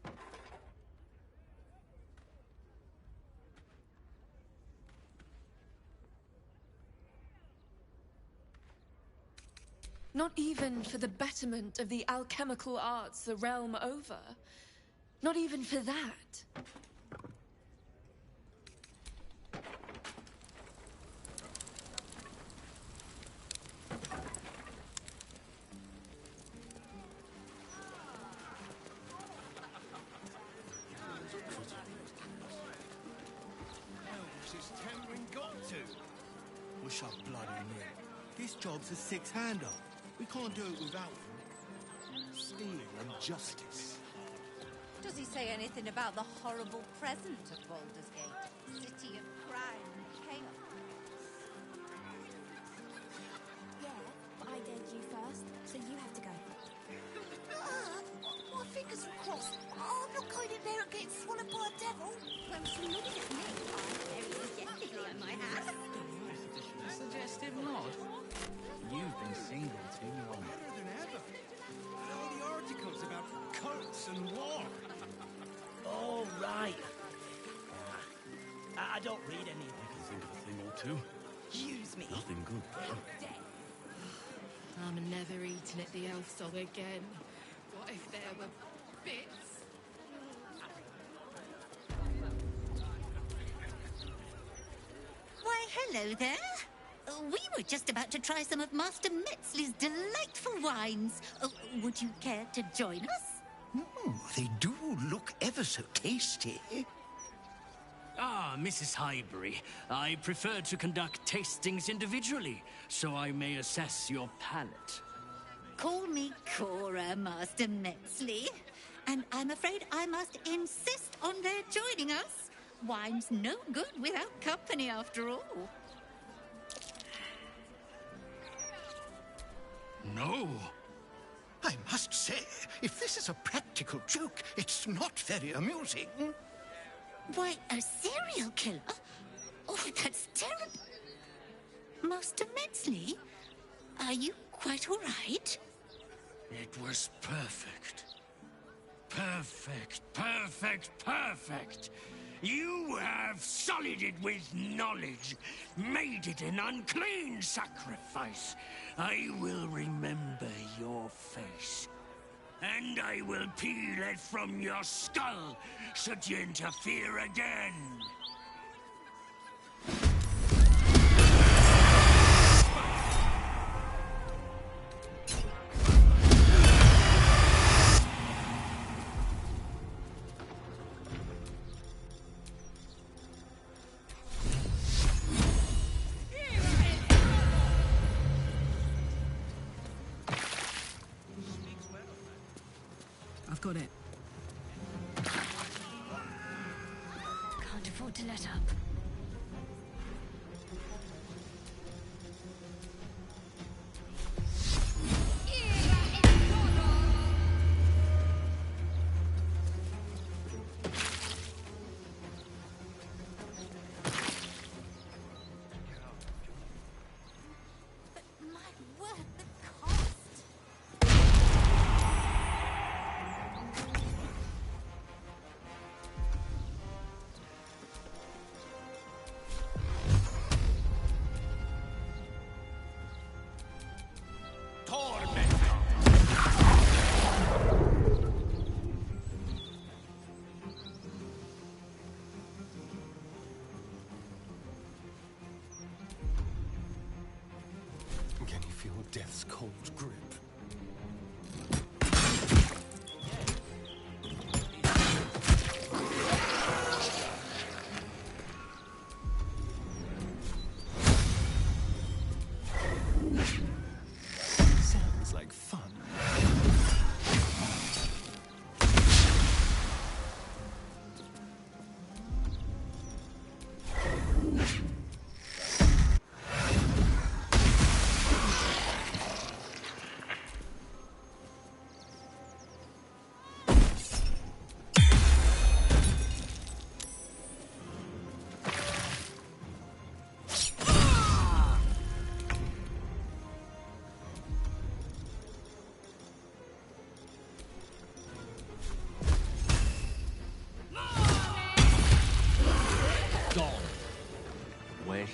Not even for the betterment of the alchemical arts the realm over. Not even for that. Wish I bloody knew. This job's a six-hander. We can't do it without them. Steel and justice. Does he say anything about the horrible present of Baldur's Gate? City of crime and chaos. Yeah, I dared you first, so you have to go. My fingers are crossed. I'm not going in there and getting swallowed by a devil. When she looks at me, I'm very suggestively on my hat. Suggestive nod. You've been single too long. Better than ever. All the articles about cults and war. Oh, right. I don't read any. I can think of a thing or two. Use me. Nothing good, though. I'm never eating at the elf song again. What if there were bits? Why, hello there. We were just about to try some of Master Metzley's delightful wines. Would you care to join us? They do look ever so tasty. Ah, Mrs. Highbury, I prefer to conduct tastings individually, so I may assess your palate. Call me Cora, Master Metzley. And I'm afraid I must insist on their joining us. Wine's no good without company, after all. No. I must say, if this is a practical joke, it's not very amusing. Why, a serial killer? Oh, that's terrible. Master Metzley, are you quite all right? It was perfect. Perfect, perfect, perfect. You have sullied it with knowledge, made it an unclean sacrifice. I will remember your face, and I will peel it from your skull should you interfere again. I've got it. Can't afford to let up.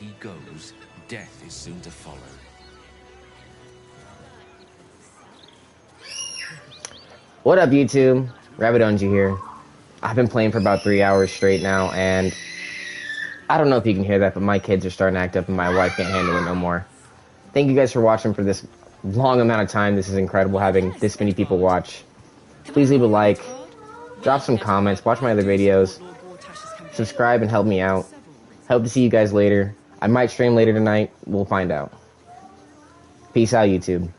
he goes, death is soon to follow. What up, YouTube? Rabbidonji here. I've been playing for about 3 hours straight now, and I don't know if you can hear that, but my kids are starting to act up and my wife can't handle it no more. Thank you guys for watching for this long amount of time. This is incredible having this many people watch. Please leave a like, drop some comments, watch my other videos, subscribe and help me out. Hope to see you guys later. I might stream later tonight. We'll find out. Peace out, YouTube.